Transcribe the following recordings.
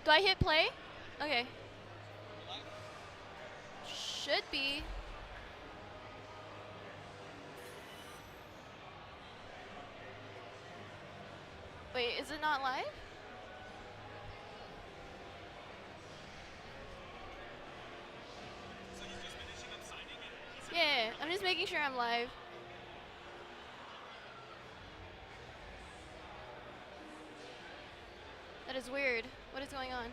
Do I hit play? Okay. Should be. Wait, is it not live? So he's just finishing up signing and he's Yeah, I'm just making sure I'm live. That is weird. What is going on?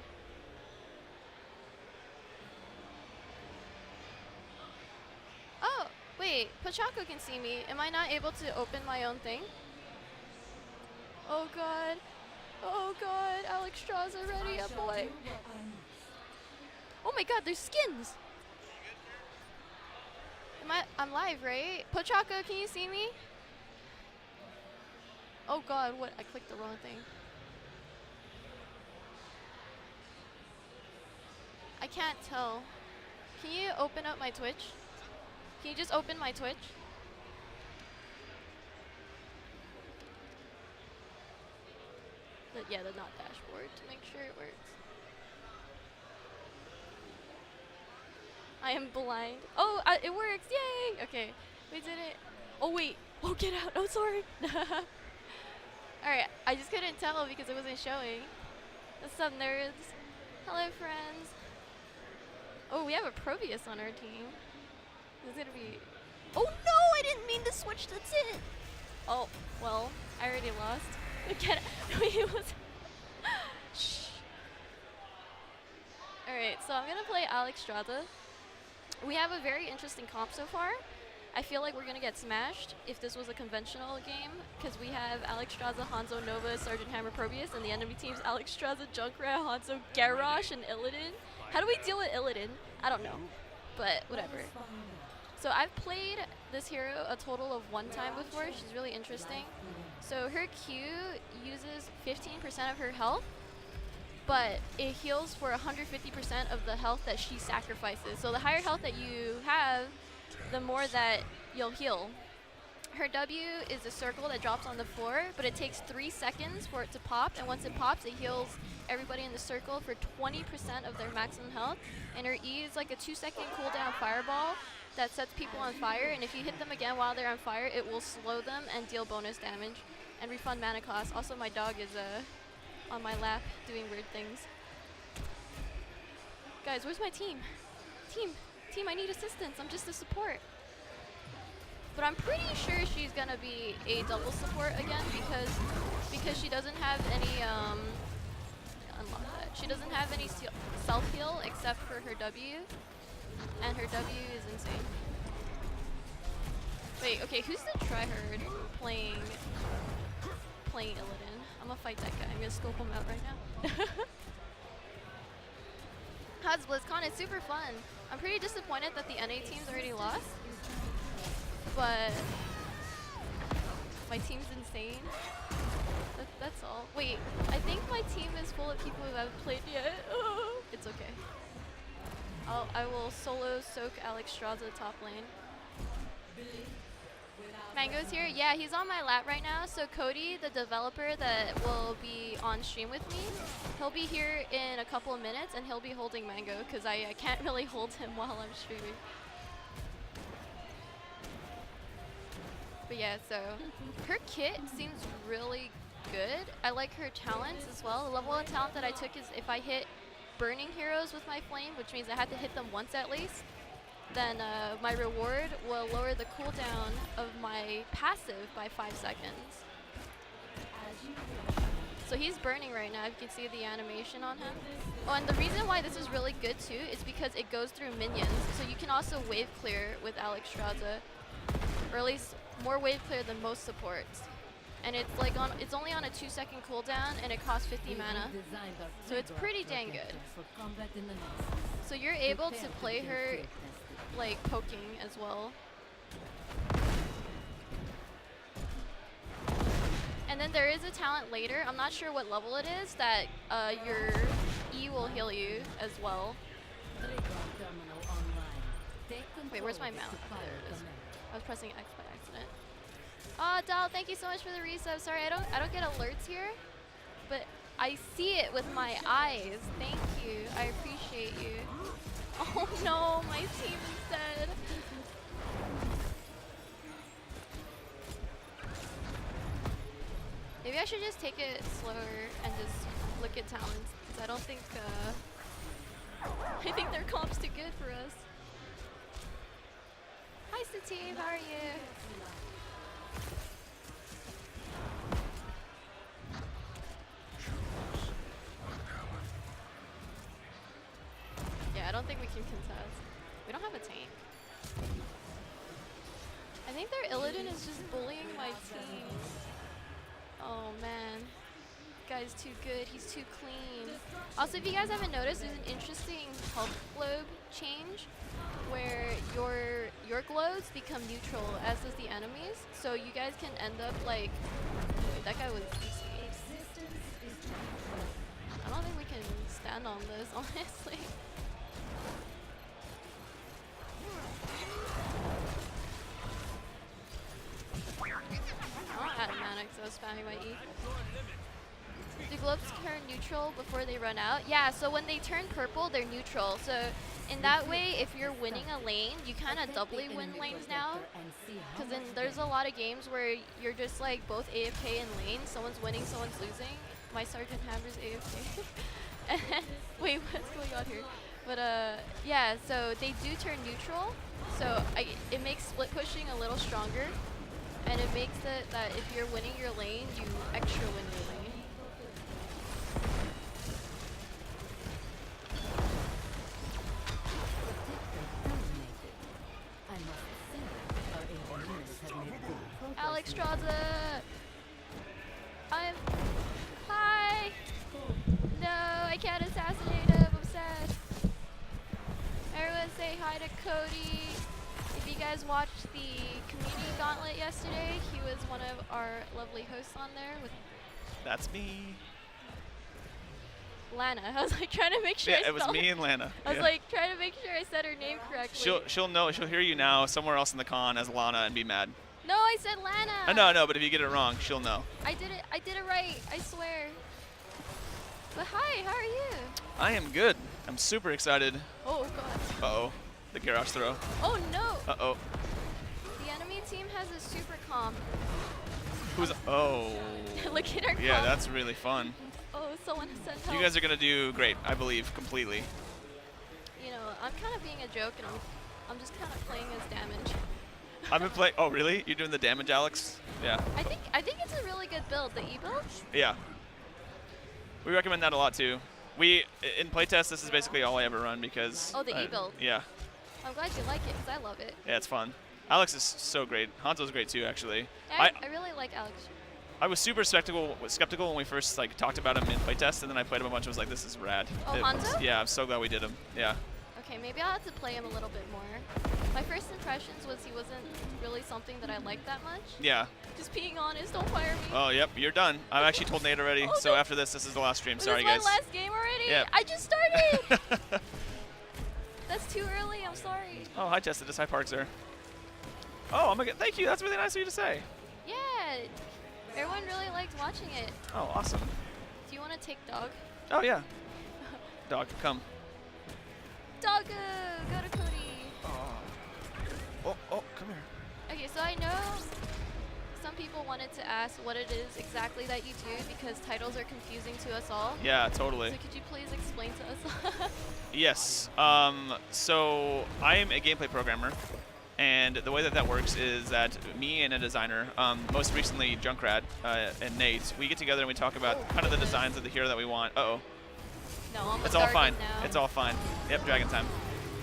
Oh, wait. Pachako can see me. Am I not able to open my own thing? Oh god. Oh god. Alex Straws already up, boy. Oh my god, there's skins. I'm live, right? Pachako, can you see me? Oh god, what? I clicked the wrong thing. I can't tell. Can you open up my Twitch? Can you just open my Twitch? Yeah, the not dashboard to make sure it works. I am blind. Oh, it works! Yay! Okay, we did it. Oh wait. Oh, get out! Oh, sorry. All right, I just couldn't tell because it wasn't showing. What's up, nerds? Hello, friends. Oh, we have a Proteus on our team. This is gonna be. Oh no! I didn't mean to switch to Tit. Oh well, I already lost. Get it. Shh. All right, so I'm gonna play Alex Strada. We have a very interesting comp so far. I feel like we're gonna get smashed if this was a conventional game, because we have Alex Straza, Hanzo, Nova, Sergeant Hammer, Proteus, and the enemy team's Alex Straza, Junkrat, Hanzo, Garrosh, and Illidan. How do we deal with Illidan? I don't know, but whatever. So I've played this hero a total of 1 time before. She's really interesting. So her Q uses 15% of her health, but it heals for 150% of the health that she sacrifices. So the higher health that you have, the more that you'll heal. Her W is a circle that drops on the floor, but it takes 3 seconds for it to pop, and once it pops, it heals everybody in the circle for 20% of their maximum health. And her E is like a 2-second cooldown fireball that sets people on fire, and if you hit them again while they're on fire, it will slow them and deal bonus damage and refund mana cost. Also, my dog is on my lap doing weird things. Guys, where's my team? Team, I need assistance. I'm just a support. But I'm pretty sure she's gonna be a double support again because she doesn't have any unlock that. She doesn't have any self heal except for her W, and her W is insane. Wait, okay, who's the tryhard playing Illidan? I'm gonna fight that guy. I'm gonna scope him out right now. HotS BlizzCon is super fun. I'm pretty disappointed that the NA team's already lost, but my team's insane. That's all. Wait, I think my team is full of people who haven't played yet. Oh, it's okay. I will solo soak Alex Strada top lane. Mango's here? Yeah, he's on my lap right now. So Cody, the developer that will be on stream with me, he'll be here in a couple of minutes, and he'll be holding Mango because I can't really hold him while I'm streaming. But yeah, so her kit seems really good. I like her talents as well. The level of talent that I took is if I hit burning heroes with my flame, which means I have to hit them once at least, then my reward will lower the cooldown of my passive by 5 seconds. So he's burning right now, if you can see the animation on him. Oh, and the reason why this is really good too is because it goes through minions. So you can also wave clear with Alex Strada, or at least more wave clear than most supports. And it's like it's only on a 2-second cooldown, and it costs 50 mana. So it's pretty dang good. So you're able to play her like poking as well. And then there is a talent later, I'm not sure what level it is, that your E will heal you as well. Wait, where's my mouse? Oh, there it is. I was pressing X by accident. Oh, Dal, thank you so much for the resub. Sorry, I don't get alerts here, but I see it with my eyes. Thank you. I appreciate you. Oh no, my team is dead. Maybe I should just take it slower and just look at talents, because I don't think, I think their comp's too good for us. Hi Steve, how are you? Yeah, I don't think we can contest. We don't have a tank. I think their Illidan is just bullying my team. Oh man. Guy's too good, he's too clean. Also, if you guys haven't noticed, there's an interesting health globe change where your globes become neutral, as does the enemies. So you guys can end up like, wait, that guy was easy. I don't think we can stand on this, honestly. I'm not out of mana because I was spamming my E. Do globes turn neutral before they run out? Yeah, so when they turn purple, they're neutral. So in that way, if you're winning a lane, you kind of doubly win lanes now. Because then there's a lot of games where you're just like both AFK and lane. Someone's winning, someone's losing. My Sergeant Hammer's AFK. And then, wait, what's going on here? But yeah, so they do turn neutral. So it makes split pushing a little stronger. And it makes it that if you're winning your lane, you extra win your lane. Alex Straza! Hi! No, I can't assassinate him, I'm sad. Everyone say hi to Cody. If you guys watched the community gauntlet yesterday, he was one of our lovely hosts on there with That's me. Lana. I was like trying to make sure Yeah, it was me and Lana. I was like trying to make sure I said her name correctly. She'll know. She'll hear you now somewhere else in the con as Lana and be mad. No, I said Lana. No, but if you get it wrong, she'll know. I did it right. I swear. But hi, how are you? I am good. I'm super excited. Oh god. Uh-oh. The garage throw. Oh no. Uh-oh. The enemy team has a super comp. Who's... Oh. Look at our comp. Yeah, that's really fun. Oh, someone sent help. You guys are going to do great, I believe, completely. You know, I'm kind of being a joke, and I'm just kind of playing as damage. I've been playing... Oh, really? You're doing the damage, Alex? Yeah. I think it's a really good build, the E build. Yeah. We recommend that a lot, too. In playtest, this is basically all I ever run because... Oh, the E build. Yeah. I'm glad you like it, because I love it. Yeah, it's fun. Alex is so great. Hanzo's great, too, actually. Yeah, I really like Alex. I was super skeptical when we first talked about him in playtest, and then I played him a bunch and was like, this is rad. Oh, Hanzo? Yeah, I'm so glad we did him. Yeah. Okay, maybe I'll have to play him a little bit more. My first impressions was he wasn't really something that I liked that much. Yeah. Just being honest, don't fire me. Oh, yep, you're done. I've actually told Nate already, Oh, so no. after this is the last stream. Was Sorry, this guys. my last game already? Yeah. I just started! That's too early, I'm sorry. Oh, hi, Jessica. Hi, Parkser. Oh, thank you. That's really nice of you to say. Yeah, everyone really liked watching it. Oh, awesome. Do you want to take Dog? Oh, yeah. Dog, come. Doggo, go to Cody. Oh, come here. Okay, so I know some people wanted to ask what it is exactly that you do because titles are confusing to us all. Yeah, totally. So could you please explain to us? Yes. So I am a gameplay programmer, and the way that works is that me and a designer, most recently Junkrat and Nate, we get together and we talk about kind of the designs of the hero that we want. Uh-oh. No, I'm It's all fine. now. It's all fine. Yep, dragon time.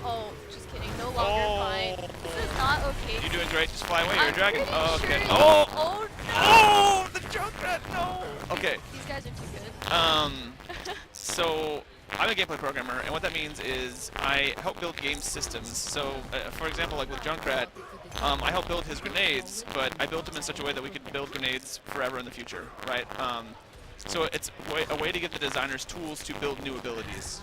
Oh, just kidding. No longer fine. This is not okay. You're doing great. Just fly away. You're a I'm dragon. pretty Oh, okay. sure Oh! Oh, no! Oh! The Junkrat! No! Okay. These guys are too good. So I'm a gameplay programmer, and what that means is I help build game systems. So, for example, like with Junkrat, I help build his grenades, but I built them in such a way that we could build grenades forever in the future, right? So it's a way to give the designers tools to build new abilities.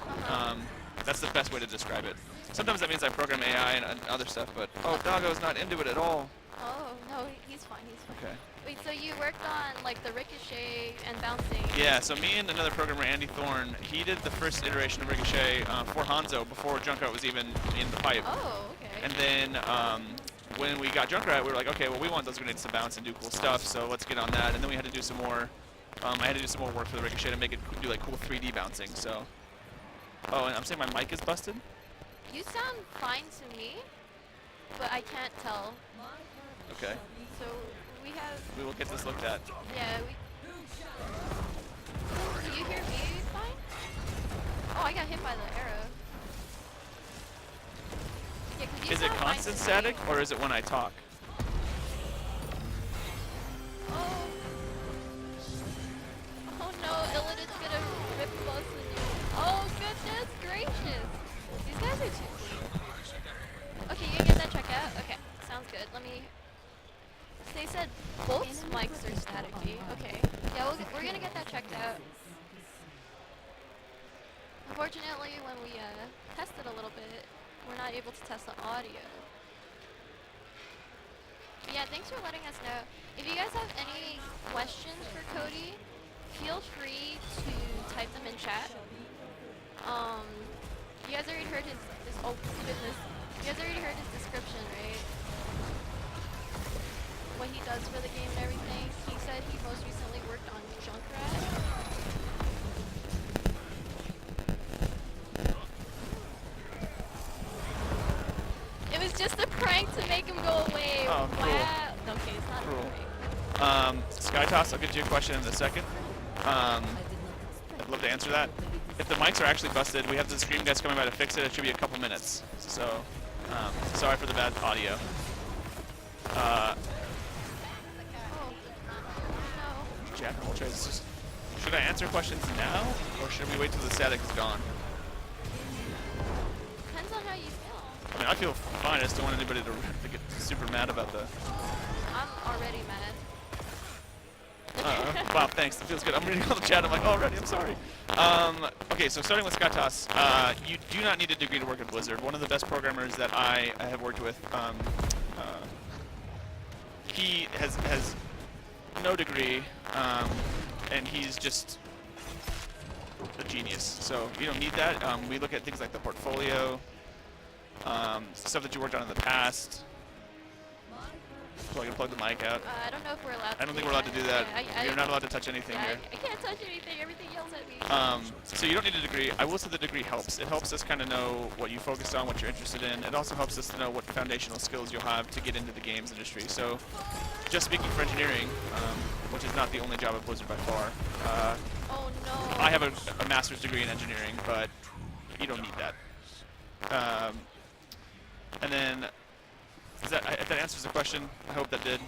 That's the best way to describe it. Sometimes that means I program AI and other stuff, but oh, Doggo's not into it at all. Oh, no. Oh, he's fine. He's fine. Okay. Wait, so you worked on like the ricochet and bouncing? Yeah, so me and another programmer, Andy Thorne, he did the first iteration of Ricochet for Hanzo before Junkrat was even in the pipe. Oh, okay. And then when we got Junkrat, we were like, okay, well, we want those grenades to bounce and do cool stuff, so let's get on that. And then we had to do some more. I had to do some more work for the Ricochet to make it do like cool 3D bouncing. So. Oh, and I'm saying my mic is busted. You sound fine to me, but I can't tell. Okay. So we have. We will get this looked at. Yeah. Do you hear me fine? Oh, I got hit by the arrow. Yeah, 'cause you Is it sound fine constant to static me. or is it when I talk? Oh. Oh no, Illidan's gonna rip us in you. Oh goodness gracious. These guys are too clean. Okay, you can get that checked out? Okay, sounds good. Let me. They said both mics are staticky. Okay. Yeah, we're gonna get that checked out. Unfortunately, when we tested a little bit, we're not able to test the audio. But yeah, thanks for letting us know. If you guys have any questions for Cody, feel free to type them in chat. You guys already heard his oh goodness. You guys already heard his description, right? What he does for the game and everything. He said he most recently worked on Junkrat. It was just a prank to make him go away. Oh, cool. Wow. Okay, it's not Cool. a prank. Skytoss, I'll get to your question in a second. I'd love to answer that. If the mics are actually busted, we have the stream guys coming by to fix it. It should be a couple minutes. So, sorry for the bad audio. Oh, no. Chat, we'll try this. Should I answer questions now, or should we wait till the static is gone? Depends on how you feel. I mean, I feel fine. I just don't want anybody to get super mad about the. I'm already mad. Wow, thanks. That feels good. I'm reading all the chat. I'm like, already, I'm sorry. Okay, so starting with Skytoss, you do not need a degree to work at Blizzard. One of the best programmers that I have worked with, he has no degree, and he's just a genius. So you don't need that. We look at things like the portfolio, stuff that you worked on in the past. So I can plug the mic out. I don't know if we're allowed to I don't think we're allowed to do that. Yeah, You're not allowed to touch anything here. I can't touch anything. Everything yells at me. So you don't need a degree. I will say the degree helps. It helps us kind of know what you focus on, what you're interested in. It also helps us to know what foundational skills you'll have to get into the games industry. So just speaking for engineering, which is not the only job at Blizzard by far, Oh no. I have a master's degree in engineering, but you don't need that. And then, if that answers the question, I hope that did.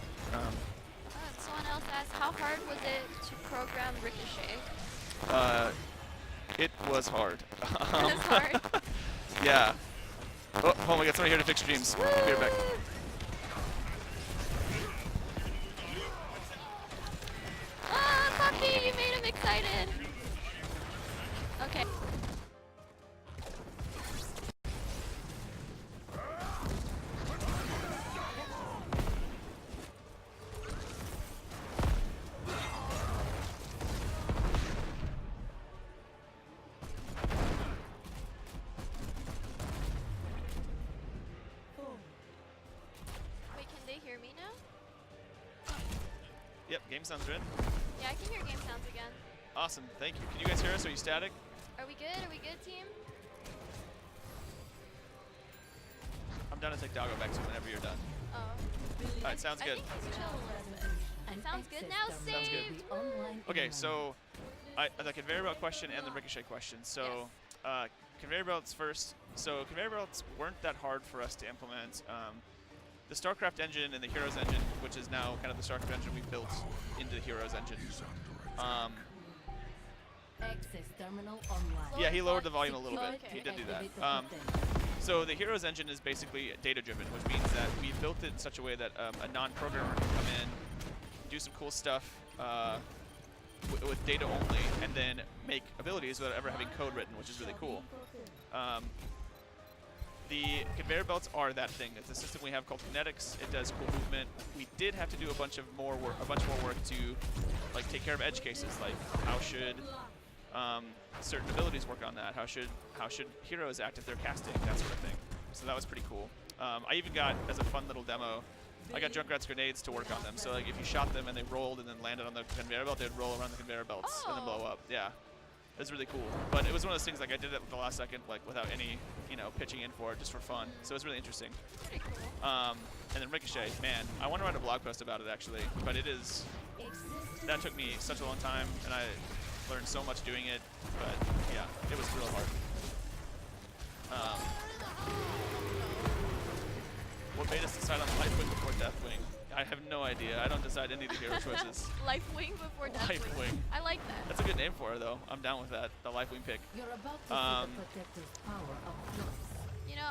Someone else asked, how hard was it to program Ricochet? It was hard. It was hard? Yeah. Oh, hold on, we got somebody here to fix streams. We'll be right back. Ah, Puppy, you made him excited. Okay. Wait, can they hear me now? Yep, game sounds good. Yeah, I can hear game sounds again. Awesome, thank you. Can you guys hear us? Are you static? Are we good? Are we good, team? I'm down to take Doggo back, so whenever you're done. Oh. Alright, sounds good. I think he's chill a little bit. Sounds good now, Sounds good. saved! Woo! Okay, so the conveyor belt question and the ricochet question. So conveyor belts first. So conveyor belts weren't that hard for us to implement. The StarCraft engine and the Heroes engine, which is now kind of the StarCraft engine we built into the Heroes engine. Access terminal online. Yeah, he lowered the volume a little bit. Okay. He did do that. So the Heroes engine is basically data-driven, which means that we built it in such a way that a non-programmer can come in, do some cool stuff with data only, and then make abilities without ever having code written, which is really cool. The conveyor belts are that thing. It's a system we have called kinetics. It does cool movement. We did have to do a bunch more work to like take care of edge cases, like how should certain abilities work on that? How should heroes act if they're casting? That sort of thing. So that was pretty cool. I even got, as a fun little demo, I got Junkrat's grenades to work on them. So like if you shot them and they rolled and then landed on the conveyor belt, they'd roll around the conveyor belts and then blow up. Yeah. It was really cool. But it was one of those things like I did it at the last second, like without any, pitching in for it, just for fun. So it was really interesting. Pretty cool. And then Ricochet, man, I want to write a blog post about it actually, but that took me such a long time, and I learned so much doing it. But yeah, it was real hard. What made us decide on Lifewing before Deathwing? I have no idea. I don't decide any of the hero choices. Lifewing before Deathwing. Lifewing. I like that. That's a good name for her, though. I'm down with that. The Lifewing pick. You're about to see the protector's power up close.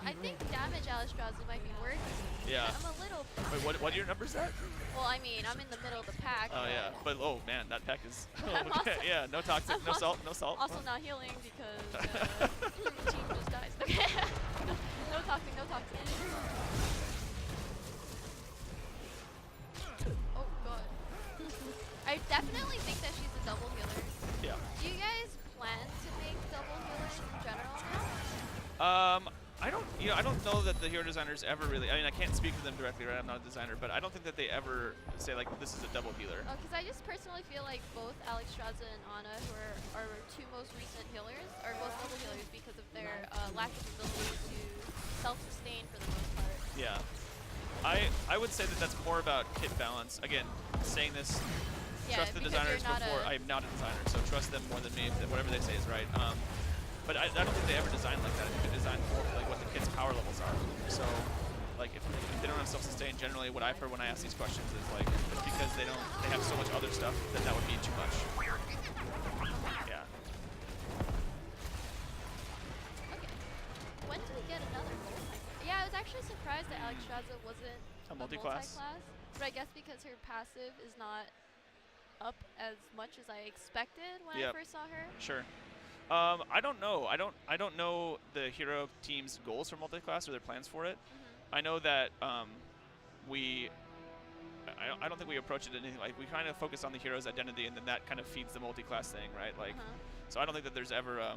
I think damage Alistraza might be working. Yeah. I'm a little. Wait, what are your numbers at? Well, I mean, I'm in the middle of the pack. Oh yeah, but oh man, that pack is. I'm also, yeah, no toxic, no salt, no salt. Also not healing because team just dies. Okay. No toxic, no toxic. Oh god. I definitely think that she's a double healer. Yeah. Do you guys plan to make double healers in general now? I don't know that the hero designers ever really. I mean, I can't speak for them directly, right? I'm not a designer, but I don't think that they ever say like this is a double healer. Oh, because I just personally feel like both Alistraza and Ana, who are our two most recent healers, are both double healers because of their lack of ability to self-sustain for the most part. Yeah. I would say that that's more about hit balance. Again, saying this, trust the designers before. I'm not a designer, so trust them more than me. Whatever they say is right. But I don't think they ever design like that. I think they design for like what the kids' power levels are. So, like if they don't have self-sustain, generally what I've heard when I ask these questions is like it's because they have so much other stuff that would be too much. Yeah. Okay. When do we get another multi? Yeah, I was actually surprised that Alistraza wasn't a multi-class. But I guess because her passive is not up as much as I expected when I first saw her. Sure. I don't know. I don't know the hero team's goals for multi-class or their plans for it. I know that I don't think we approach it anything like we kind of focus on the hero's identity, and then that kind of feeds the multi-class thing, right? Like, so I don't think that there's ever. I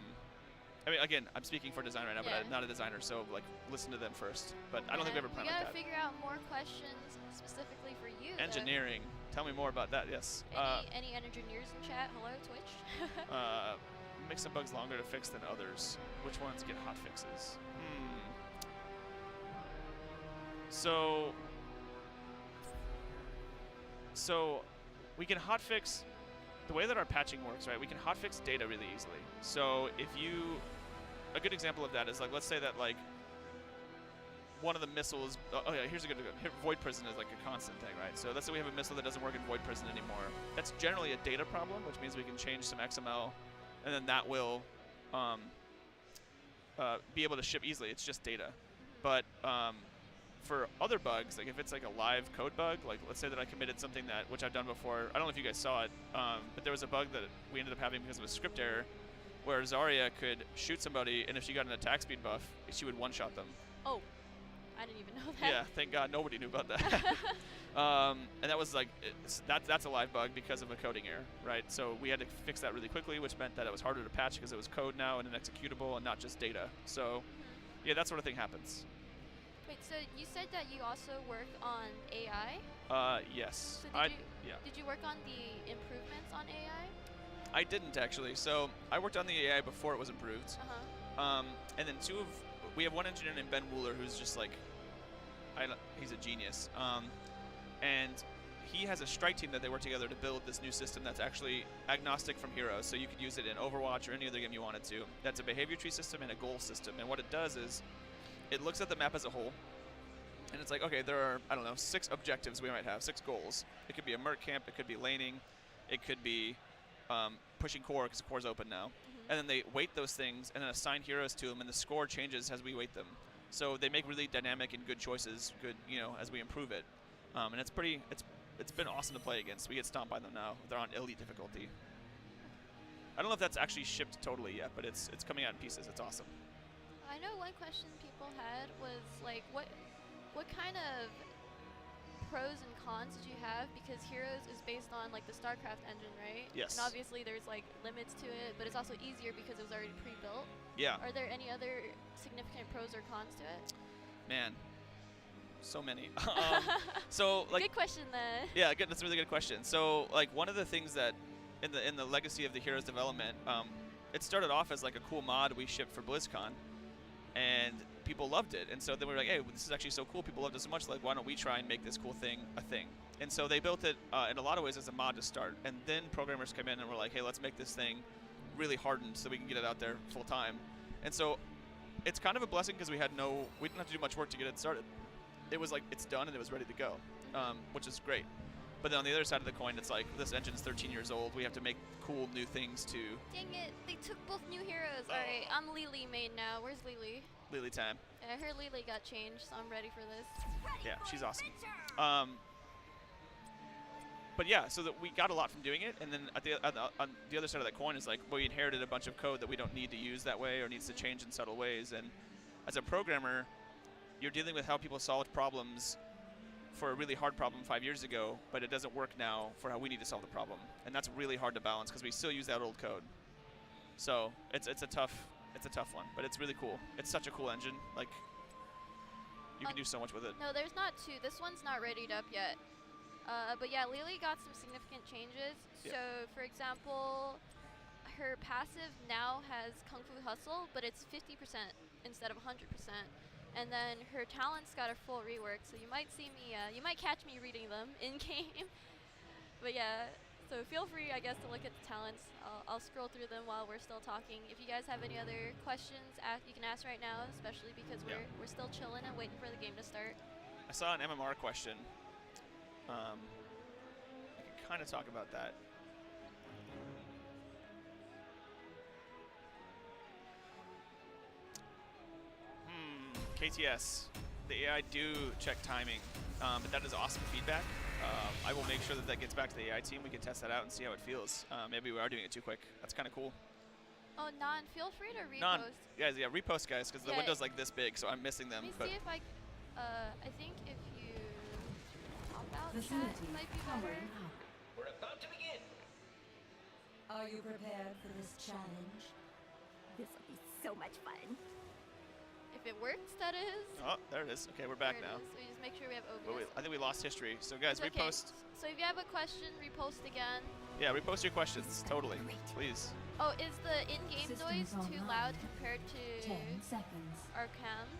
mean, again, I'm speaking for design right now, but I'm not a designer, so like listen to them first. But I don't think we ever plan like that. We gotta figure out more questions specifically for you. Engineering. Tell me more about that. Yes. Any engineers in chat? Hello, Twitch. Make some bugs longer to fix than others. Which ones get hot fixes? So we can hotfix the way that our patching works, right? We can hotfix data really easily. So if a good example of that is like, let's say that like one of the missiles, here's a good Void Prison is like a constant thing, right? So let's say we have a missile that doesn't work in Void Prison anymore. That's generally a data problem, which means we can change some XML, and then that will be able to ship easily. It's just data. But for other bugs, like if it's like a live code bug, like let's say that I committed something which I've done before. I don't know if you guys saw it, but there was a bug that we ended up having because of a script error, where Zarya could shoot somebody, and if she got an attack speed buff, she would one-shot them. Oh, I didn't even know that. Yeah, thank God nobody knew about that. And that was like, that's a live bug because of a coding error, right? So we had to fix that really quickly, which meant that it was harder to patch because it was code now and an executable and not just data. So yeah, that sort of thing happens. Wait, so you said that you also work on AI? Yes. So did you work on the improvements on AI? I didn't actually. So I worked on the AI before it was improved. And then we have one engineer named Ben Wooler who's just like, he's a genius. And he has a strike team that they work together to build this new system that's actually agnostic from heroes. So you could use it in Overwatch or any other game you wanted to. That's a behavior tree system and a goal system. And what it does is it looks at the map as a whole. And it's like, okay, there are, I don't know, 6 objectives we might have, 6 goals. It could be a merc camp, it could be laning, it could be pushing core because core's open now. And then they weight those things and then assign heroes to them, and the score changes as we weight them. So they make really dynamic and good choices, as we improve it. And it's been awesome to play against. We get stomped by them now. They're on elite difficulty. I don't know if that's actually shipped totally yet, but it's coming out in pieces. It's awesome. I know one question people had was like, what kind of pros and cons did you have? Because Heroes is based on like the StarCraft engine, right? Yes. And obviously there's like limits to it, but it's also easier because it was already pre-built. Yeah. Are there any other significant pros or cons to it? Man, so many. So like. Good question then. Yeah, good. That's a really good question. So like one of the things that in the legacy of the Heroes development, it started off as like a cool mod we shipped for BlizzCon, and people loved it. And so then we were like, hey, this is actually so cool. People loved it so much. Like, why don't we try and make this cool thing a thing? And so they built it in a lot of ways as a mod to start. And then programmers come in and were like, hey, let's make this thing really hardened so we can get it out there full time. And so it's kind of a blessing because we didn't have to do much work to get it started. It was like it's done and it was ready to go, which is great. But then on the other side of the coin, it's like this engine's 13 years old. We have to make cool new things to. Dang it! They took both new heroes. All right, I'm Lily main now. Where's Lily? Lily time. Yeah, I heard Lily got changed, so I'm ready for this. Yeah, she's awesome. But yeah, so that we got a lot from doing it, and then on the other side of that coin is like, well, we inherited a bunch of code that we don't need to use that way or needs to change in subtle ways. And as a programmer, you're dealing with how people solved problems for a really hard problem 5 years ago, but it doesn't work now for how we need to solve the problem, and that's really hard to balance because we still use that old code. So it's a tough one, but it's really cool. It's such a cool engine. Like you can do so much with it. No, there's not two. This one's not readied up yet. But yeah, Lily got some significant changes. Yeah. So for example, her passive now has Kung Fu Hustle, but it's 50% instead of 100%. And then her talents got a full rework, so you might see me, you might catch me reading them in game. But yeah, so feel free, I guess, to look at the talents. I'll scroll through them while we're still talking. If you guys have any other questions, you can ask right now, especially because we're still chilling and waiting for the game to start. I saw an MMR question. I can kind of talk about that. KTS, the AI do check timing, but that is awesome feedback. I will make sure that gets back to the AI team. We can test that out and see how it feels. Maybe we are doing it too quick. That's kind of cool. Oh, Non, feel free to repost. Yeah, repost, guys, because the window's like this big, so I'm missing them. Let me see if I think if you pop out chat, it might be better. We're about to begin. Are you prepared for this challenge? This will be so much fun. If it works, that is. Oh, there it is. Okay, we're back now. So we just make sure we have OBS. But I think we lost history. So guys, It's okay. repost. So if you have a question, repost again. Yeah, repost your questions. Totally. Please. Oh, is the in-game Systems noise too online. loud compared to 10 seconds. our cams?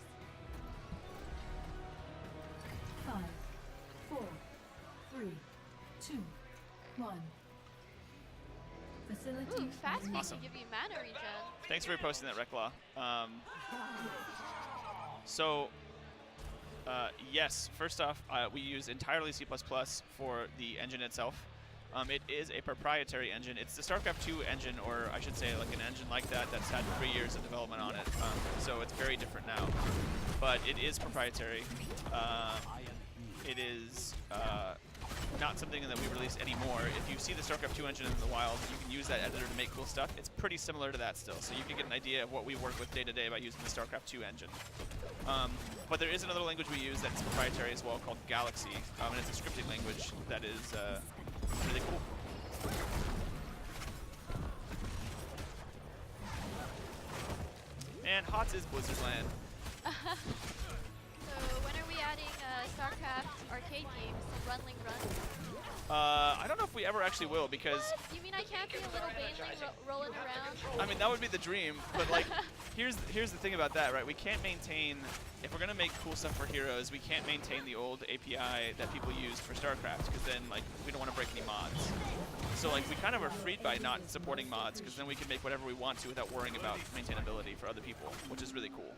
5, 4, 3, 2, 1. Facility. Ooh, fast feed Awesome. can give you mana regen. Thanks for reposting that, Reclaw. Yes, first off, we use entirely C++ for the engine itself. It is a proprietary engine. It's the StarCraft 2 engine, or I should say like an engine like that that's had 3 years of development on it. So it's very different now. But it is proprietary. It is not something that we release anymore. If you see the StarCraft 2 engine in the wild, you can use that editor to make cool stuff. It's pretty similar to that still, so you can get an idea of what we work with day to day by using the StarCraft 2 engine. But there is another language we use that's proprietary as well called Galaxy, and it's a scripting language that is really cool. And HotS is Blizzard land. So when are we adding StarCraft arcade games? So Runling Run? I don't know if we ever actually will, because What? You mean I can't be a little baneling rolling around? I mean, that would be the dream, but like, here's the thing about that, right? We can't maintain, if we're gonna make cool stuff for Heroes, we can't maintain the old API that people used for StarCraft, because then like we don't want to break any mods. So like we kind of are freed by not supporting mods, because then we can make whatever we want to without worrying about maintainability for other people, which is really cool.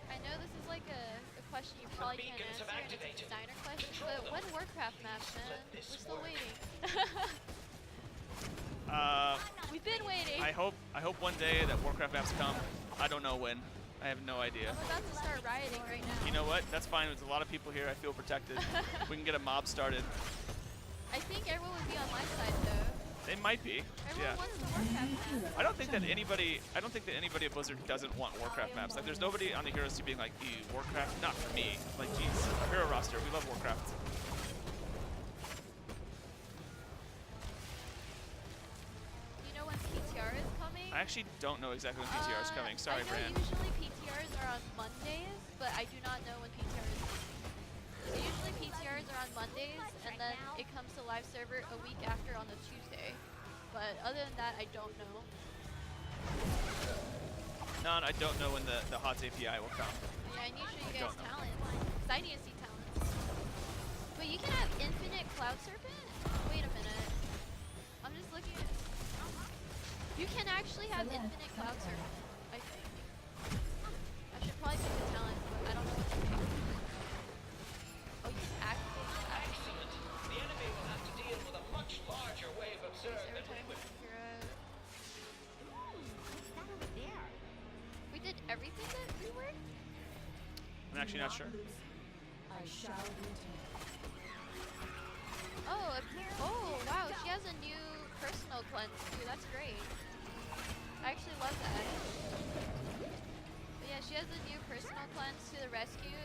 I know this is like a question you probably can't answer, and it's a designer question, but when Warcraft maps, man? We're still waiting. We've been waiting. I hope one day that Warcraft maps come. I don't know when. I have no idea. I'm about to start rioting right now. You know what? That's fine. There's a lot of people here. I feel protected. We can get a mob started. I think everyone would be on my side though. They might be. Everyone Yeah. wants the Warcraft map. I don't think that anybody at Blizzard doesn't want Warcraft maps. Like, there's nobody on the Heroes team being like, ew, Warcraft, not for me. Like, geez, our hero roster, we love Warcraft. You know when PTR is coming? I actually don't know exactly when PTR is coming. Sorry, I know Brand. usually PTRs are on Mondays, but I do not know when PTR is coming. So usually PTRs are on Mondays, and then it comes to live server a week after on the Tuesday. But other than that, I don't know. No, I don't know when the HotS API will come. Yeah, I need to show you Don't guys know. talents. Because I need to see talents. But you can have infinite Cloud Serpent? Wait a minute. I'm just looking at... You can actually have infinite Cloud Serpent, I think. I should probably pick the talent, but I don't know what to pick. Oh, you can activate the Excellent. The enemy will have to deal with a much larger wave of Zerg every than we time would. hero. What's that over there? We did everything that reworked? I'm actually not sure. I shall return. Oh, wow, she has a new personal cleanse too. That's great. I actually love that. But yeah, she has a new personal cleanse to the rescue.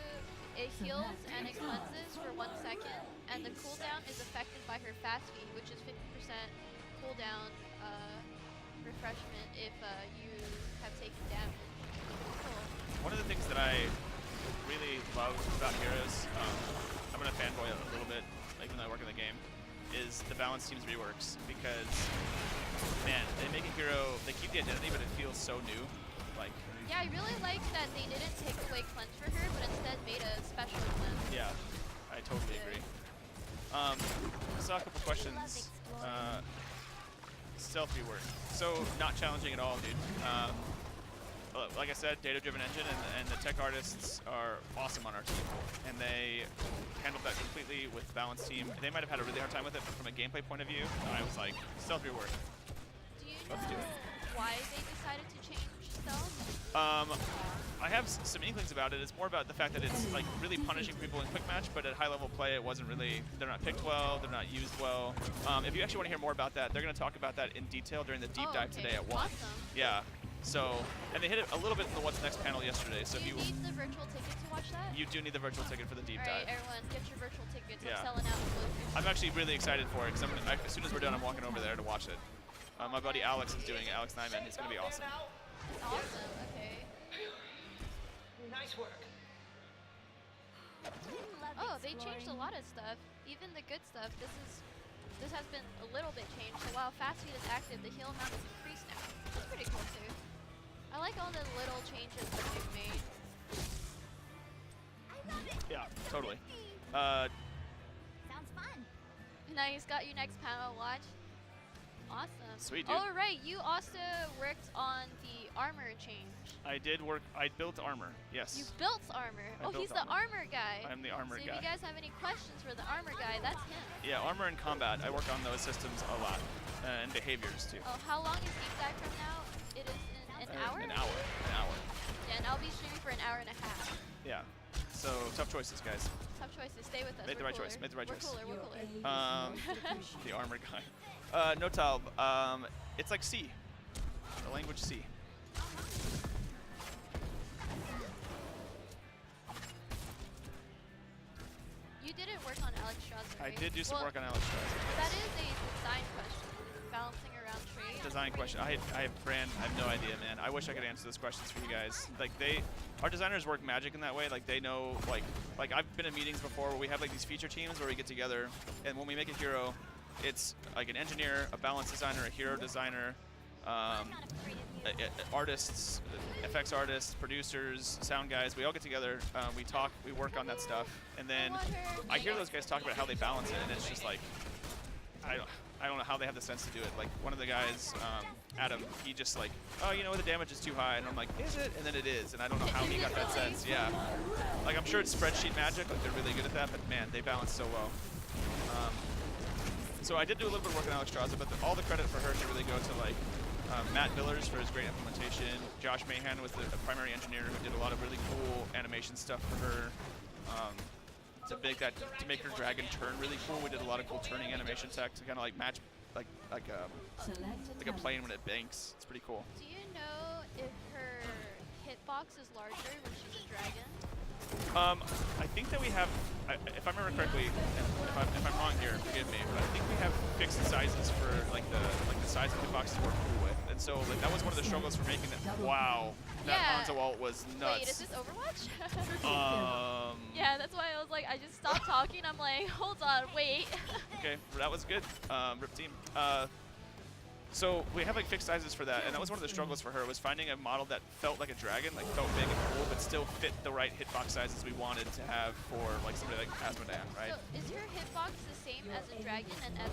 It heals and it cleanses for 1 second, and the cooldown is affected by her fast speed, which is 50% cooldown refreshment if you have taken damage. Cool. One of the things that I really love about Heroes, I'm going to fanboy a little bit, even though I work in the game, is the Balance Teams reworks, because, man, they make a hero, they keep the identity, but it feels so new. Like, Yeah, I really like that they didn't take away cleanse for her, but instead made a special cleanse. yeah, I totally agree. I saw a couple questions. Stealth rework. So, not challenging at all, dude. Like I said, data-driven engine, and the tech artists are awesome on our team, and they handled that completely with Balance Team. They might have had a really hard time with it, but from a gameplay point of view, I was like, stealth rework. Do you Let's do know it. why they decided to change stealth? I have some inklings about it. It's more about the fact that it's like really punishing people in quick match, but at high level play, it wasn't really. They're not picked well. They're not used well. If you actually want to hear more about that, they're going to talk about that in detail during the deep dive today at 1. Awesome. Yeah. So, and they hit it a little bit in the What's Next panel yesterday. So Do if you need the virtual ticket to watch that? you do need the virtual ticket for the deep Alright, dive. everyone, get your virtual tickets. Yeah. I'm selling out the BlizzCon. I'm actually really excited for it because as soon as we're done, I'm walking over there to watch it. My buddy Alex is doing it. Alex Nyman. He's going to be awesome. Awesome. Okay. Nice work. Oh, they changed a lot of stuff. Even the good stuff. This has been a little bit changed. So while fast speed is active, the heal amount is increased now. That's pretty cool too. I like all the little changes that they've made. I love it. Yeah, totally. Sounds fun. Nice. Got you next panel watch. Awesome. Sweet, dude. Oh, right. You also worked on the armor change. I did work. I built armor. Yes. You built armor. I Oh, built he's the armor. armor guy. I'm the armor so guy. if you guys have any questions for the armor guy, that's him. Yeah, armor and combat. I work on those systems a lot, and behaviors too. Oh, how long is deep dive from now? It is in an hour? An hour. An hour. Yeah, and I'll be streaming for an hour and a half. Yeah. So tough choices, guys. Tough choices. Stay with us. Made the We're right choice, cooler. made the right We're choice. cooler. We're Your cooler. aid is most appreciated. The armor guy. Notalb. It's like C. The language C. You didn't work on Alex Strasser, I right? did do some Well, work on Alex Strasser. That is a design question. Balancing around trade. Design question. Brand, I have no idea, man. I wish I could answer those questions for you guys. Like our designers work magic in that way. Like they know, like I've been in meetings before where we have like these feature teams where we get together, and when we make a hero, it's like an engineer, a balance designer, a hero designer, artists, FX artists, producers, sound guys. We all get together, we talk, we work on that stuff, and then I hear those guys talk about how they balance it, and it's just like, I don't know how they have the sense to do it. Like one of the guys, Adam, he just like, oh, you know, the damage is too high, and I'm like, is it? And then it is, and I don't know how he got that sense. Yeah, like I'm sure it's spreadsheet magic. Like they're really good at that, but man, they balance so well. So I did do a little bit of work on Alex Strasser, but all the credit for her should really go to like Matt Billers for his great implementation. Josh Mahan was the primary engineer who did a lot of really cool animation stuff for her. To make her dragon turn really cool, we did a lot of cool turning animation tech to kind of like match Select a like a plane when it banks. It's pretty cool. Do you know if her hitbox is larger when she's a dragon? I think that we have, if I remember correctly, and if I'm wrong here, forgive me, but I think we have fixed sizes for like the size of the boxes we're cool with, and so like that was one of the struggles for making that. Wow, that Yeah. Hanzo ult was nuts. Wait, is this Overwatch? Um, Yeah, that's why I was like, I just stopped talking. I'm like, hold on, wait. Okay, that was good. Rip team. So we have like fixed sizes for that, and that was one of the struggles for her, was finding a model that felt like a dragon, like felt big and cool, but still fit the right hitbox sizes we wanted to have for like somebody like Asmodan, right? So is your hitbox the same as a dragon and as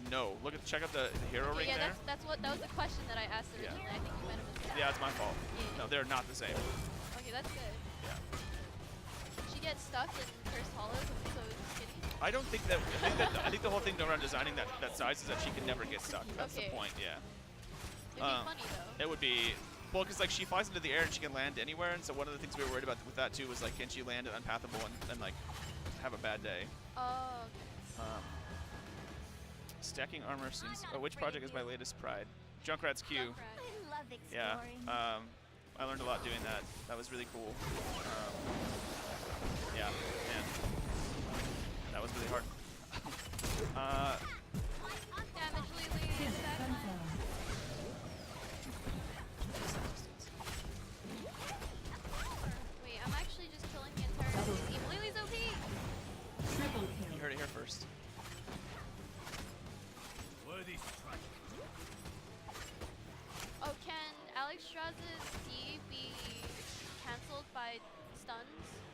a No. Check out the hero ring yeah, there. that was the question that I asked originally. I think you might have missed that. Yeah, it's my fault. Yeah. No, they're not the same. Okay, that's good. Yeah. She gets stuck in first hollow because it's so skinny. I don't think that. I think the whole thing around designing that size is that she can never get stuck. That's the Okay. point. Yeah. It'd be funny though. It would be. Well, because like she flies into the air and she can land anywhere, and so one of the things we were worried about with that too was like, can she land it unpathable and like have a bad day? Oh, okay. Stacking armor seems. Which project is my latest pride? Junkrat's Q. Junkrat. I love Yeah. exploring. I learned a lot doing that. That was really cool. Yeah, man. That was really hard. Damage Lily is back on. Wait, I'm actually just killing the entire team. Lily's OP! Triple You kill. heard it here first. Oh, can Alex Straza's D be cancelled by stuns?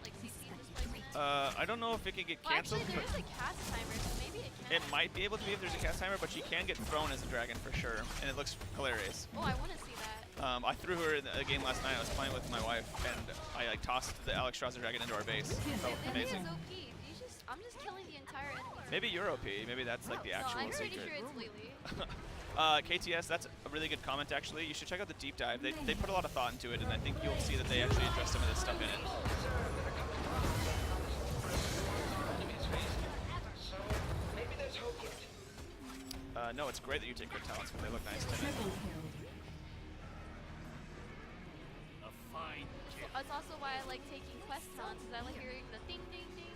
Like CC displacement? I don't know if it can get Well, actually, canceled, there but is a cast timer, so maybe it can. it might be able to be if there's a cast timer, but she can get thrown as a dragon for sure, and it looks hilarious. Oh, I want to see that. I threw her in a game last night. I was playing with my wife, and I like tossed the Alex Straza dragon into our base. Felt Lily is amazing. OP. I'm just killing the entire enemy team. Maybe you're OP. Maybe that's like the No, actual I'm pretty secret. sure it's Lily. KTS, that's a really good comment actually. You should check out the deep dive. They put a lot of thought into it, and I think you'll see that they actually address some of this stuff in it. So maybe there's hope yet. No, it's great that you take crit talents, but they look nice too. Triple kill. That's also why I like taking quest talents, because I like hearing the ding ding ding.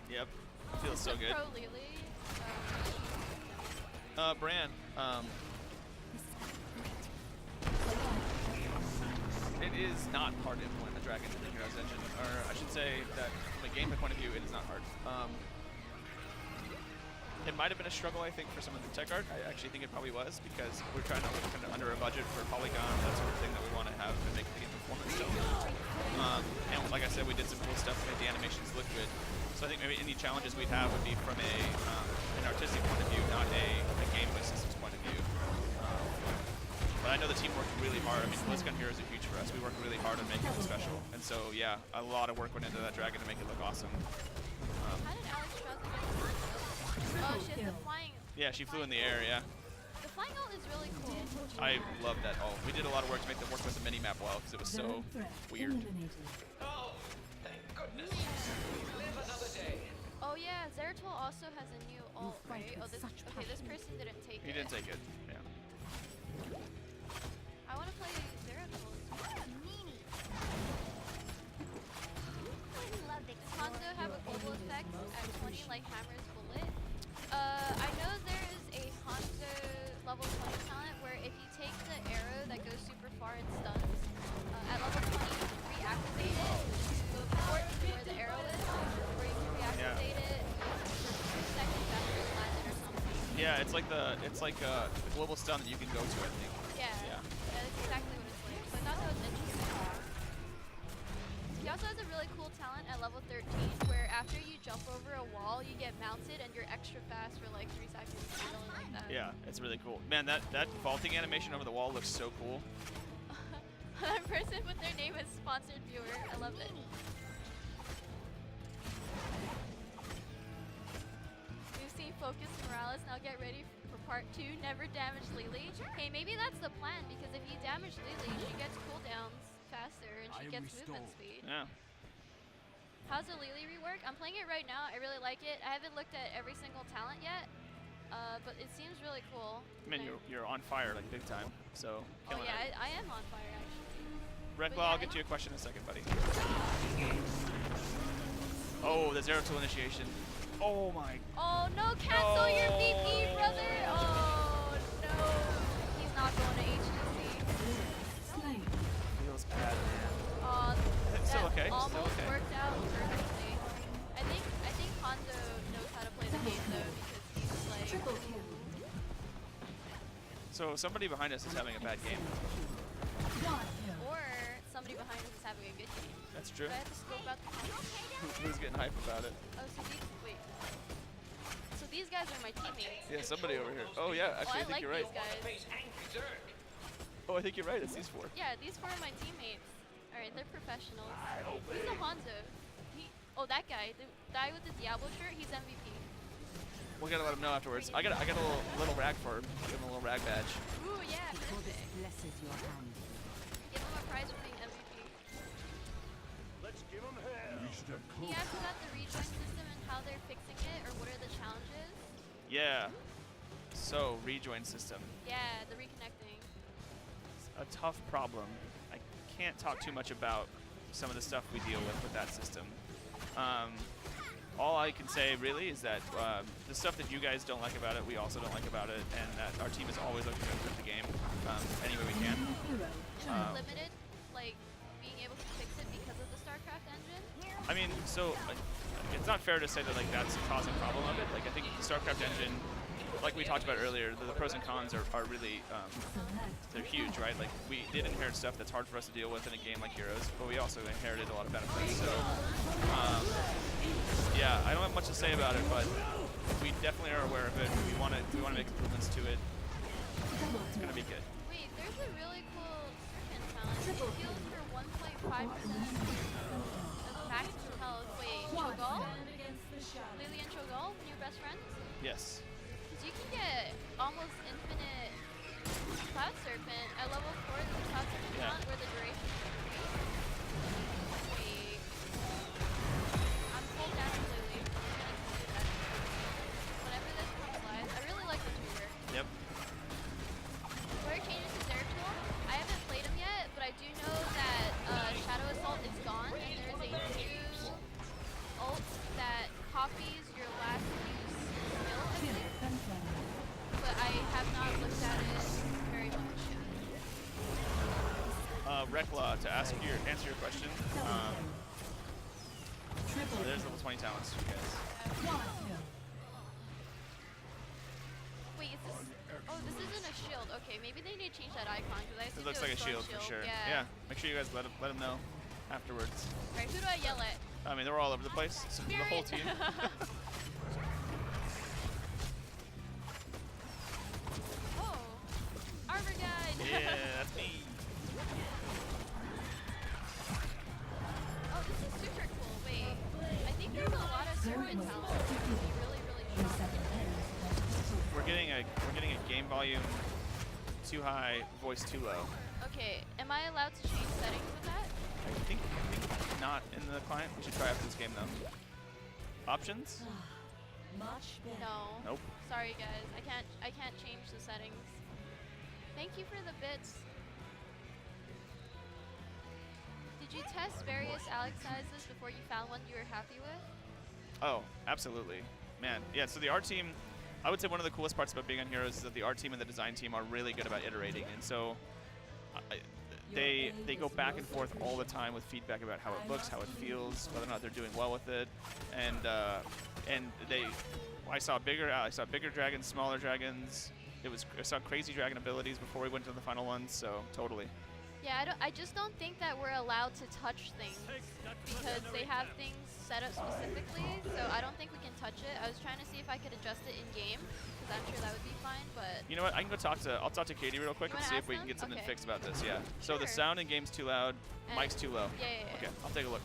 Yep, feels so good. Pro Lily. Bran, it is not hard to implement a dragon in the Heroes engine, or I should say that from a gameplay point of view, it is not hard. It might have been a struggle, I think, for some of the tech art. I actually think it probably was, because we're trying to look kind of under a budget for polygon, that sort of thing that we want to have to make the game performance. So, and like I said, we did some cool stuff to make the animations look good. So I think maybe any challenges we'd have would be from an artistic point of view, not a gameplay systems point of view. But I know the team worked really hard. I mean, BlizzCon Heroes are huge for us. We worked really hard on making it special. And so, yeah, a lot of work went into that dragon to make it look awesome. How did Alex Straza get Oh, she has the flying. Yeah, she flew in the air, yeah. The flying ult is really cool. I love that ult. We did a lot of work to make them work with the mini-map well, because it was so Third threat weird. eliminated. Oh, thank goodness. Live another day. Oh yeah, Zeratul also has a new ult, fight right? Oh, with this such okay. This person didn't take He it. didn't take it, yeah. I want to play Zeratul. Meanie. I love Does Hanzo exploring. have a global effect at 20 like Hammer's bullet? I know there is a Hanzo level 20 talent where if you take the arrow that goes super far and stuns, at level 20 you can reactivate it. So port to where the arrow is, or you can reactivate it 2 seconds after it's landed or something. Yeah, it's like the global stun that you can go to, I think. Yeah, Yeah. that's exactly what it's like. So I thought that was interesting. He also has a really cool talent at level 13 where after you jump over a wall, you get mounted and you're extra fast for like 3 seconds or something like that. Yeah, it's really cool. Man, that vaulting animation over the wall looks so cool. That person put their name as sponsored viewer. I love it. We've seen Focus Morales. Now get ready for part 2. Never damage Lily. Hey, maybe that's the plan because if you damage Lily, she gets cooldowns faster and she gets movement speed. Yeah. How's the Lily rework? I'm playing it right now. I really like it. I haven't looked at every single talent yet. but it seems really cool. I mean, you're on fire like big time. So. Oh killing yeah, it. I am on fire actually. Red but Claw, yeah, I'll I get don't- you a question in a second, buddy. Oh, the zero tool initiation. Oh my. Oh no, cancel your No. VP, brother! Oh no, he's not going to HGC. Slain. Feels bad, man. That Still okay, still almost okay. worked out perfectly. I think Hanzo knows how to play the game though, because he's like, Triple kill. So somebody behind us is having a bad game. Quad kill. or somebody behind us is having a good game. That's true. Do I have to scope out the Who's getting hype about it? Oh, so these, wait. So these guys are my teammates. Yeah, somebody over here. Oh yeah, actually, I I think like you're right. these guys. Face angry Zerg. Oh, I think you're right. It's these four. Yeah, these four are my teammates. Alright, they're professionals. Who's the Hanzo? Oh, that guy. The guy with the Diablo shirt, he's MVP. We gotta let him know afterwards. I got a little rag for him. Give him a little rag badge. Ooh, yeah, For this perfect. blesses your hand. Give him a prize for being MVP. Let's give him hell. He asked about the rejoin system and how they're fixing it, or what are the challenges. Yeah. So rejoin system. Yeah, the reconnecting. A tough problem. I can't talk too much about some of the stuff we deal with that system. All I can say really is that the stuff that you guys don't like about it, we also don't like about it, and that our team is always looking to improve the game any way we can. Hero. Limited, like, being able to fix it because of the StarCraft engine. I mean, so it's not fair to say that like that's a causing problem of it. Like I think the StarCraft engine, like we talked about earlier, the pros and cons are really they're huge, right? Like we did inherit stuff that's hard for us to deal with in a game like Heroes, but we also inherited a lot of benefits. So yeah, I don't have much to say about it, but we definitely are aware of it. We want to make improvements to it. It's gonna be good. Wait, there's a really cool Serpent talent. It heals for 1.5% of max health. Wait, Cho'Gall? Against the shadow. Lily and Cho'Gall, new best friends? Yes. Because you can get almost infinite Cloud Serpent at level 4. There's a Cloud Serpent Yeah. talent where the duration is 3. Wait. I'm full down with Lily. I'm gonna do that. Whenever this comes live, I really like the tutor. Yep. Where it changes to Zeratul, I haven't played him yet, but I do know that Shadow Assault is gone, and there is a new ult that copies your last use skill, I Kill think. confirmed. But I have not looked at it very much yet. Rekla, to answer your question, Triple so there's kill. level 20 talents for you guys. Quad kill. Wait, is this? Oh, this isn't a shield. Okay, maybe they need to change that icon because I It assumed looks it like a was shield Storm for sure. Yeah. Make sure you guys let them know afterwards. Right. Who do I yell at? I mean, they're all over the place. So the whole team. Oh, Arbor guy. Yeah, that's me. Oh, this is super cool. Wait, I think there's a lot of serpent talents. That would be really, really Your strong. second head. We're getting a game volume too high, voice too low. Okay, am I allowed to change settings with that? I think not in the client. We should try after this game though. Options? Much better. No. Nope. Sorry guys, I can't change the settings. Thank you for the bits. Did you test various Alex sizes before you found one you were happy with? Oh, absolutely. Man, yeah, so the art team, I would say one of the coolest parts about being on Heroes is that the art team and the design team are really good about iterating. And so they go back and forth all the time with feedback about how it looks, how it feels, whether or not they're doing well with it. And I saw bigger dragons, smaller dragons. I saw crazy dragon abilities before we went to the final ones, so totally. Yeah, I just don't think that we're allowed to touch things because they have things set up specifically, so I don't think we can touch it. I was trying to see if I could adjust it in game because I'm sure that would be fine, but You know what? I can go I'll talk to Katie real quick You and wanna see if ask we can them? get something Okay. fixed about this. Yeah. So the Sure. sound in game's too loud, And- mic's too low. yeah. Okay, I'll take a look.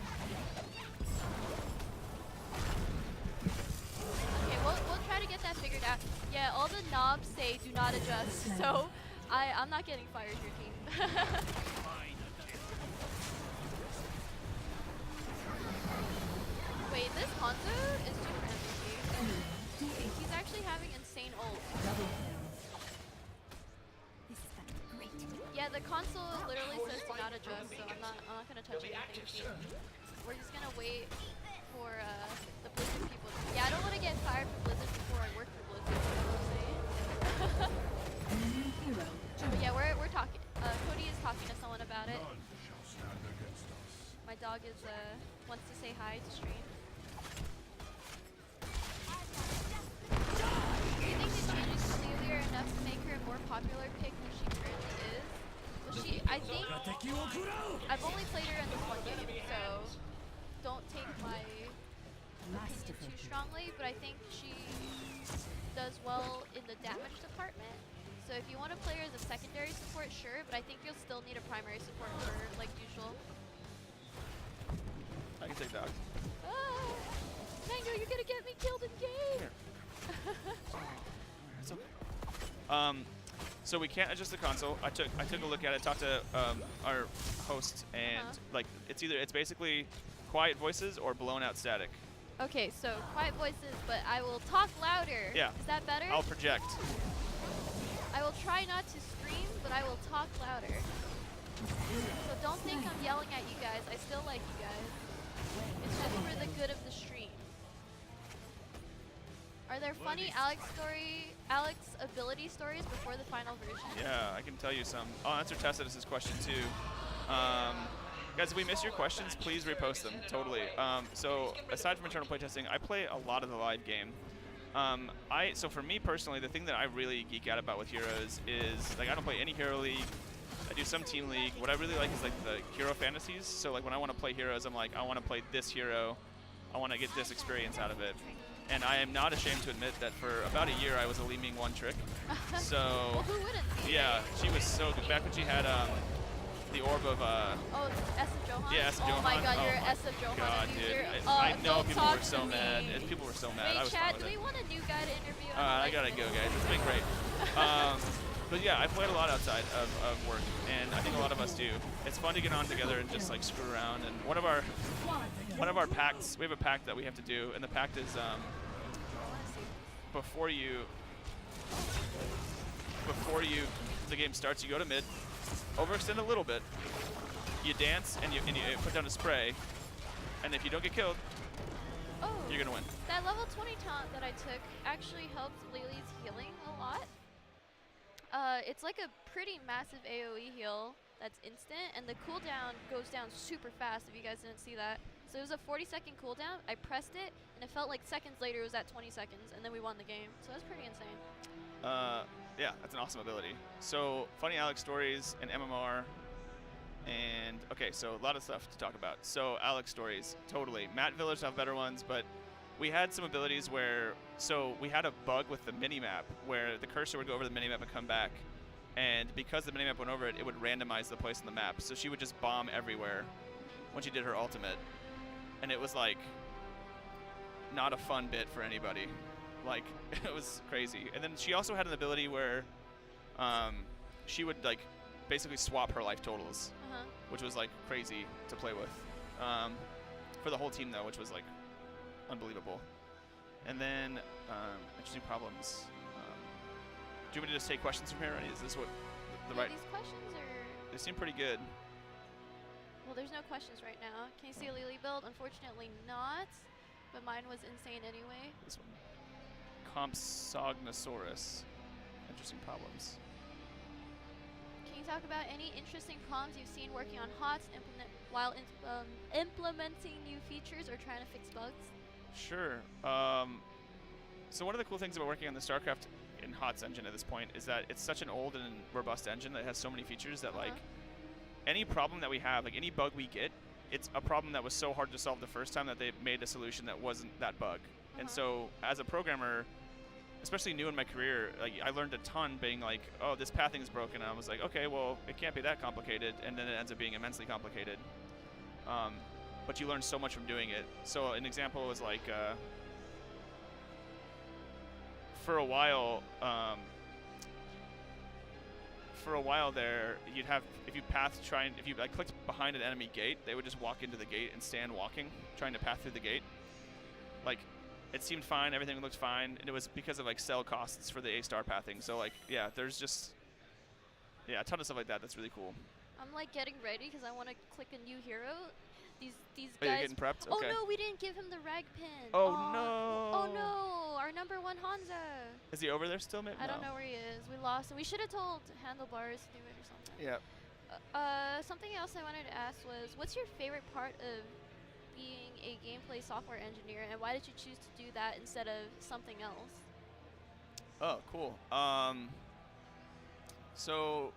Okay, we'll try to get that figured out. Yeah, all the knobs say do not adjust, so I'm not getting fired your team. Wait, this Hanzo is super MVP. He's actually actually having insane ult. Double kill. This is gonna be great. Yeah, the console literally says to not adjust, so I'm not gonna touch anything. We're just gonna wait for the Blizzard people. Yeah, I don't want to get fired from Blizzard before I work for Blizzard. You know what I'm saying? Enemy hero. But yeah, we're talking. Cody is talking to someone about it. My dog is wants to say hi to stream. Do you think the changes to Lily are enough to make her a more popular pick than she currently is? Well, I think I've only played her in this one game, so don't take my opinion too strongly. But I think she does well in the damage department. So if you want to play her as a secondary support, sure, but I think you'll still need a primary support for her, like usual. I can take dog. Ah, Mango, you're gonna get me killed in game. It's okay. So we can't adjust the console. I took a look at it, talked to our host, and like it's basically quiet voices or blown out static. Okay, so quiet voices, but I will talk louder. Yeah. Is that better? I'll project. I will try not to scream, but I will talk louder. So don't think I'm yelling at you guys. I still like you guys. It's just for the good of the stream. Are there funny Alex ability stories before the final version? Yeah, I can tell you some. I'll answer Tacitus's question too. Guys, if we miss your questions, please repost them. Totally. So aside from internal playtesting, I play a lot of the live game. So for me personally, the thing that I really geek out about with heroes is like I don't play any hero league. I do some team league. What I really like is like the hero fantasies. So like when I want to play heroes, I'm like I want to play this hero. I want to get this experience out of it. And I am not ashamed to admit that for about a year I was a Li Ming one trick. So Well, who wouldn't be? yeah, she was so good. Back when she had the orb of Oh, S of Johan? yeah, S of Oh Johan. my god, Oh you're my S of Johan God, abuser. dude. Oh, I know don't people talk were so to mad. me. People were so mad. Wait, I was chat, fine do with we it. want a new guy to interview? I gotta go, guys. It's been great. But yeah, I played a lot outside of work, and I think a lot of us do. It's fun to get on together and just like screw around. And one of our pacts, we have a pact that we have to do, and the pact is before the game starts, you go to mid, overextend a little bit, you dance, and you put down a spray, and if you don't get killed, Oh, you're gonna win. that level 20 taunt that I took actually helped Lily's healing a lot. It's like a pretty massive AoE heal that's instant, and the cooldown goes down super fast if you guys didn't see that. So it was a 40-second cooldown. I pressed it, and it felt like seconds later it was at 20 seconds, and then we won the game. So that's pretty insane. Yeah, that's an awesome ability. So funny Alex stories and MMR, and okay, so a lot of stuff to talk about. So Alex stories, totally. Matt Village have better ones, but we had some abilities where, so we had a bug with the minimap where the cursor would go over the minimap and come back, and because the minimap went over it, it would randomize the place on the map. So she would just bomb everywhere when she did her ultimate, and it was like not a fun bit for anybody. Like it was crazy. And then she also had an ability where she would like basically swap her life totals, which was like crazy to play with for the whole team though, which was like unbelievable. And then interesting problems. Do you want me to just take questions from here? Is this what the right? These questions are... They seem pretty good. Well, there's no questions right now. Can you see a Lily build? Unfortunately not, but mine was insane anyway. This one. Compsognosaurus. Interesting problems. Can you talk about any interesting problems you've seen working on HotS while implementing new features or trying to fix bugs? Sure. So one of the cool things about working on the StarCraft in HotS engine at this point is that it's such an old and robust engine that has so many features that like any problem that we have, like any bug we get, it's a problem that was so hard to solve the first time that they made a solution that wasn't that bug. And so as a programmer, especially new in my career, like I learned a ton being like, oh, this pathing is broken. And I was like, okay, well, it can't be that complicated. And then it ends up being immensely complicated. But you learn so much from doing it. So an example was like, for a while there, you'd have, if you like clicked behind an enemy gate, they would just walk into the gate and stand walking, trying to path through the gate. Like, it seemed fine. Everything looked fine, and it was because of like cell costs for the A-star pathing. So like, yeah, there's just a ton of stuff like that. That's really cool. I'm like getting ready because I want to click a new hero. These Oh, you're guys. getting prepped? Oh Okay. no, we didn't give him the rag pin. Oh, Aw. no. Oh no, our number 1 Hanzo. Is he over there still? Maybe. I don't know where he is. We lost, and we should have told Handlebars to do it or something. Yeah. Something else I wanted to ask was, what's your favorite part of being a gameplay software engineer, and why did you choose to do that instead of something else? Oh, cool. So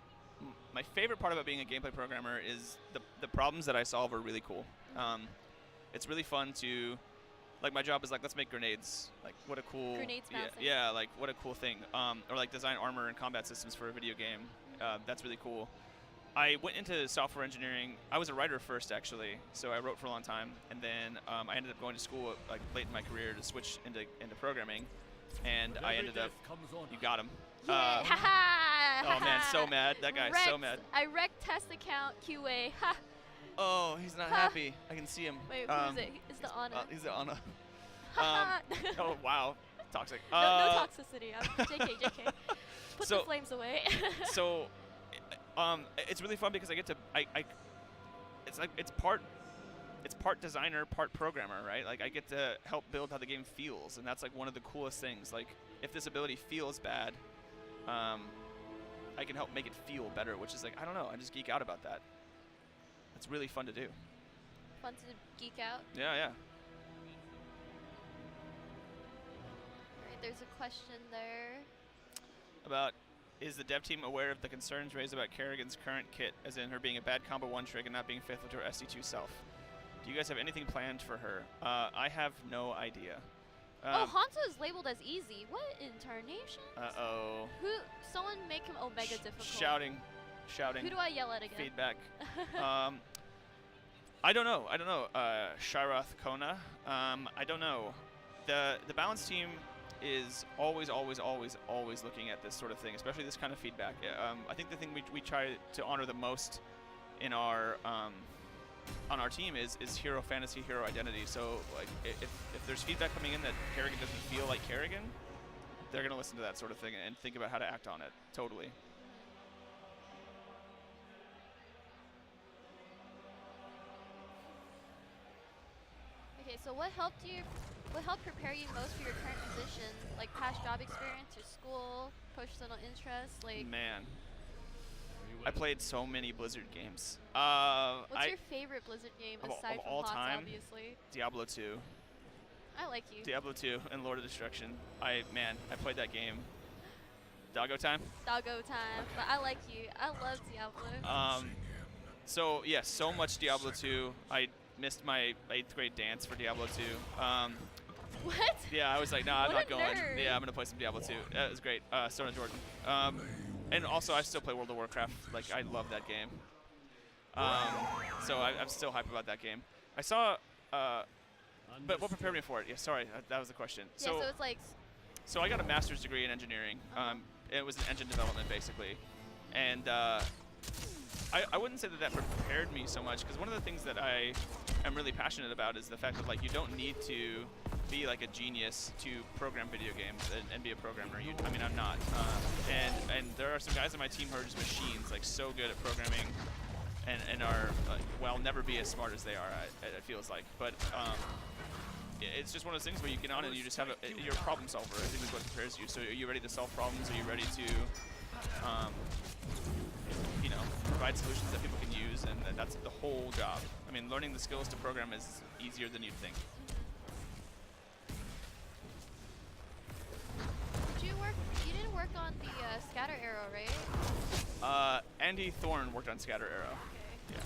my favorite part about being a gameplay programmer is the problems that I solve are really cool. It's really fun to, like, my job is like, let's make grenades. Like, what a cool. Grenades bouncing. Yeah, like what a cool thing. Or like design armor and combat systems for a video game. That's really cool. I went into software engineering. I was a writer first, actually, so I wrote for a long time, and then I ended up going to school like late in my career to switch into programming, and I ended up. You got him. Yeah. Oh man, so mad. That guy's so mad. I wrecked test account QA. Ha. Oh, he's not happy. I can see him. Wait, who is it? It's the Ana. He's the Ana. Ha. Oh wow, toxic. No toxicity. JK. Put So- the flames away. So, it's really fun because I get to it's like it's part designer, part programmer, right? Like I get to help build how the game feels, and that's like one of the coolest things. Like if this ability feels bad, I can help make it feel better, which is like, I don't know, I just geek out about that. It's really fun to do. Fun to geek out. Yeah. Alright, there's a question there. About, is the dev team aware of the concerns raised about Kerrigan's current kit, as in her being a bad combo one trick and not being faithful to her SC2 self? Do you guys have anything planned for her? I have no idea. Oh, Hanzo is labeled as easy. What incarnation? Uh-oh. Someone make him Omega difficult. Shouting. Who do I yell at again? Feedback. I don't know. Shirath Kona. I don't know. The balance team is always looking at this sort of thing, especially this kind of feedback. I think the thing we try to honor the most in our on our team is hero fantasy, hero identity. So like if there's feedback coming in that Kerrigan doesn't feel like Kerrigan, they're gonna listen to that sort of thing and think about how to act on it. Totally. Okay, so what helped prepare you most for your current position? Like past job experience, your school, personal interests, like. Man, I played so many Blizzard games. What's your favorite Blizzard game aside of from all HotS, time? obviously? Diablo 2. I like you. Diablo 2 and Lord of Destruction. I played that game. Doggo time? Doggo time, but I like you. I love Diablo. So yeah, so much Diablo 2. I missed my 8th grade dance for Diablo 2. What? Yeah, I was like, nah, I'm What not a going. nerd. Yeah, I'm gonna play some Diablo 2. That was great. Stone Jordan. And also, I still play World of Warcraft. Like, I love that game. So I'm still hype about that game. I saw, but what prepared me for it? Yeah, sorry, that was the question. Yeah, so it's like. So I got a master's degree in engineering. It was in engine development, basically. And I wouldn't say that prepared me so much, because one of the things that I am really passionate about is the fact that, like, you don't need to be like a genius to program video games and be a programmer. I mean, I'm not. And there are some guys on my team who are just machines, like so good at programming, and are like, well, never be as smart as they are. It feels like, but it's just one of those things where you get on and you just have you're a problem solver. I think is what prepares you. So are you ready to solve problems? Are you ready to provide solutions that people can use? And that's the whole job. I mean, learning the skills to program is easier than you'd think. You didn't work on the scatter arrow, right? Andy Thorne worked on Scatter Arrow. Okay. Yeah.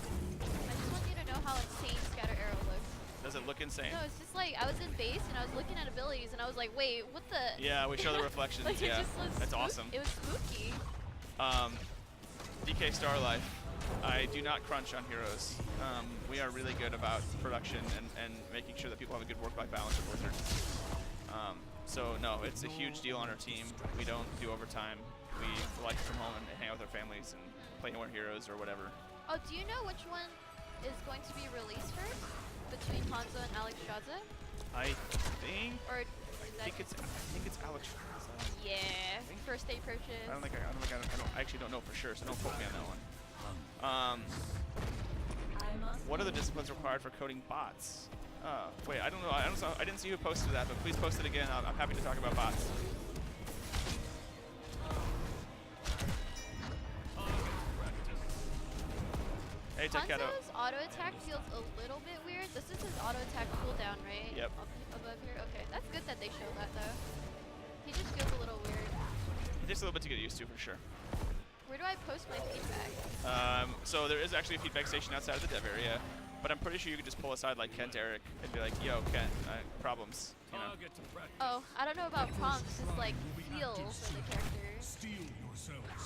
I just want you to know how insane scatter arrow looks. Does it look insane? No, it's just like I was in base and I was looking at abilities and I was like, wait, what the? Yeah, we show the reflections. Like, yeah, it just was that's awesome. It was spooky. DK Starlife. I do not crunch on heroes. We are really good about production and making sure that people have a good work-life balance at Blizzard. So no, it's a huge deal on our team. We don't do overtime. We like to come home and hang out with our families and play more heroes or whatever. Oh, do you know which one is going to be released first between Hanzo and Alex Straza? I think Or is that I think it's Alex. yeah, first aid purchase. I actually don't know for sure, so don't quote me on that one. I must What are the disciplines required for coding bots? Wait, I don't know. I didn't see who posted that, but please post it again. I'm happy to talk about bots. Hey, Tekkato. Hanzo's auto attack feels a little bit weird. This is his auto attack cooldown, right? Yep. Up above here. Okay, that's good that they show that though. He just feels a little weird. Just a little bit to get used to for sure. Where do I post my feedback? So there is actually a feedback station outside of the dev area, but I'm pretty sure you could just pull aside like Kent Eric and be like, yo, Kent, problems. You know? Oh, I don't know about prompts, just like feel for the character.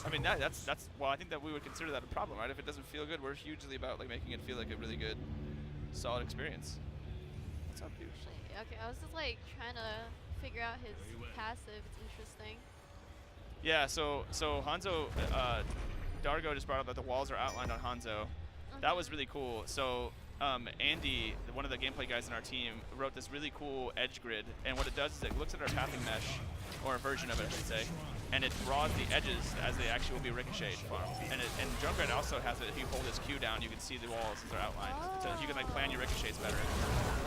I mean, that's well, I think that we would consider that a problem, right? If it doesn't feel good, we're hugely about like making it feel like a really good, solid experience. What's up, dude? Okay, I was just like trying to figure out his passive. It's interesting. Yeah, so Hanzo, Dargo just brought up that the walls are outlined on Hanzo. That was really cool. So Andy, one of the gameplay guys in our team, wrote this really cool edge grid, and what it does is it looks at our pathing mesh, or a version of it, I should say, and it draws the edges as they actually will be ricocheted from. And Junkrat also has it. If you hold his Q down, you can see the walls as they're outlined, so you can like plan your ricochets better.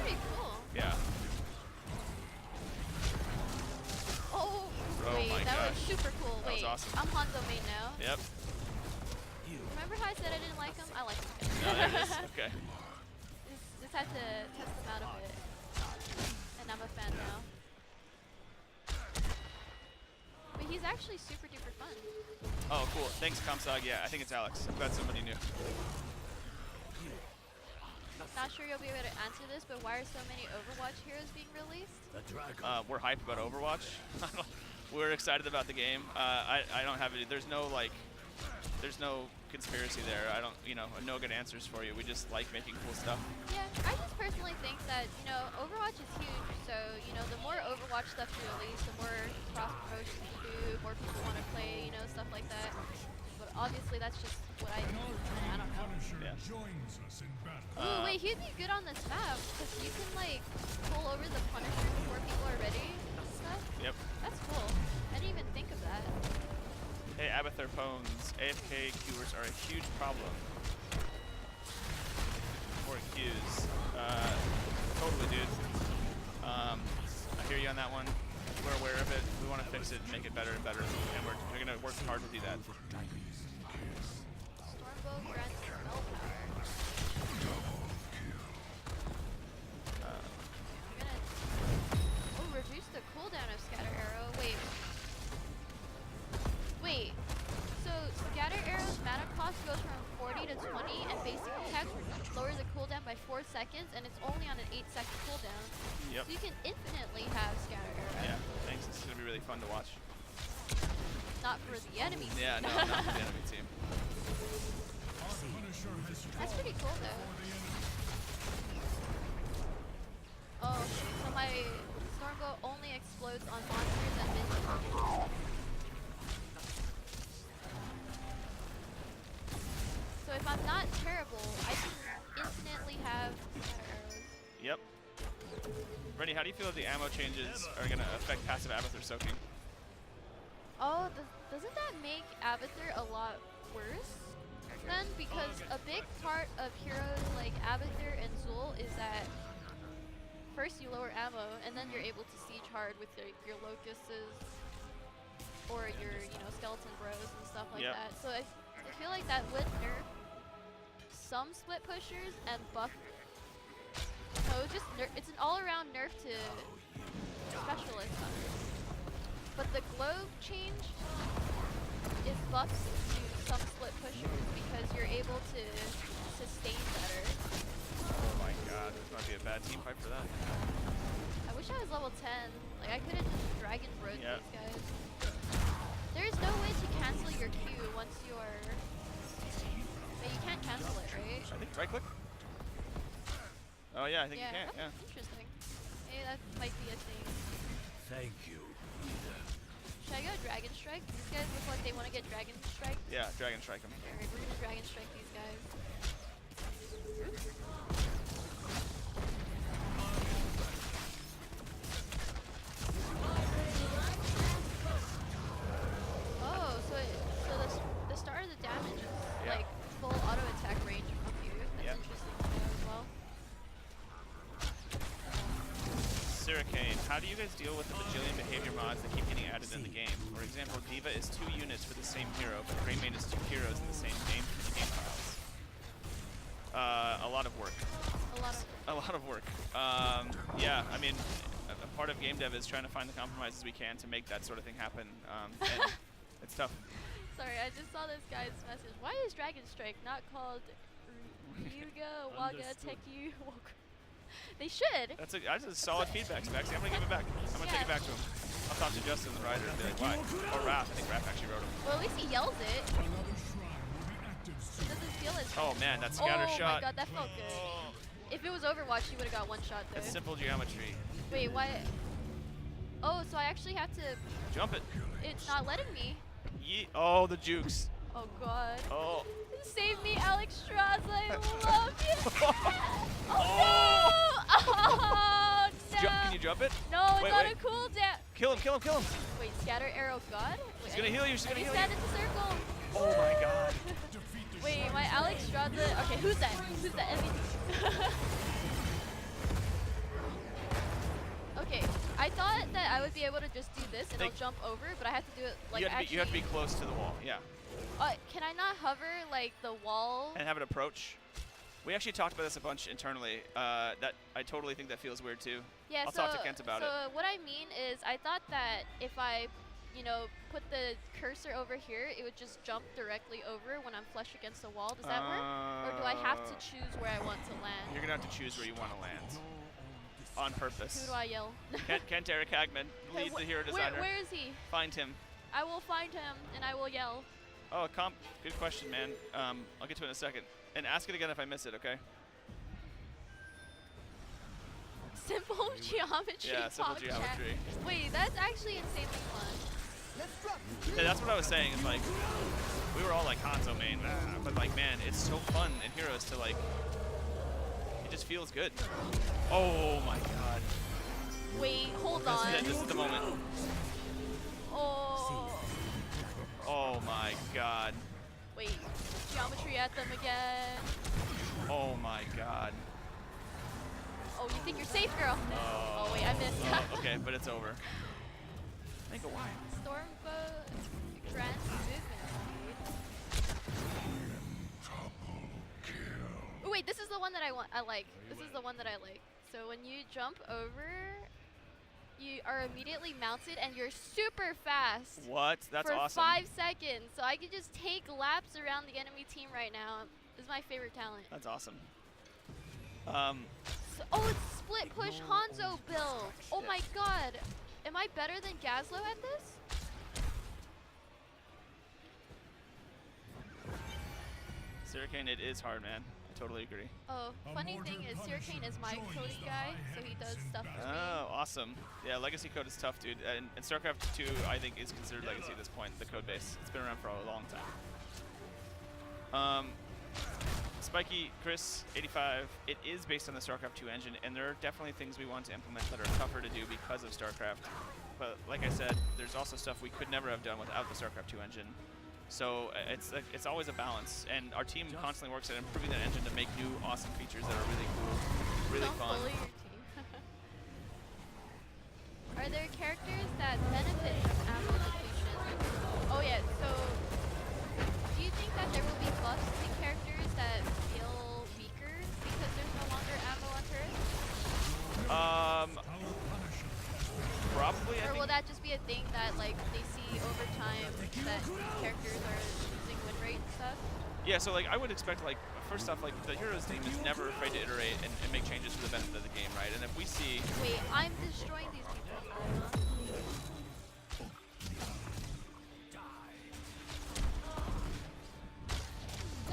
Pretty cool. Yeah. Oh, Oh wait, my that gosh. was super cool. That was Wait, awesome. I'm Hanzo main now. Yep. Remember how I said I didn't like him? I like him. Oh, there it is. Okay. Just had to test him out a bit. And I'm a fan now. But he's actually super duper fun. Oh, cool. Thanks, Kamsag. Yeah, I think it's Alex. I'm glad somebody knew. Not sure you'll be able to answer this, but why are so many Overwatch heroes being released? We're hyped about Overwatch. We're excited about the game. I don't have it. There's no conspiracy there. I don't, no good answers for you. We just like making cool stuff. Yeah, I just personally think that, Overwatch is huge, so, the more Overwatch stuff you release, the more cross-promotion you do, more people want to play, stuff like that. But obviously that's just what I do. I don't know. Yeah. Ooh, wait, he'd be good on this map, because you can, pull over the Punisher before people are ready and stuff. Yep. That's cool. I didn't even think of that. Hey, Abathur Pones, AFK queuers are a huge problem. Or queues. Totally, dude. I hear you on that one. We're aware of it. We want to fix it and make it better and better. And we're going to work hard to do that. Stormbow grants spell power. I'm gonna reduce the cooldown of Scatter Arrow. Wait. So Scatter Arrow's mana cost goes from 40 to 20, and basic attack lowers the cooldown by 4 seconds, and it's only on an 8-second cooldown. Yep. So you can infinitely have Scatter Arrow. Yeah, thanks. This is going to be really fun to watch. Not for the enemy team. Yeah, no, not for the enemy team. That's pretty cool though. Oh, so my Stormbow only explodes on monsters and minions. So if I'm not terrible, I can infinitely have Scatter Arrows. Yep. Rennie, how do you feel that the ammo changes are going to affect passive Abathur soaking? Oh, doesn't that make Abathur a lot worse then? Because a big part of heroes like Abathur and Zul is that first you lower ammo, and then you're able to siege hard with your locusts or your skeleton bros and stuff like that. So I feel like that would nerf some split pushers and buff. So it's an all-around nerf to specialist hunters. But the glow change is buffs to some split pushers because you're able to sustain better. Oh my god, this might be a bad team fight for that. I wish I was level 10. I could have just dragon broke Yeah. these guys. There's no way to cancel your Q once you are... But you can't cancel it, right? I think right click? Oh yeah, I think you can, oh, yeah. Interesting. Maybe that might be a thing. Thank you. Should I go Dragon Strike? These guys look like they want to get Dragon Strike. Yeah, Dragon Strike him. Alright, we're gonna Dragon Strike these guys. how do you guys deal with the bajillion behavior mods that keep getting added in the game? For example, Diva is 2 units for the same hero, but Greymane is 2 heroes in the same game files. A lot of work. A lot of. A lot of work. Yeah, I mean, a part of game dev is trying to find the compromises we can to make that sort of thing happen. And it's tough. Sorry, I just saw this guy's message. Why is Dragon Strike not called Ryuga Waga Teki Woku? They should. That's a solid feedback, Spexy. I'm gonna give it back. I'm gonna take it back to him. I'll talk to Justin, the writer, and be like, why? Or Raph. I think Raph actually wrote him. Well, at least he yells it. It doesn't feel as. Oh man, that scatter Oh shot. my god, that felt good. If it was Overwatch, he would have got 1 shot though. It's simple geometry. Wait, why? Oh, so I actually have to. Jump it. It's not letting me. Oh, the jukes. Oh god. Oh. Save me, Alex Straza. I love you. Oh no! Oh no! Can you jump it? No, it's Wait, on wait. a cooldown. Kill him, kill him, kill him. Wait, scatter arrow god? Wait, She's gonna heal you, she's gonna heal stand you. in the circle. Oh my god. Wait, my Alex Straza. Okay, who's that? Who's that? Okay, I thought that I would be able to just do this and it'll jump over, but I have to do it like You have to be close to the wall, yeah. Can I not hover like the wall? And have it approach. We actually talked about this a bunch internally. That I totally think that feels weird too. Yeah, I'll talk to Kent about it. So what I mean is, I thought that if I, put the cursor over here, it would just jump directly over when I'm flush against the wall. Does that work? Or do I have to choose where I want to land? You're gonna have to choose where you want to land. On purpose. Who do I yell? Kent Eric Hagman leads the hero designer. Where is he? Find him. I will find him and I will yell. Oh, good question, man. I'll get to it in a second. And ask it again if I miss it, okay? Simple geometry. Yeah, simple pop geometry. Chat. Wait, that's actually insanely fun. Yeah, that's what I was saying. Is like, we were all like Hanzo main, but like, man, it's so fun in Heroes to like. It just feels good. Oh my god. Wait, hold on. This is the moment. Oh. Oh my god. Wait, geometry at them again. Oh my god. Oh, you think you're safe, girl? Oh wait, I missed. Oh, okay, but it's over. Think of why. Stormbolt grants movement speed. Oh wait, this is the one that I like. This is the one that I like. So when you jump over, you are immediately mounted and you're super fast. What? That's for awesome. 5 seconds. So I can just take laps around the enemy team right now. This is my favorite talent. That's awesome. Oh, it's split push Hanzo build. Oh my god. Am I better than Gazlo at this? Siricane, it is hard, man. I totally agree. Oh, funny thing is, Siricane is my Cody guy, so he does stuff for me. Oh, awesome. Yeah, Legacy code is tough, dude. And StarCraft 2, I think, is considered Legacy at this point, the code base. It's been around for a long time. Spiky, Chris, 85, it is based on the StarCraft 2 engine, and there are definitely things we want to implement that are tougher to do because of StarCraft. But like I said, there's also stuff we could never have done without the StarCraft 2 engine. So it's always a balance, and our team constantly works at improving that engine to make new awesome features that are really cool, really Don't fun. bully your team. Are there characters that benefit from ammo depletion? Oh yeah, so do you think that there will be buffs to characters that feel weaker because there's no longer ammo on turrets? Probably, I Or think. will that just be a thing that like they see over time that these characters are losing win rate and stuff? Yeah, so like I would expect, like, first off, like the Heroes team is never afraid to iterate and make changes for the benefit of the game, right? And if we see Wait, I'm destroying these people.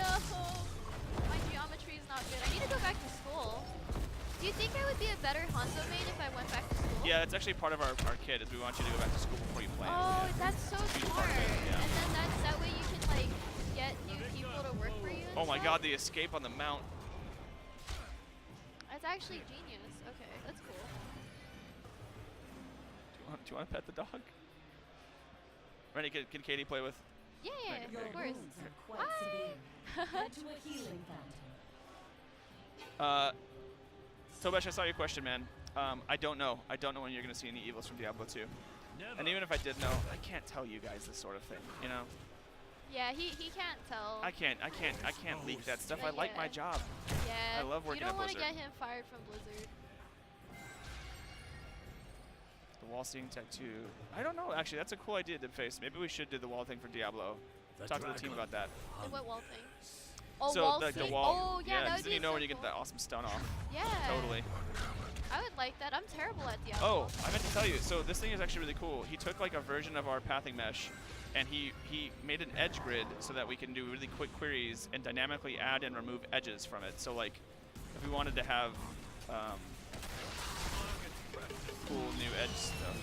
No! My geometry is not good. I need to go back to school. Do you think I would be a better Hanzo main if I went back to school? yeah, it's actually part of our kit is we want you to go back to school before you play. Oh, Yeah. that's so Huge smart. part of it, yeah. And then that way you can like get new people to work for you. And Oh my stuff? god, the escape on the mount. That's actually genius. Okay, that's cool. Do you want to pet the dog? Rennie, can Katie play with? Yeah, Okay, Your of course. wounds are quite severe. Head to a healing fountain. Tobesh, I saw your question, man. I don't know. I don't know when you're going to see any evils from Diablo 2. And even if I did know, I can't tell you guys this sort of thing, you know? Yeah, he can't tell. I can't leak that stuff. I But like yeah. my job. Yeah. I love working You at don't want to Blizzard. get him fired from Blizzard. The wall seeing tech 2. I don't know, actually. That's a cool idea, Dibface. Maybe we should do the wall thing for Diablo. Talk to the team about that. The what wall thing? Oh, So, wall like the sync? wall. Oh, yeah, that because would then be you know so when you get cool. that awesome stun off. Yeah. Totally. I would like that. I'm terrible at Diablo. Oh, I meant to tell you. So this thing is actually really cool. He took like a version of our pathing mesh, and he made an edge grid so that we can do really quick queries and dynamically add and remove edges from it. So like, if we wanted to have cool new edge stuff.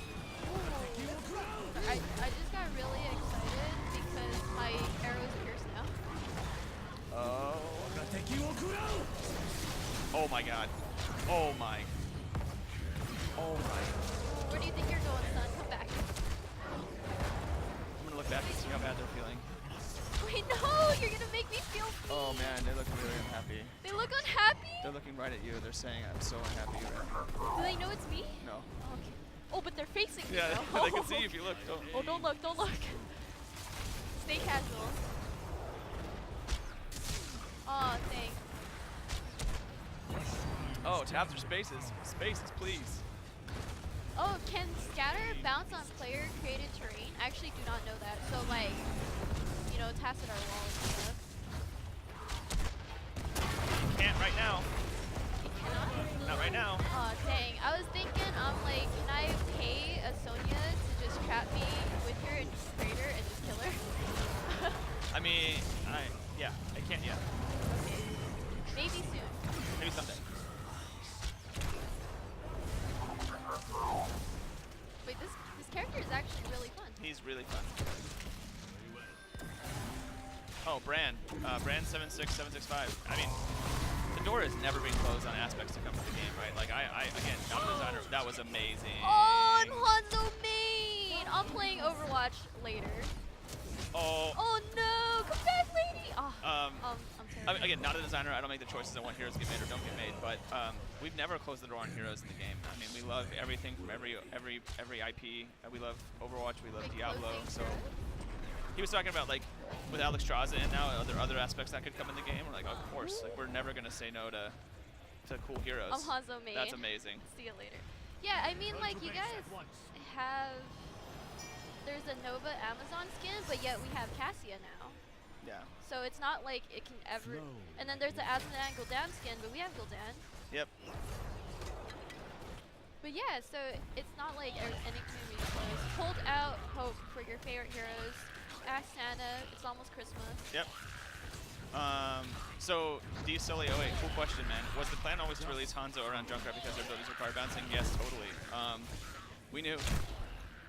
I just got really excited because my arrows pierce now. Oh. Oh my god. Oh my. Oh my. Where do you think you're going, son? Come back. I'm gonna look back and see how bad they're feeling. Wait, no! You're gonna make me feel mean. Oh man, they look really unhappy. They look unhappy? They're looking right at you. They're saying, I'm so unhappy right now. Do they know it's me? No. Oh, okay. Oh, but they're facing me Yeah, though. they can see you if you look. Don't. Oh, don't look, don't look. Stay casual. Oh, dang. Oh, tabs are spaces. Spaces, please. Oh, can scatter bounce on player-created terrain? I actually do not know that. So, like, you know, tacit our walls and stuff. Can't right now. You cannot? Not right now. Oh, dang. I was thinking, like, can I pay a Sonya to just trap me with her and just raid her and just kill her? I mean, yeah, I can't yet. Okay. Maybe soon. Maybe someday. Wait, this character is actually really fun. He's really fun. Oh, Bran. Bran 76765. I mean, the door has never been closed on aspects to come to the game, right? Like, again, Down Designer, that was amazing. Oh, I'm Hanzo main! I'm playing Overwatch later. Oh. Oh no! Come back, lady! Oh, I'm I terrible. mean, again, not a designer. I don't make the choices on what heroes get made or don't get made, but we've never closed the door on heroes in the game. I mean, we love everything from every IP. We love Overwatch. We love Like Diablo. closing So heroes? he was talking about like with Alex Straza and now other aspects that could come in the game. We're like, of course, like we're never gonna say no to cool heroes. I'm Hanzo main. That's amazing. See you later. Yeah, I mean, like, you guys have... There's a Nova Amazon skin, but yet we have Cassia now. Yeah. So it's not like it can ever... And then there's the Asmodan Gul'dan skin, but we have Gul'dan. Yep. But yeah, so it's not like anything can be close. Hold out hope for your favorite heroes. Ask Santa, it's almost Christmas. Yep. So, D-Sully08, cool question, man. Was the plan always to release Hanzo around Junkrat because their abilities require bouncing? Yes, totally. We knew.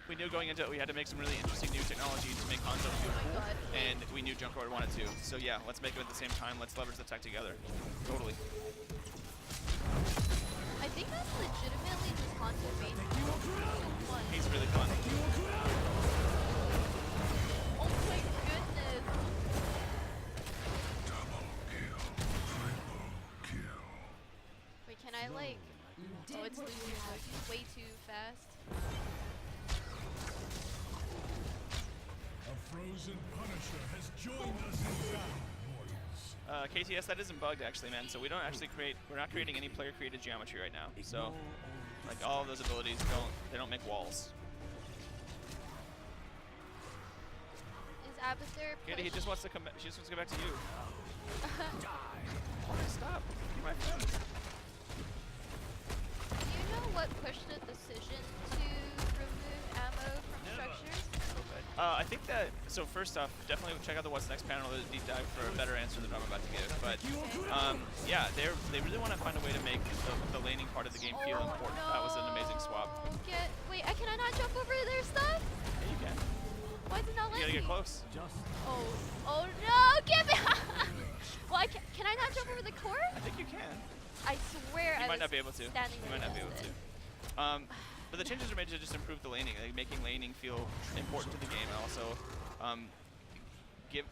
We knew going into it we had to make some really interesting new technology to make Hanzo feel cool, God. and we knew Junkrat wanted to. So yeah, let's make it at the same time. Let's leverage the tech together. Totally. I think that's legitimately just Hanzo main. He's really fun. Oh my goodness. Wait, can I like... Oh, it's losing so way too fast. A frozen Punisher has joined us in battle, warriors. KTS, that isn't bugged actually, man. So we don't actually we're not creating any player-created geometry right now. So, like all of those abilities don't make walls. Is Abathur Katie, he push? just wants to come back. She just wants to go back to you. Stop. You're my friend. Do you know what pushed the decision to remove ammo from structures? I think that, so first off, definitely check out the What's Next panel, the deep dive for a better answer than I'm about to give. But yeah, they really want to find a way to make the laning part of the game feel important. No. That was an amazing swap. Wait, can I not jump over their stuff? Yeah, you can. Why is it not You letting gotta get me? close. Oh no, get me! Well, can I not jump over the core? I think you can. I swear I You might was not be able to. standing You might not be able against to. it. But the changes are made to just improve the laning, like making laning feel important to the game, and also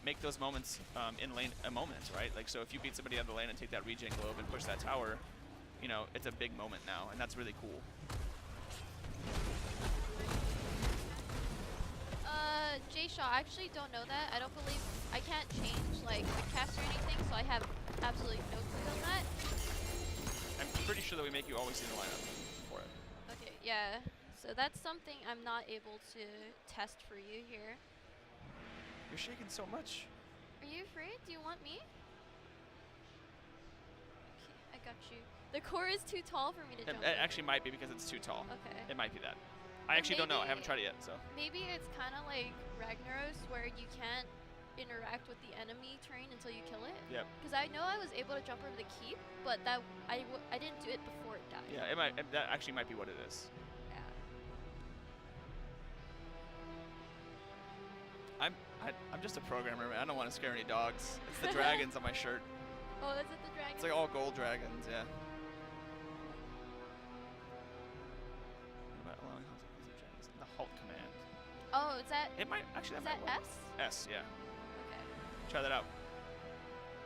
make those moments in lane a moment, right? Like, so if you beat somebody out of the lane and take that regen globe and push that tower, you know, it's a big moment now, and that's really cool. Jay Shaw, I actually don't know that. I don't believe I can't change like the cast or anything, so I have absolutely no clue on that. I'm pretty sure that we make you always see the lineup for it. Okay, yeah. So that's something I'm not able to test for you here. You're shaking so much. Are you afraid? Do you want me? Okay, I got you. The core is too tall for me to jump It over. actually might be because it's too tall. Okay. It might be that. I actually don't know. I maybe- haven't tried it yet, so. Maybe it's kind of like Ragnaros, where you can't interact with the enemy terrain until you kill it. Yep. Because I know I was able to jump over the keep, but that I didn't do it before it died. Yeah, that actually might be what it is. Yeah. I'm just a programmer, man. I don't want to scare any dogs. It's the dragons on my shirt. Oh, is it the dragon? It's like all gold dragons, yeah. The halt command. Oh, is that It might actually. is That that might work. S? S, yeah. Okay. Try that out.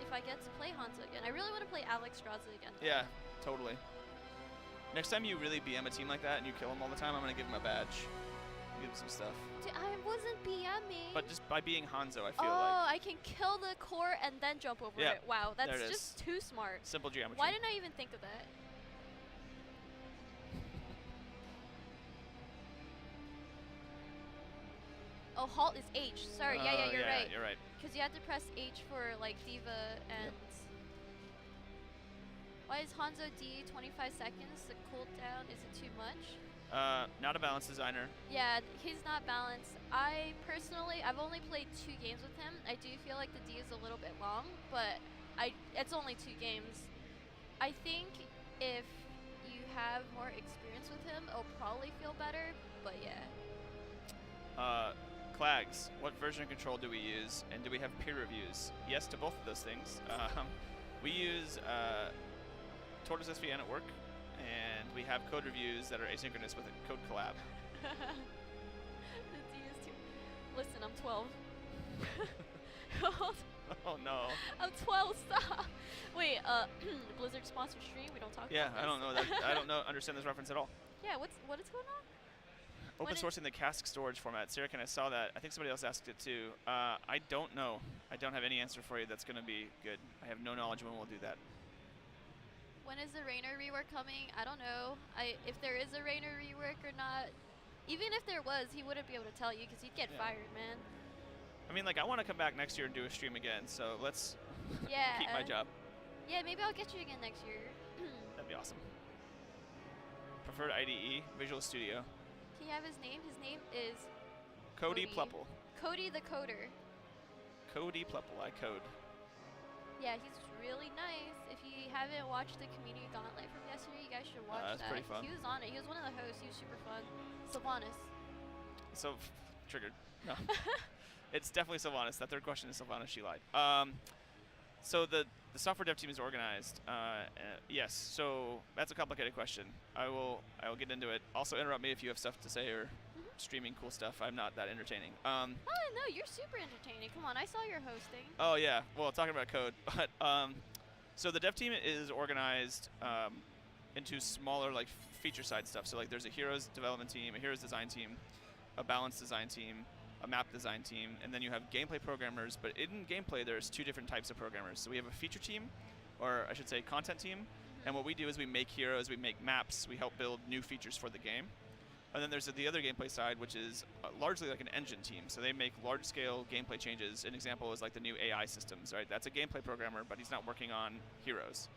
If I get to play Hanzo again, I really want to play Alex Straza again. Yeah, totally. Next time you really BM a team like that and you kill them all the time, I'm gonna give him a badge. Give him some stuff. Dude, I wasn't BMing. But just by being Hanzo, I feel oh, like I can kill the core and then jump over Yeah, it. Wow, that's there it is. just too smart. simple geometry. Why didn't I even think of that? Oh, halt is H. Sorry, yeah, you're right. You're right. Because you had to press H for like Diva and. Why is Hanzo D 25 seconds? The cooldown, is it too much? Not a balance designer. Yeah, he's not balanced. I personally, I've only played 2 games with him. I do feel like the D is a little bit long, but it's only 2 games. I think if you have more experience with him, it'll probably feel better, but yeah. Clags, what version control do we use, and do we have peer reviews? Yes to both of those things. We use Tortoise SVN at work, and we have code reviews that are asynchronous with a code collab. The D is too. Listen, I'm 12. Oh no. I'm 12. Stop. Wait. Blizzard sponsored stream. We don't talk. Yeah, about I don't know this. that. I don't know. Understand this reference at all. Yeah. What is going on? Open When is- sourcing the cask storage format. Sarah, I saw that. I think somebody else asked it too. I don't know. I don't have any answer for you that's going to be good. I have no knowledge when we'll do that. When is the Rainer rework coming? I don't know. If there is a Rainer rework or not. Even if there was, he wouldn't be able to tell you because he'd get Yeah. fired, man. I mean, like, I want to come back next year and do a stream again, so let's Yeah. keep my job. Yeah, maybe I'll get you again next year. That'd be awesome. Preferred IDE, Visual Studio. Can you have his name? His name is Cody Cody. Plepel. Cody the Coder. Cody Plepel, I code. Yeah, he's really nice. If you haven't watched the community gauntlet from yesterday, you guys should watch That's that. pretty fun. He was on it. He was one of the hosts. He was super fun. Sylvanas. So, triggered. No. It's definitely Sylvanas. That third question is Sylvanas. She lied. So the software dev team is organized. Yes. So that's a complicated question. I will get into it. Also interrupt me if you have stuff to say or streaming cool stuff. I'm not that entertaining. Oh, no, you're super entertaining. Come on, I saw your hosting. Oh yeah. Well, talking about code, but so the dev team is organized into smaller like feature side stuff. So like there's a heroes development team, a heroes design team, a balance design team, a map design team, and then you have gameplay programmers. But in gameplay, there's 2 different types of programmers. So we have a feature team, or I should say content team, and what we do is we make heroes, we make maps, we help build new features for the game. And then there's the other gameplay side, which is largely like an engine team. So they make large-scale gameplay changes. An example is like the new AI systems, right? That's a gameplay programmer, but he's not working on heroes.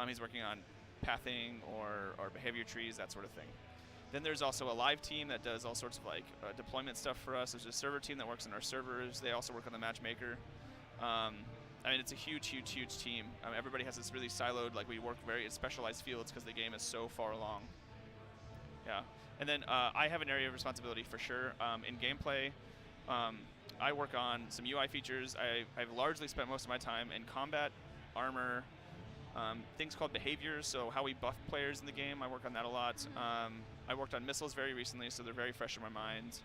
He's working on pathing or behavior trees, that sort of thing. Then there's also a live team that does all sorts of like deployment stuff for us. There's a server team that works on our servers. They also work on the matchmaker. I mean, it's a huge, huge, huge team. Everybody has this really siloed, like we work very in specialized fields because the game is so far along. Yeah. And then I have an area of responsibility for sure. In gameplay, I work on some UI features. I've largely spent most of my time in combat, armor, things called behaviors, so how we buff players in the game. I work on that a lot. I worked on missiles very recently, so they're very fresh in my mind.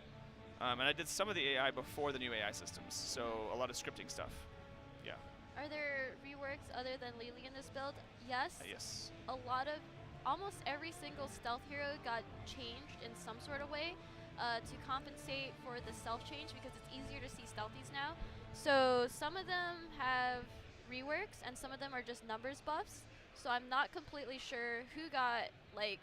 And I did some of the AI before the new AI systems, so a lot of scripting stuff. Yeah. Are there reworks other than Lily in this build? Yes. Yes. A lot of, almost every single stealth hero got changed in some sort of way to compensate for the stealth change because it's easier to see stealthies now. So some of them have reworks and some of them are just numbers buffs. So I'm not completely sure who got like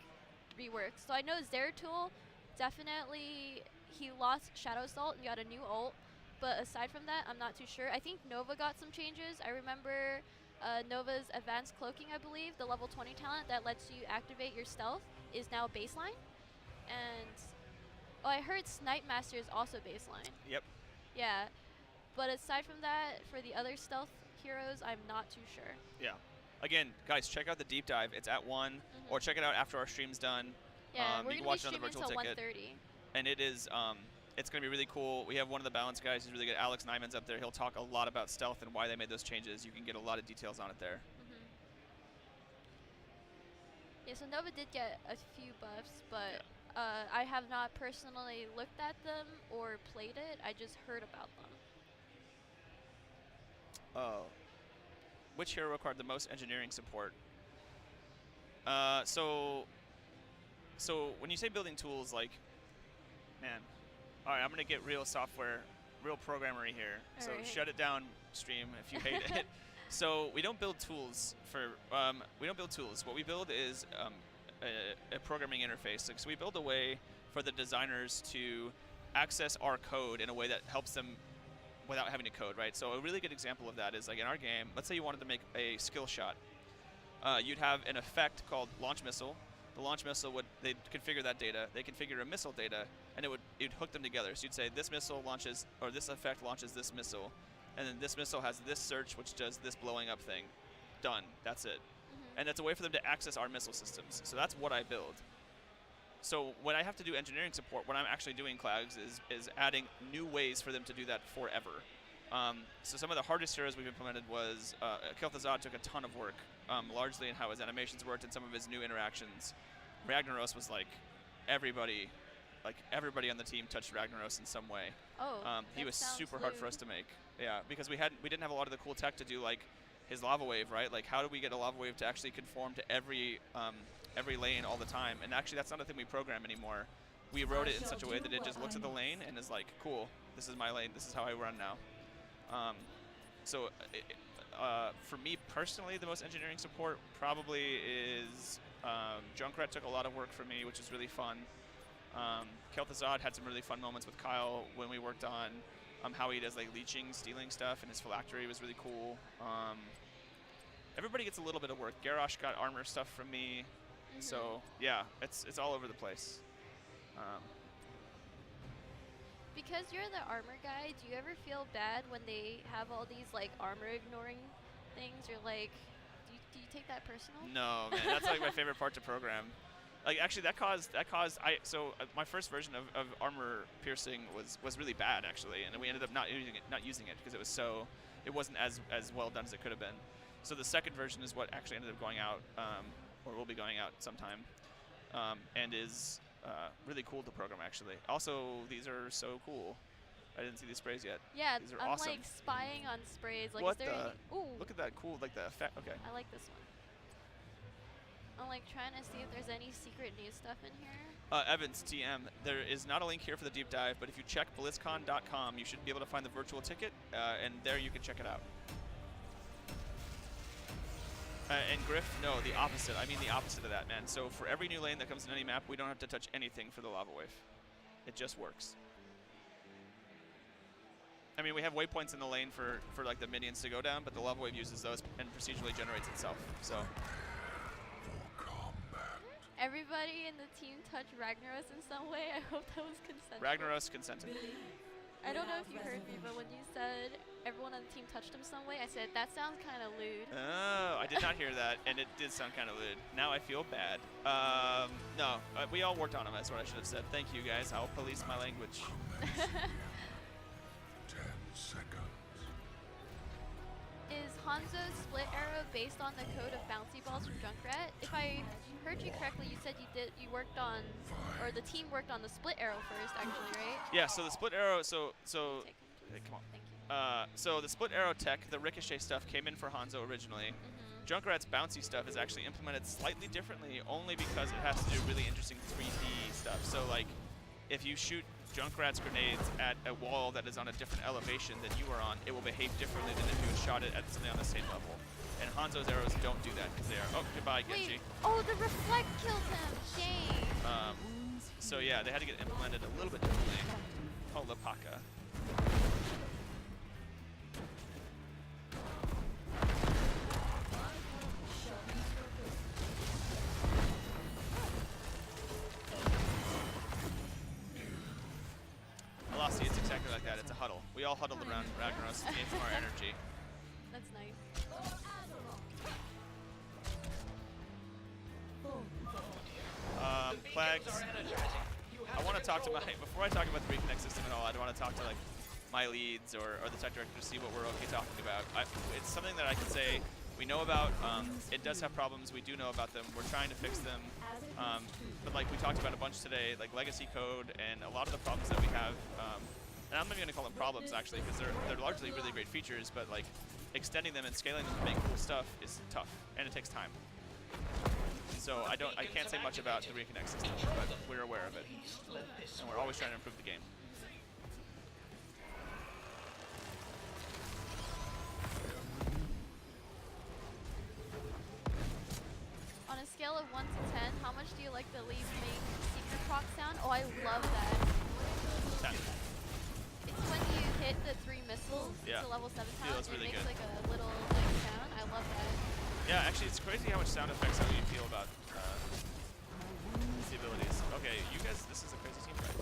reworks. So I know Zeratul definitely, he lost Shadow Assault and got a new ult. But aside from that, I'm not too sure. I think Nova got some changes. I remember Nova's Advanced Cloaking, I believe, the level 20 talent that lets you activate your stealth is now baseline. And oh, I heard Snipe Master is also baseline. Yep. Yeah. But aside from that, for the other stealth heroes, I'm not too sure. Yeah. Again, guys, check out the deep dive. It's at 1, or check it out after our stream's done. Yeah, we're you can gonna watch be it on the streaming virtual until ticket. 1:30. And it is, it's going to be really cool. We have one of the balance guys who's really good. Alex Nyman's up there. He'll talk a lot about stealth and why they made those changes. You can get a lot of details on it there. Yeah, so Nova did get a few buffs, but I have not personally looked at them or played it. I just heard about them. Oh. Which hero required the most engineering support? So when you say building tools, like, man, all right, I'm gonna get real software, real programmery here. So Alright. shut it down, stream, if you hate it. So we don't build tools for, we don't build tools. What we build is a programming interface. Like, so we build a way for the designers to access our code in a way that helps them without having to code, right? So a really good example of that is, like, in our game, let's say you wanted to make a skill shot. You'd have an effect called launch missile. The launch missile they'd configure that data. They configure a missile data, and it'd hook them together. So you'd say this missile launches, or this effect launches this missile, and then this missile has this search, which does this blowing up thing. Done. That's it. And that's a way for them to access our missile systems. So that's what I build. So when I have to do engineering support, what I'm actually doing, Clags, is adding new ways for them to do that forever. So some of the hardest heroes we've implemented was Kel'Thuzad took a ton of work, largely in how his animations worked and some of his new interactions. Ragnaros was like everybody on the team touched Ragnaros in some way. Oh, he that was sounds super hard for lewd. us to make. Yeah, because we didn't have a lot of the cool tech to do, like his lava wave, right? Like, how do we get a lava wave to actually conform to every lane all the time? And actually, that's not a thing we program anymore. We wrote it in such a way that it just looks at the lane and is like, cool, this is my lane, this is how I run now. For me personally, the most engineering support probably is Junkrat took a lot of work for me, which is really fun. Kel'Thuzad had some really fun moments with Kyle when we worked on how he does like leeching, stealing stuff, and his phylactery was really cool. Everybody gets a little bit of work. Garrosh got armor stuff from me, so yeah, it's all over the place. Because you're the armor guy, do you ever feel bad when they have all these like armor ignoring things? You're like, do you take that personal? No, man, that's like my favorite part to program. Like, actually, my first version of armor piercing was really bad, actually, and we ended up not using it because it wasn't as well done as it could have been. So the second version is what actually ended up going out, or will be going out sometime, and is really cool to program, actually. Also, these are so cool. I didn't see these sprays yet. Yeah, these are I'm awesome. like spying on sprays. Like, What is there the? any, ooh, Look at that cool, like the effect. Okay. I like this one. I'm like trying to see if there's any secret new stuff in here. Evans, TM, there is not a link here for the deep dive, but if you check BlizzCon.com, you should be able to find the virtual ticket, and there you can check it out. And Griff, no, the opposite. I mean the opposite of that, man. So for every new lane that comes in any map, we don't have to touch anything for the lava wave. It just works. I mean, we have waypoints in the lane for like the minions to go down, but the lava wave uses those and procedurally generates itself. So. Everybody in the team touched Ragnaros in some way. I hope that was consensual. Ragnaros consented. I don't know if you heard me, but when you said everyone on the team touched him some way, I said, that sounds kind of lewd. Oh, I did not hear that, and it did sound kind of lewd. Now I feel bad. No, we all worked on him, that's what I should have said. Thank you, guys. I'll police my language. 10 seconds. Is Hanzo's split arrow based on the code of bouncy balls from Junkrat? If I heard you correctly, you said you worked on, or the team worked on the split arrow first, actually, right? Yeah, so the split arrow, so Take them, hey, come on. Thank you. So the split arrow tech, the ricochet stuff came in for Hanzo originally. Junkrat's bouncy stuff is actually implemented slightly differently only because it has to do really interesting 3D stuff. So like if you shoot Junkrat's grenades at a wall that is on a different elevation than you are on, it will behave differently than if you had shot it at something on the same level. And Hanzo's arrows don't do that because they are, oh, goodbye, Genji. Wait, oh, the reflect killed him. Shame. So yeah, they had to get implemented a little bit differently. Oh, Lapaka. Velocity, it's exactly like that. It's a huddle. We all huddled around Ragnaros to gain from our energy. That's nice. Plagues. I want to talk to my, before I talk about the reconnect system at all, I want to talk to like my leads or the tech director to see what we're okay talking about. It's something that I can say we know about. It does have problems. We do know about them. We're trying to fix them. But like we talked about a bunch today, like legacy code and a lot of the problems that we have. And I'm not even going to call them problems actually, because they're largely really great features. But like extending them and scaling them to make cool stuff is tough, and it takes time. So I can't say much about the reconnect system, but we're aware of it, and we're always trying to improve the game. On a scale of 1 to 10, how much do you like the Lee's main secret proc sound? Oh, I love that. 10. It's when you hit the 3 missiles to level 7 times, Feels really it makes good. like a little like sound. I love that. Yeah, actually, it's crazy how much sound effects how you feel about the abilities. Okay, you guys, this is a crazy team fight.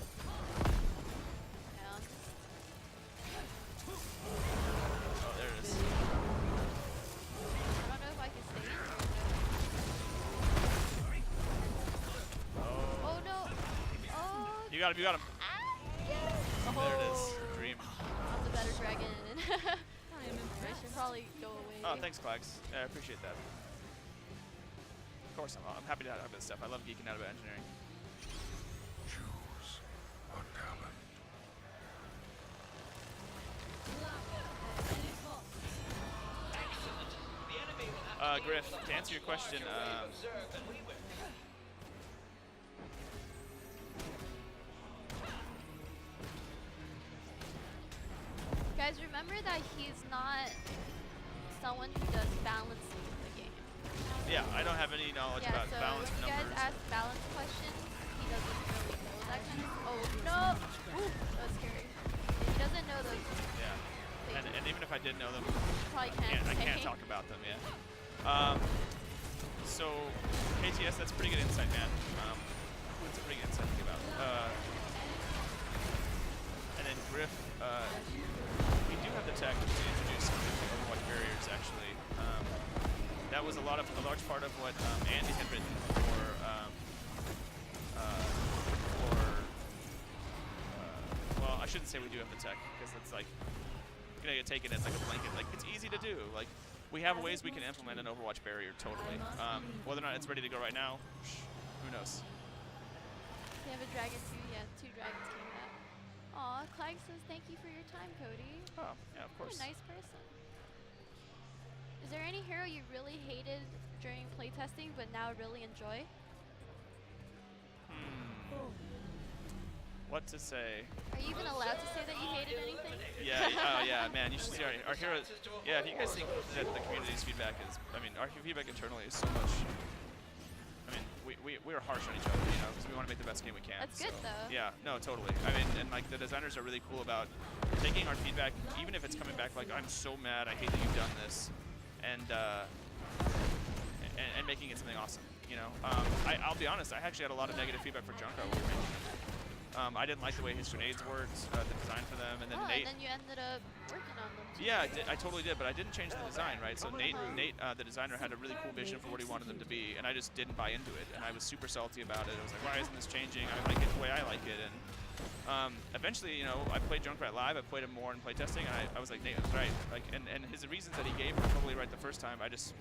Yeah. Oh, there it is. I don't know if I can stay in here. Oh, Oh no! Oh! you got him, you got him. Ah, yes! There it is. Dream. I'm the better dragon. I should probably go away. Oh, thanks, Clags. Yeah, I appreciate that. Of course, I'm happy to have this stuff. I love geeking out about engineering. Choose a talent. Excellent. The enemy will have to Griff, to answer your question, observe and we will. Guys, remember that he's not someone who does balancing in the game. yeah, I don't have any knowledge Yeah, about so balance when you guys numbers. ask balance questions, he doesn't really know that kind of. Oh no! Ooh, that was scary. He doesn't know those. Yeah, and even if I did know them, Probably I can't. can't talk about them, yeah. So, KTS, that's pretty good insight, man. That's a pretty good insight to give out. And then Griff, we do have the tech to introduce some new Overwatch barriers, actually. That was a large part of what Andy had written well, I shouldn't say we do have the tech, because it's like, gonna get taken as like a blanket. Like, it's easy to do. Like, we have ways we can implement an Overwatch barrier, totally. Whether or not it's ready to go right now, who knows? They have a dragon too. Yeah, 2 dragons came out. Aw, Clag says thank you for your time, Cody. Oh, yeah, of You're course. a nice person. Is there any hero you really hated during playtesting but now really enjoy? What to say? Are you even allowed to say that you hated anything? Yeah, yeah, man, you should see our hero. Yeah, if you guys think that the community's feedback is, I mean, our feedback internally is so much. I mean, we're harsh on each other, you know, because we want to make the best game we can. That's good though. Yeah, no, totally. I mean, and like the designers are really cool about taking our feedback, even if it's coming back like, I'm so mad, I hate that you've done this, and making it something awesome. You know, I'll be honest, I actually had a lot of negative feedback for Junko when we were making it. I didn't like the way his grenades worked, the design for them, and then Nate. And then you ended up working on them. Yeah, I totally did, but I didn't change the design, right? So Nate, the designer, had a really cool vision for what he wanted them to be, and I just didn't buy into it, and I was super salty about it. I was like, why isn't this changing? I like it the way I like it, and eventually, you know, I played Junkrat live. I played him more in playtesting, and I was like, Nate was right. Like, and his reasons that he gave were totally right the first time. I just,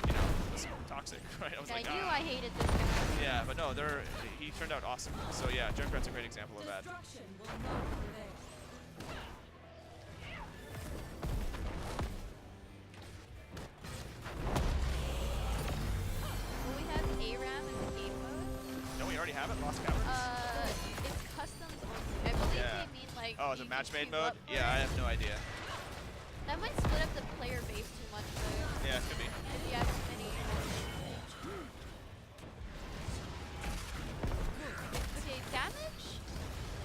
you know, was toxic, right? I was I like, knew I hated this guy. Yeah, but no, he turned out awesome. So yeah, Junkrat's a great example of that. Destruction will not prevail. have it? Lost Cowards? It's customs only. I believe Yeah. they mean like. Oh, is it you match made queue mode? up for Yeah, I it. have no idea. That might split up the player base too much though. Yeah, it could be. If you have too many. Okay, damage.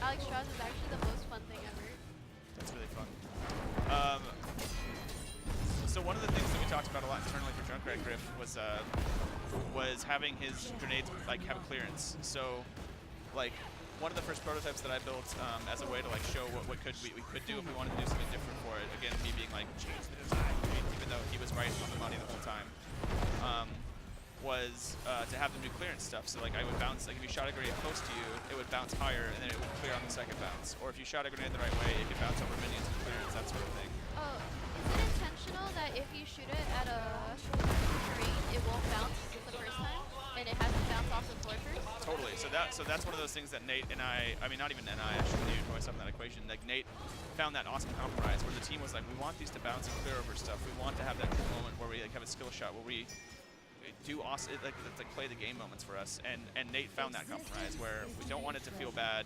Alex Strauss is actually the most fun thing ever. That's really fun. So one of the things that we talked about a lot internally for Junkrat Griff was having his grenades like have a clearance. So like one of the first prototypes that I built as a way to like show what we could do if we wanted to do something different for it. Again, me being like change the design, even though he was right on the money the whole time. Was to have the new clearance stuff. So like I would bounce, like if you shot a grenade close to you, it would bounce higher and then it would clear on the second bounce. Or if you shot a grenade the right way, it could bounce over minions and clearance, that sort of thing. Oh, is it intentional that if you shoot it at a terrain, it won't bounce the first time, and it has to bounce off the floor first? Totally. So that's one of those things that Nate and I mean not even I actually put myself in that equation. Like Nate found that awesome compromise where the team was like, we want these to bounce and clear over stuff. We want to have that moment where we like have a skill shot where we do awesome, like play the game moments for us, and Nate found that compromise where we don't want it to feel bad.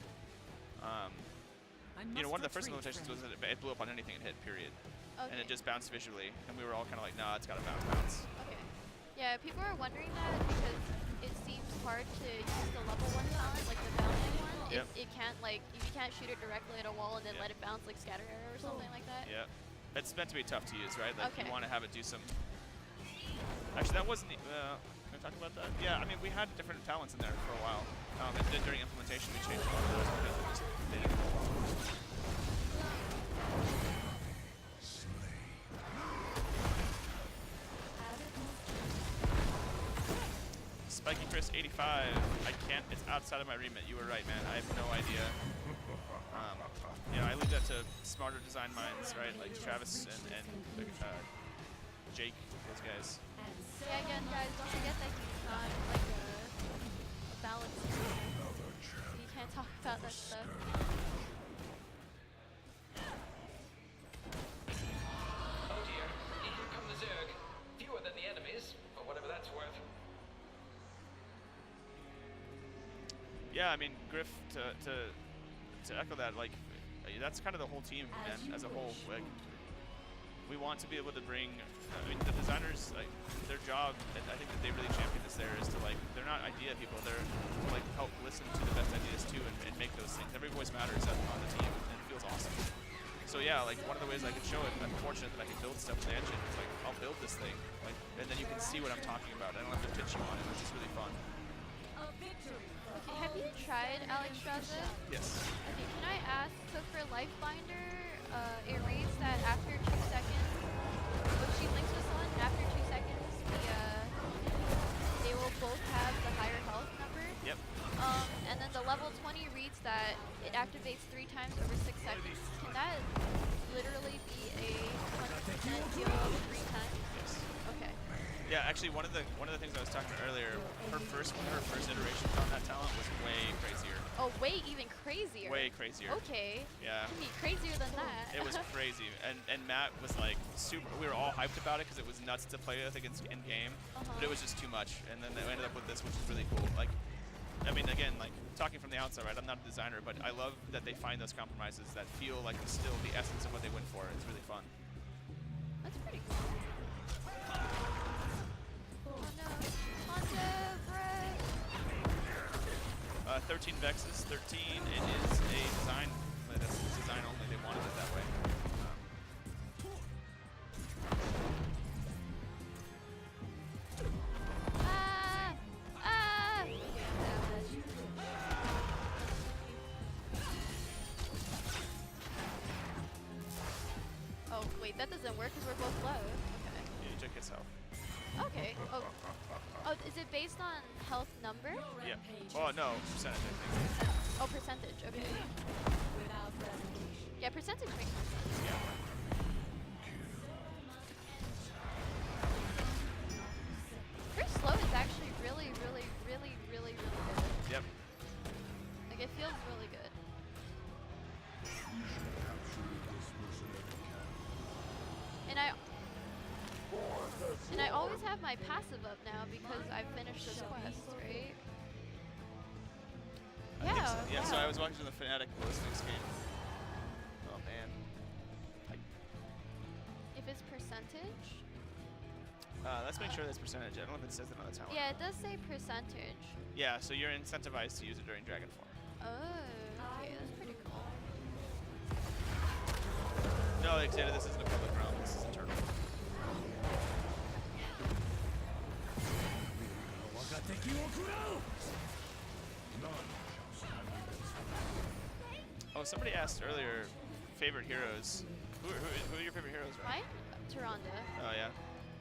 You know, one of the first limitations was that it blew up on anything it hit, period, and it just bounced visually, and we were all kind of like, nah, it's got to bounce. Okay. Yeah, people are wondering that because it seems hard to use the level 1 talent, like the bouncing one. Yep. It can't like you can't shoot it directly at a wall and then let it bounce like scatter arrow or something like that. Yeah, it's meant to be tough to use, right? Like Okay. you want to have it do some. Actually, that wasn't. Can I talk about that? Yeah, I mean, we had different talents in there for a while. And then during implementation, we changed a lot of those because they didn't go well. Spiky Chris 85. I can't. It's outside of my remit. You were right, man. I have no idea. You know, I leave that to smarter design minds, right? Like Travis and Jake, those guys. Yeah, again, guys, don't forget that he's not like a balanced team. So you can't talk about that stuff. Oh dear, here come the Zerg. Fewer than the enemies, or whatever that's worth. Yeah, I mean, Griff, to echo that, like, that's kind of the whole team, man, as a whole. Like, we want to be able to bring, I mean, the designers, like, their job, and I think that they really champion this there, is to, like, they're not idea people, they're to, like, help listen to the best ideas, too, and make those things. Every voice matters on the team, and it feels awesome. So, yeah, like, one of the ways I could show it, I'm fortunate that I can build stuff with the engine. It's like, I'll build this thing, like, and then you can see what I'm talking about. I don't have to pitch you on it, which is really fun. Okay, have you tried Alex Strauss? Yes. Okay, can I ask, so for Lifebinder, it reads that after 2 seconds, when she links with someone, after 2 seconds, they will both have the higher health number. Yep. And then the level 20 reads that it activates 3 times over 6 seconds. Can that literally be a 100% heal 3 times? Yes. Okay. Yeah, actually, one of the things I was talking about earlier, one of her first iterations on that talent was way crazier. Oh, way even crazier. Way crazier. Okay. Yeah. Can be crazier than that. It was crazy, and Matt was like super. We were all hyped about it because it was nuts to play with against in game, but it was just too much. And then they ended up with this, which is really cool. Like, I mean, again, like talking from the outside, right? I'm not a designer, but I love that they find those compromises that feel like it's still the essence of what they went for. It's really fun. That's pretty cool. Oh no. Honda, Brett. 13 Vexes, 13. It is a design. That's design only. They wanted it that way. Ah! Ah! Oh, wait, that doesn't work because we're both low. Okay. Yeah, you took his health. Okay. Oh, is it based on health number? Yeah. Oh no, percentage. I think. Oh, percentage. Okay. Yeah, percentage makes more sense. Yeah. First slow is actually really, really, really, really, really good. Yep. Like, it feels really good. And I always have my passive up now because I've finished this quest, right? I think so. Yeah, Yeah, so wow. I was watching the Fnatic Ballistics game. Oh man. If it's percentage. Let's make sure that's percentage. I don't know if it says it on the tower. Yeah, it does say percentage. Yeah, so you're incentivized to use it during Dragon Form. Oh, okay, that's pretty cool. No, Xander, this isn't a public realm. This is internal. Oh, somebody asked earlier, favorite heroes. Who are your favorite heroes, right? Mine? Tyrande. Oh, yeah.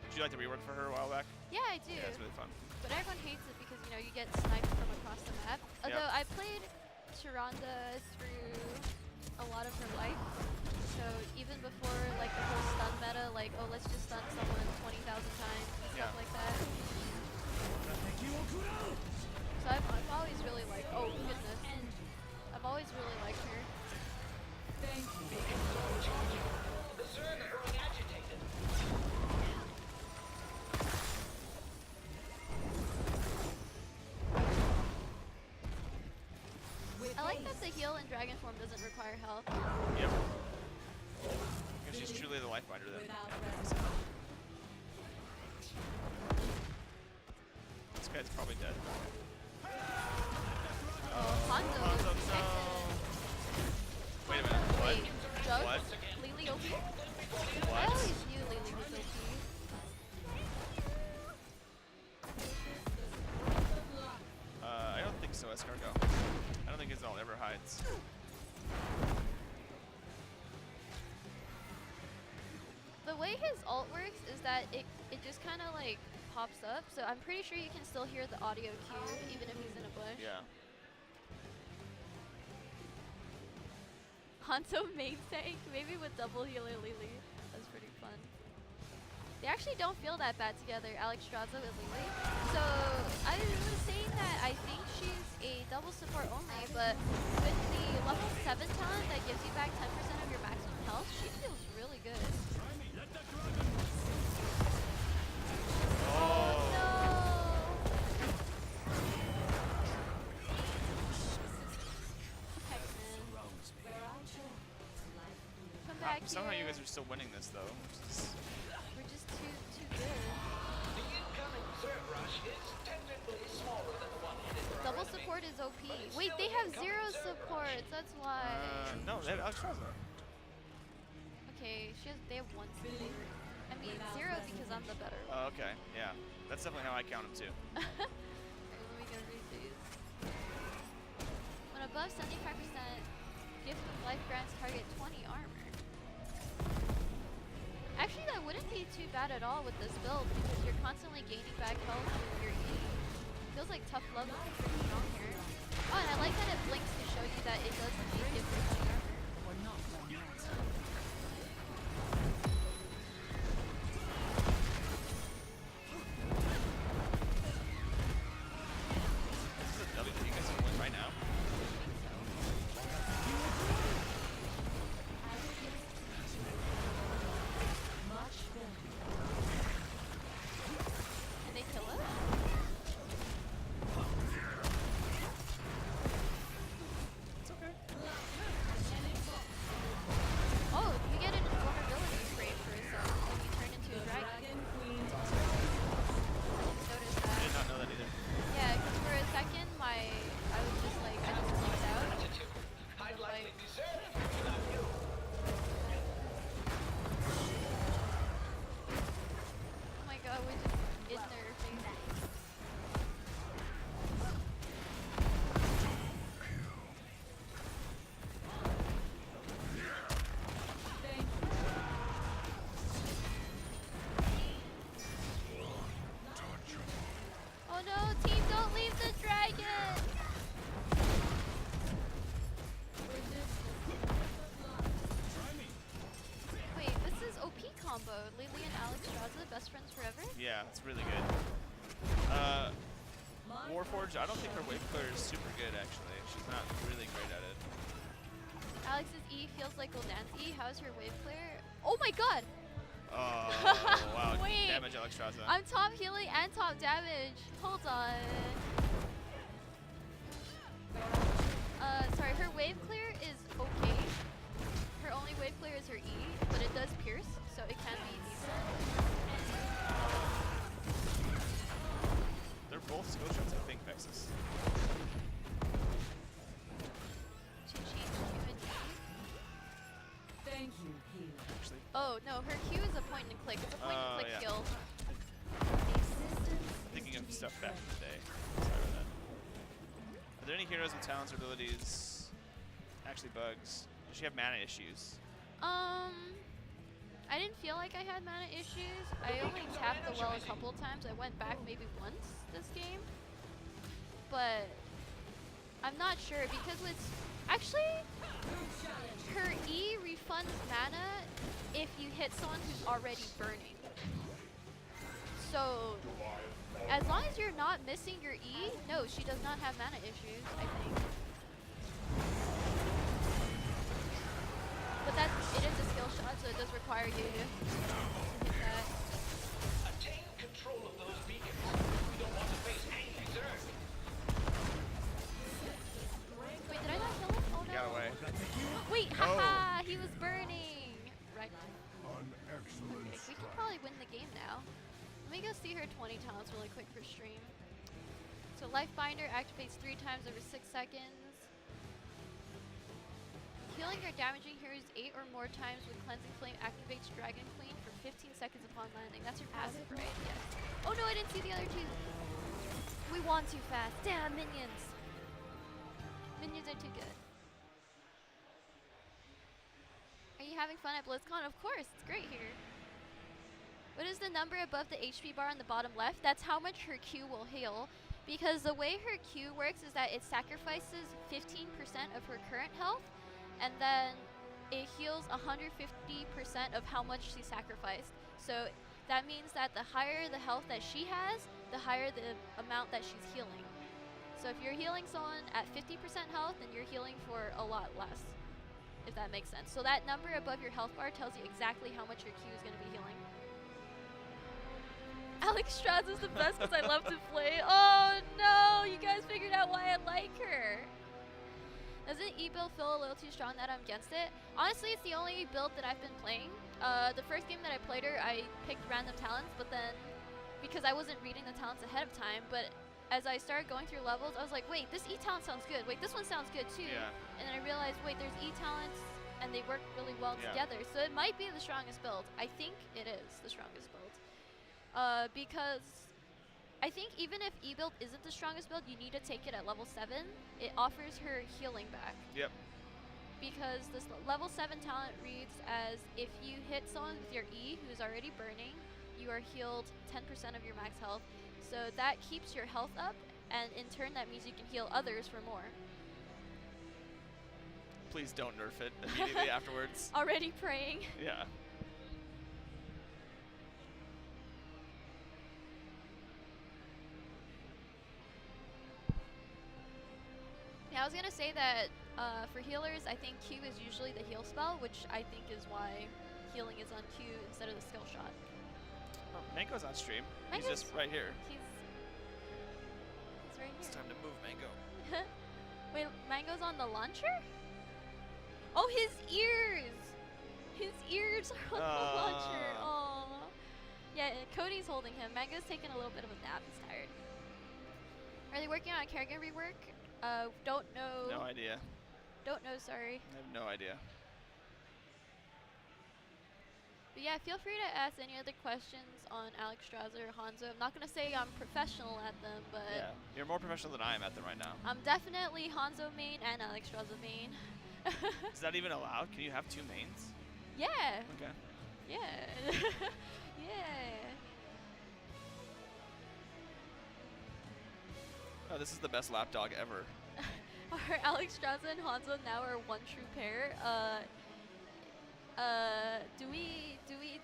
Did you like the rework for her a while back? Yeah, I do. Yeah, it's really fun. But everyone hates it because, you know, you get sniped from across the map. Although I played Tyrande through a lot of her life. So even before, like, the whole stun meta, like, oh, let's just stun someone 20,000 times and stuff like that. So I've always really liked, oh, goodness. I've always really liked her. The Zerg are growing agitated. I like that the heal in Dragon Form doesn't require health. Yep. Because she's truly the life binder then. Without Yeah. rest. This guy's probably dead. Hanzo Hanzo, is no. excellent. Wait a minute. What? Wait, Jug? What? Lily OP? I What? always knew Lily was OP. I don't think so, Escargot. I don't think Izal ever hides. The way his ult works is that it just kind of like pops up, so I'm pretty sure you can still hear the audio cue even if he's in a bush. Yeah. Hanzo main tank, maybe with double healer Lily. That's pretty fun. They actually don't feel that bad together, Alexstrasza and Lily. So I was saying that I think she's a double support only, but with the level 7 talent that gives you back 10% of your maximum health, she feels really good. Oh no! Come back Somehow here. you guys are still winning this though. We're just too good. The incoming Zerg rush is technically smaller than the one headed for our Double enemy. support is OP. But it's Wait, still they have incoming 0 Zerg support. rush. That's why. No, they have Alexstrasza. Okay, they have 1 support. I mean 0 because I'm the better. Oh, okay. Yeah. That's definitely how I count them too. Alright, let me go read these. When above 75%, gift of life grants target 20 armor. Actually, that wouldn't be too bad at all with this build because you're constantly gaining back health when you're eating. Feels like tough love would be pretty strong here. Oh, and I like that it blinks to show you that it does indeed give you 20 armor. We're not done yet. This is a W that you guys can win right now. Much better. Can they kill us? It's okay. Oh, you get an invulnerability spray for a sec when you turn into a dragon. Dragon Queen. Notice I did that. not know that either. Yeah, because for a second, I was just like, I just freaked out. Attitude. I'd likely deserve it without you. Oh my god, we're just in their face. Oh no, team, don't leave the dragon! Wait, this is OP combo. Lily and Alexstrasza, best friends forever? Yeah, it's really good. Warforged, I don't think her wave clear is super good actually. She's not really great at it. Alex's E feels like Gul'dan's E. How's your wave clear? Oh my god! Oh, wow. Wait. Damage Alexstrasza. I'm top healing and top damage. Hold on. Sorry, her wave clear is okay. Her only wave clear is her E, but it does pierce, so it can be decent. They're both skill shots, I think, Nexus. She changed Q and E. Thank you, healer. Actually, Oh, no, her Q is a point and click. It's a point and click yeah. skill. Existence thinking is of to be stuff back in feared. the day. Sorry about that. Are there any heroes with talents or abilities? Actually, bugs. Does she have mana issues? I didn't feel like I had mana issues. I only tapped the well a couple times. I went back maybe once this game. But I'm not sure because with actually her E refunds mana if you hit someone who's already burning. So as long as you're not missing your E, no, she does not have mana issues, I think. But that it is a skill shot, so it does require you to hit that. Attain control of those beacons. We don't want to face angry Zerg. Wait, did I not kill him? Oh no. Got away. Wait, haha, he was burning. Right. An excellent Okay, we can probably win the game now. Let me go see her 20 talents really quick for stream. So Life Binder activates 3 times over 6 seconds. Healing or damaging heroes 8 or more times with Cleansing Flame activates Dragon Queen for 15 seconds upon landing. That's her passive, right? Yes. Oh no, I didn't see the other two. We won too fast. Damn, minions. Minions are too good. Are you having fun at BlizzCon? Of course, it's great here. What is the number above the HP bar on the bottom left? That's how much her Q will heal. Because the way her Q works is that it sacrifices 15% of her current health, and then it heals 150% of how much she sacrificed. So that means that the higher the health that she has, the higher the amount that she's healing. So if you're healing someone at 50% health, then you're healing for a lot less, if that makes sense. So that number above your health bar tells you exactly how much your Q is going to be healing. Alex Strauss is the best because I love to play. Oh no, you guys figured out why I like her. Doesn't E-build feel a little too strong that I'm against it? Honestly, it's the only build that I've been playing. The first game that I played her, I picked random talents, but then, because I wasn't reading the talents ahead of time, but as I started going through levels, I was like, wait, this E-talent sounds good. Wait, this one sounds good too. Yeah. And then I realized, wait, there's E-talents, and they work really well Yeah. together. So it might be the strongest build. I think it is the strongest build. Because I think even if E-build isn't the strongest build, you need to take it at level 7. It offers her healing back. Yep. Because this level 7 talent reads as if you hit someone with your E who's already burning, you are healed 10% of your max health. So that keeps your health up, and in turn that means you can heal others for more. Please don't nerf it immediately afterwards. Already praying. Yeah. Yeah, I was gonna say that for healers, I think Q is usually the heal spell, which I think is why healing is on Q instead of the skill shot. Oh, Mango's on stream. Mango's- He's just right here. He's right It's here. time to move, Mango. Wait, Mango's on the launcher? Oh, his ears! His ears are on the launcher. Oh. Yeah, Cody's holding him. Mango's taking a little bit of a nap. He's tired. Are they working on a caregiver rework? Don't know. No idea. Don't know, sorry. I have no idea. But yeah, feel free to ask any other questions on Alex Strauser or Hanzo. I'm not going to say I'm professional at them, but Yeah. You're more professional than I am at them right now. I'm definitely Hanzo main and Alex Strauser main. Is that even allowed? Can you have 2 mains? Yeah. Okay. Yeah. Yeah. Oh, this is the best lapdog ever. Are Alex Strauser and Hanzo now are one true pair? Do we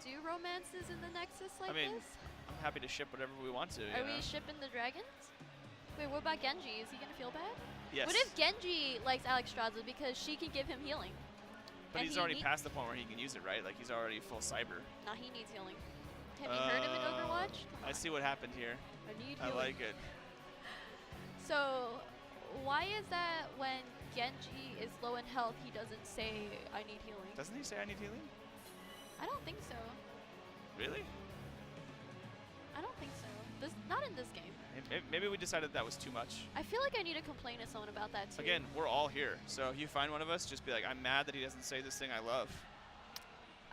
do romances in the Nexus like I mean, this? I'm happy to ship whatever we want to. Are you know? we shipping the dragons? Wait, what about Genji? Is he gonna feel bad? Yes. What if Genji likes Alex Strauser because she can give him healing? But and he's he already need- past the point where he can use it, right? Like he's already full cyber. Nah, he needs healing. Have you heard of an Overwatch? Come I on. see what happened here. I need I healing. like it. So, why is that when Genji is low in health, he doesn't say, I need healing. Doesn't he say I need healing? I don't think so. Really? I don't think so. Not in this game. Maybe we decided that was too much. I feel like I need to complain to someone about that too. Again, we're all here. So if you find one of us, just be like, I'm mad that he doesn't say this thing I love.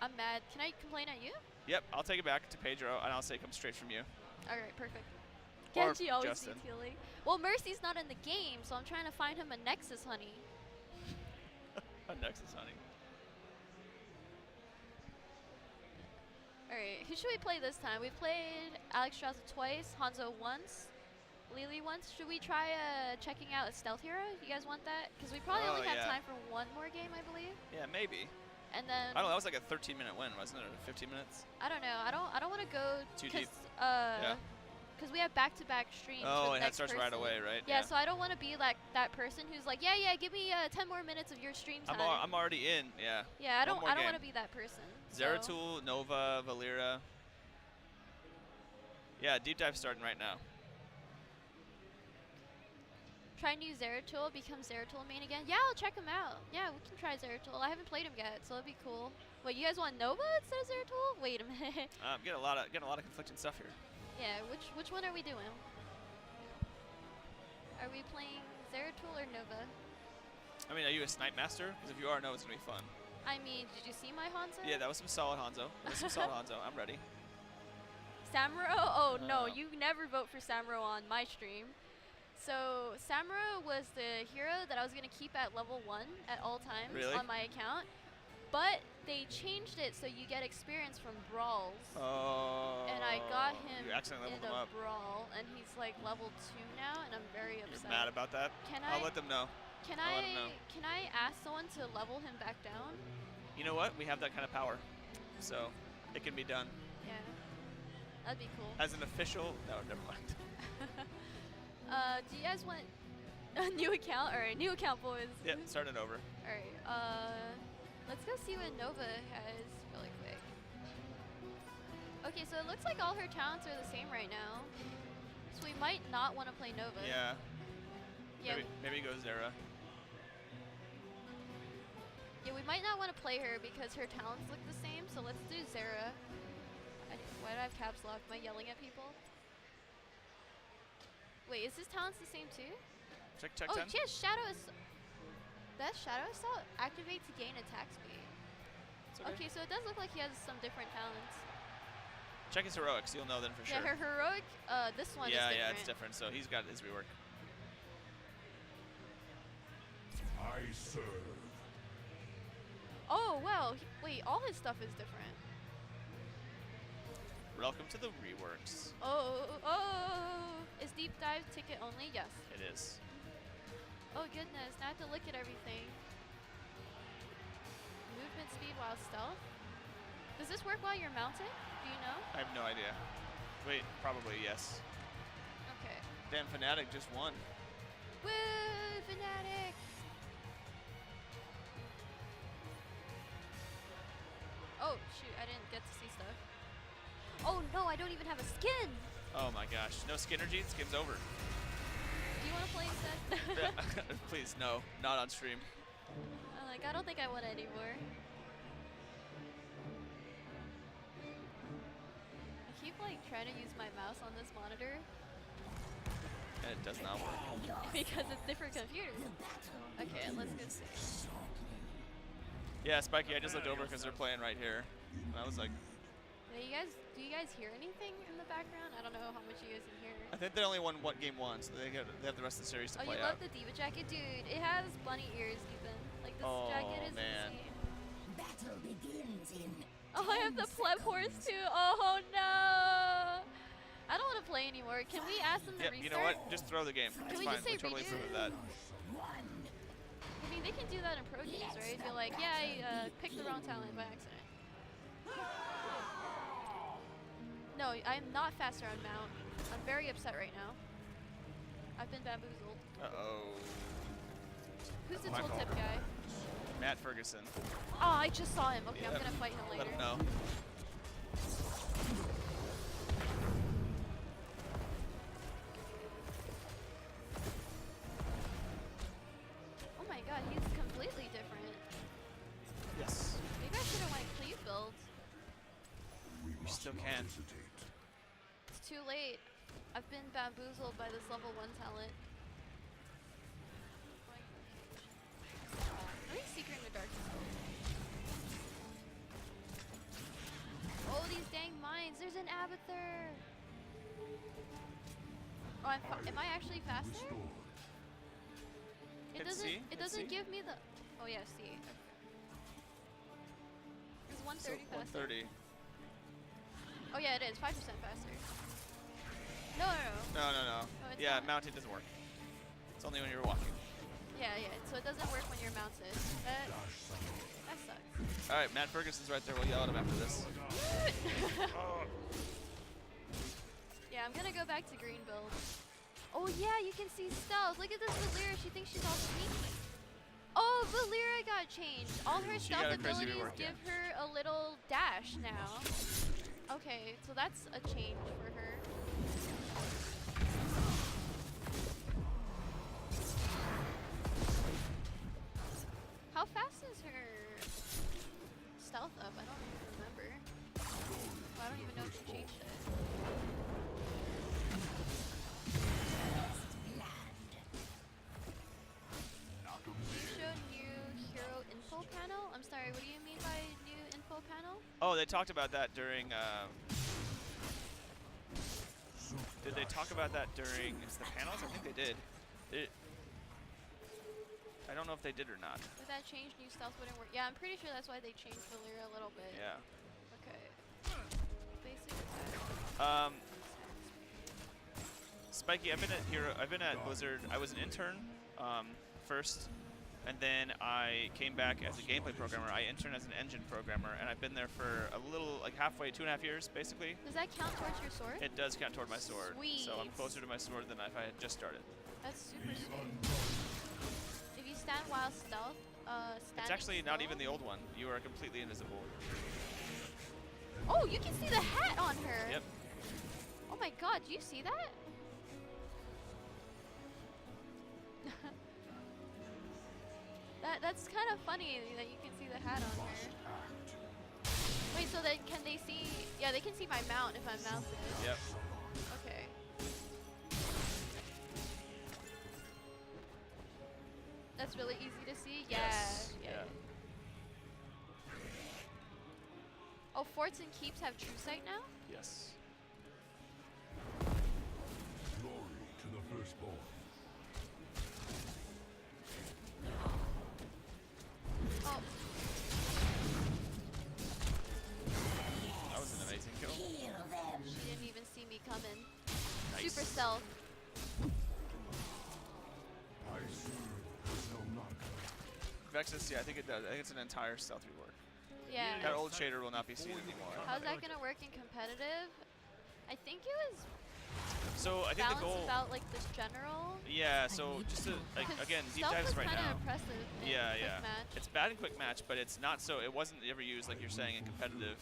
I'm mad. Can I complain at you? Yep, I'll take it back to Pedro, and I'll say it comes straight from you. All right, perfect. Or Genji always Justin. needs healing. Well, Mercy's not in the game, so I'm trying to find him a Nexus, honey. A Nexus, honey. Alright, who should we play this time? We've played Alex Straza twice, Hanzo once, Lily once. Should we try checking out a stealth hero? You guys want that? Because we probably Oh, only have yeah. time for one more game, I believe. Yeah, maybe. And then I don't know. That was like a 13-minute win, wasn't it? Or 15 minutes? I don't know. I don't want to go Too deep. because we have back-to-back streams. Oh, with and that next starts person. right away, right? Yeah, so I don't want to be like that person who's like, yeah, give me 10 more minutes of your stream time. I'm already in. Yeah. Yeah, I don't more want game. to be that person. so- Zeratul, Nova, Valera. Yeah, deep dive starting right now. Try new Zeratul, become Zeratul main again. Yeah, I'll check him out. Yeah, we can try Zeratul. I haven't played him yet, so it'd be cool. Wait, you guys want Nova instead of Zeratul? Wait a minute. Getting a lot of conflicting stuff here. Yeah, which one are we doing? Are we playing Zeratul or Nova? I mean, are you a snipe master? Because if you are, no, it's gonna be fun. I mean, did you see my Hanzo? Yeah, that was some solid Hanzo. I'm ready. Samuro? Oh no, Oh. you never vote for Samuro on my stream. So Samuro was the hero that I was gonna keep at level 1 at all times Really? on my account. But they changed it so you get experience from brawls. Oh. And I got him You accidentally in leveled him a up. brawl, and he's like level 2 now, and I'm very You're upset. mad about that? Can I'll I let them know. can I'll let him know. can I ask someone to level him back down? You know what? We have that kind of power, so it can be done. Yeah, that'd be cool. As an official, no, never mind. Do you guys want a new account? All right, new account, boys. Yeah, start it over. All right. Let's go see what Nova has really quick. Okay, so it looks like all her talents are the same right now. So we might not want to play Nova. Yeah. Yeah. Maybe go Zera. Yeah, we might not want to play her because her talents look the same. So let's do Zera. Why do I have caps lock? Am I yelling at people? Wait, is his talents the same too? Check Oh, 10. she has Shadow Assault. That Shadow Assault activate to gain attack speed. It's Okay, so it does look like he has some different talents. Check his heroics. You'll know then for sure. Yeah, her heroic, this one is Yeah, different. it's different. So he's got his rework. I serve. Oh, wow. Wait, all his stuff is different. Welcome to the reworks. Oh. Is deep dive ticket only? Yes. It is. Oh, goodness. Now I have to look at everything. Movement speed while stealth? Does this work while you're mounted? Do you know? I have no idea. Wait, probably yes. Okay. Damn, Fnatic just won. Woo, Fnatic! Oh, shoot, I didn't get to see stuff. Oh no, I don't even have a skin! Oh my gosh. No Skinnergy? Skin's over. Do you want to play instead? Yeah, please, no. Not on stream. I'm like, I don't think I want it anymore. I keep like trying to use my mouse on this monitor And it does not work. because it's different computers. Okay, let's go see. Yeah, Spiky, I just looked over because they're playing right here. And I was like, Yeah, do you guys hear anything in the background? I don't know how much you guys can hear. I think they only won game one, so they have the rest of the series to Oh, play you out. love the Diva jacket? Dude, it has bunny ears even. Like, this Oh, jacket is man. insane. Battle begins in. Oh, I have the pleb horse too. Oh, no. I don't want to play anymore. Can we ask them to Yeah, restart? you know what? Just throw the game. It's we fine. just say We totally redo? approve of that. I mean, they can do that in pro games, right? Be like, yeah, I picked the wrong talent by accident. No, I'm not faster on mount. I'm very upset right now. I've been bamboozled. Uh-oh. Who's the My fault. tooltip guy? Matt Ferguson. Oh, I just saw him. Okay, I'm Yeah. gonna fight him later. Let him know. Oh my can. It's too late. I've been bamboozled by this level 1 talent. I think Secret in the Dark is cool. Oh, these dang mines. There's an Abathur. Oh, am I actually faster? It Hit doesn't. C? It Hit doesn't C? give me the. Oh yeah, C. Is 130 faster? 130. Oh yeah, it is 5% faster. No. No. No, it's Yeah, not. mounted doesn't work. It's only when you're walking. Yeah. So it doesn't work when you're mounted. That sucks. All right, Matt Ferguson's right there. We'll yell at him after this. Yeah, I'm gonna go back to green build. Oh yeah, you can see stealth. Look at this Valyra. She thinks she's all sneaky. Oh, Valyra got changed. All her She stealth got a crazy abilities rework, yeah. give her a little dash now. Okay, so that's a change for her. How fast is her stealth up? I don't even remember. Well, I don't even know if she changed it. You showed new hero info panel? I'm sorry, what do you mean by new info panel? Oh, they talked about that during. Did they talk about that during the panels? I think they did. I don't know if they did or not. Did that change new stealth wouldn't work? Yeah, I'm pretty sure that's why they changed Valyra a little bit. Yeah. Okay. Basic attack. Spiky, I've been at Blizzard. I was an intern first, and then I came back as a gameplay programmer. I interned as an engine programmer, and I've been there for a little, like halfway, 2.5 years, basically. Does that count towards your sword? It does count toward my sword. Sweet. So I'm closer to my sword than if I had just started. That's super sweet. If you stand while stealth, It's actually not even the old one. You are completely invisible. Oh, you can see the hat on her. Yep. Oh my god, do you see that? That's kind of funny that you can see the hat on her. Wait, so then can they see? Yeah, they can see my mount if I'm mounted. Yep. Okay. That's really easy to see. Yeah. Yes. Yeah. Oh, forts and keeps have true sight now? Yes. Glory to the firstborn. Oh. That was an amazing kill. She didn't even see me coming. Nice. Super stealth. I serve no knock. Vexus, yeah, I think it does. I think it's an entire stealth rework. Yeah. That old shader will not be seen anymore. How's that gonna work in competitive? I think it was So I think the balanced goal. about like this general. Yeah, so just to, like, 'Cause again, deep stealth dives was right kinda now. impressive in Yeah, quick yeah. match. It's bad in quick match, but it's not so. It wasn't ever used like you're saying in competitive.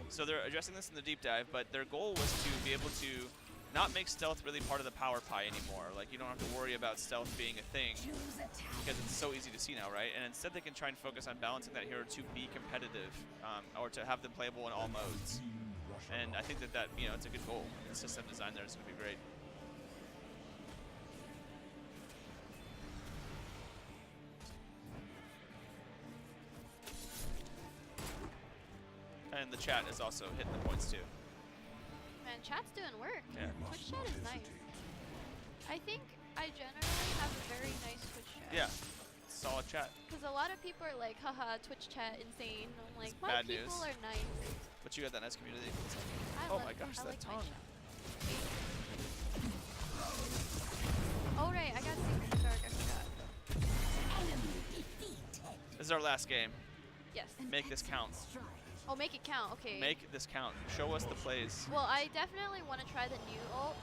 So they're addressing this in the deep dive, but their goal was to be able to not make stealth really part of the power pie anymore. Like you don't have to worry about stealth being a thing because it's so easy to see now, right? And instead they can try and focus on balancing that hero to be competitive, or to have them playable in all modes. And I think that it's a good goal. The system design there is going to be great. And the chat is also hitting the points too. Man, chat's doing work. Yeah. Twitch chat is nice. I think I generally have a very nice Twitch chat. Yeah, solid chat. Because a lot of people are like, haha, Twitch chat insane. I'm like, It's my bad people news. are nice. But you got that nice community. I Oh love- my gosh, I that like my tongue. chat. Oh right, I got Secret Dark, I forgot. This is our last game. Yes. Make this count. Oh, make it count, okay. Make this count. Show us the plays. Well, I definitely want to try the new ult.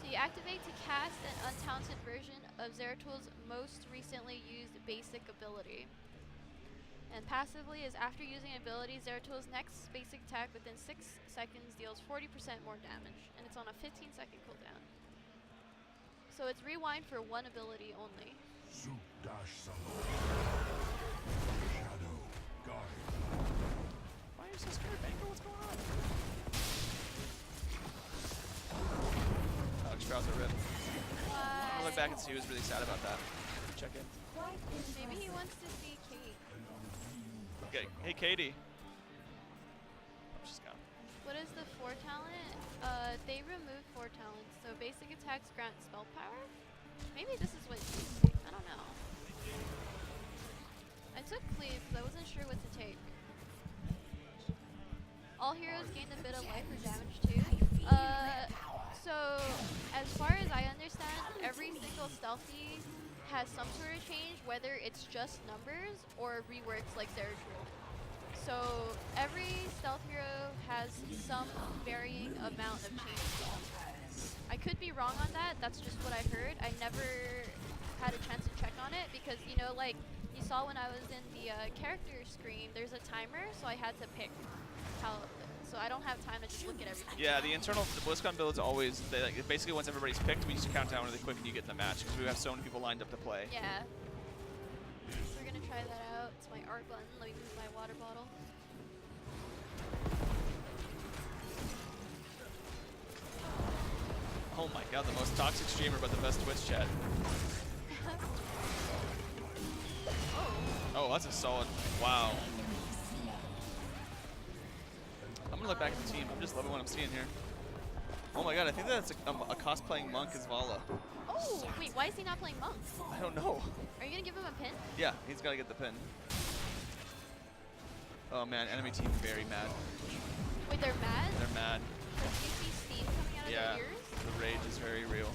So you activate to cast an untalented version of Zeratul most recently used basic ability. And passively is after using ability, Zeratul's next basic attack within 6 seconds deals 40% more damage. And it's on a 15-second cooldown. So it's rewind for one ability only. Suit dash summon. Shadow guard. Why are you so scared, Banker? What's going on? Alexstrasza rip. Why? I look back and see he was really sad about that. Check in. Maybe he wants to see Kate. Okay. Hey, Katie. Oh, she's gone. What is the 4 talent? They remove 4 talents, so basic attacks grant spell power? Maybe this is what you take. I don't know. I took cleave because I wasn't sure what to take. All heroes gain a bit of life or damage too. So as far as I understand, every single stealthy has some sort of change, whether it's just numbers or reworks like Zeratul. So every stealth hero has some varying amount of change. I could be wrong on that, that's just what I heard. I never had a chance to check on it because, you know, like you saw when I was in the character screen, there's a timer, so I had to pick how, so I don't have time to just look at everything. Yeah, the BlizzCon builds always, basically once everybody's picked, we just count down really quick and you get in the match because we have so many people lined up to play. Yeah. So we're gonna try that out. It's my art button. Let me move my water bottle. Oh my god, the most toxic streamer but the best Twitch chat. Oh, that's a solid, wow. I'm gonna look back at the team. I'm just loving what I'm seeing here. Oh my god, I think that's a cosplaying monk as Vala. Oh, wait, why is he not playing monk? I don't know. Are you gonna give him a pin? Yeah, he's gotta get the pin. Oh man, enemy team very mad. Wait, they're mad? They're mad. Like, do you see steam coming out of Yeah, their ears? the rage is very real.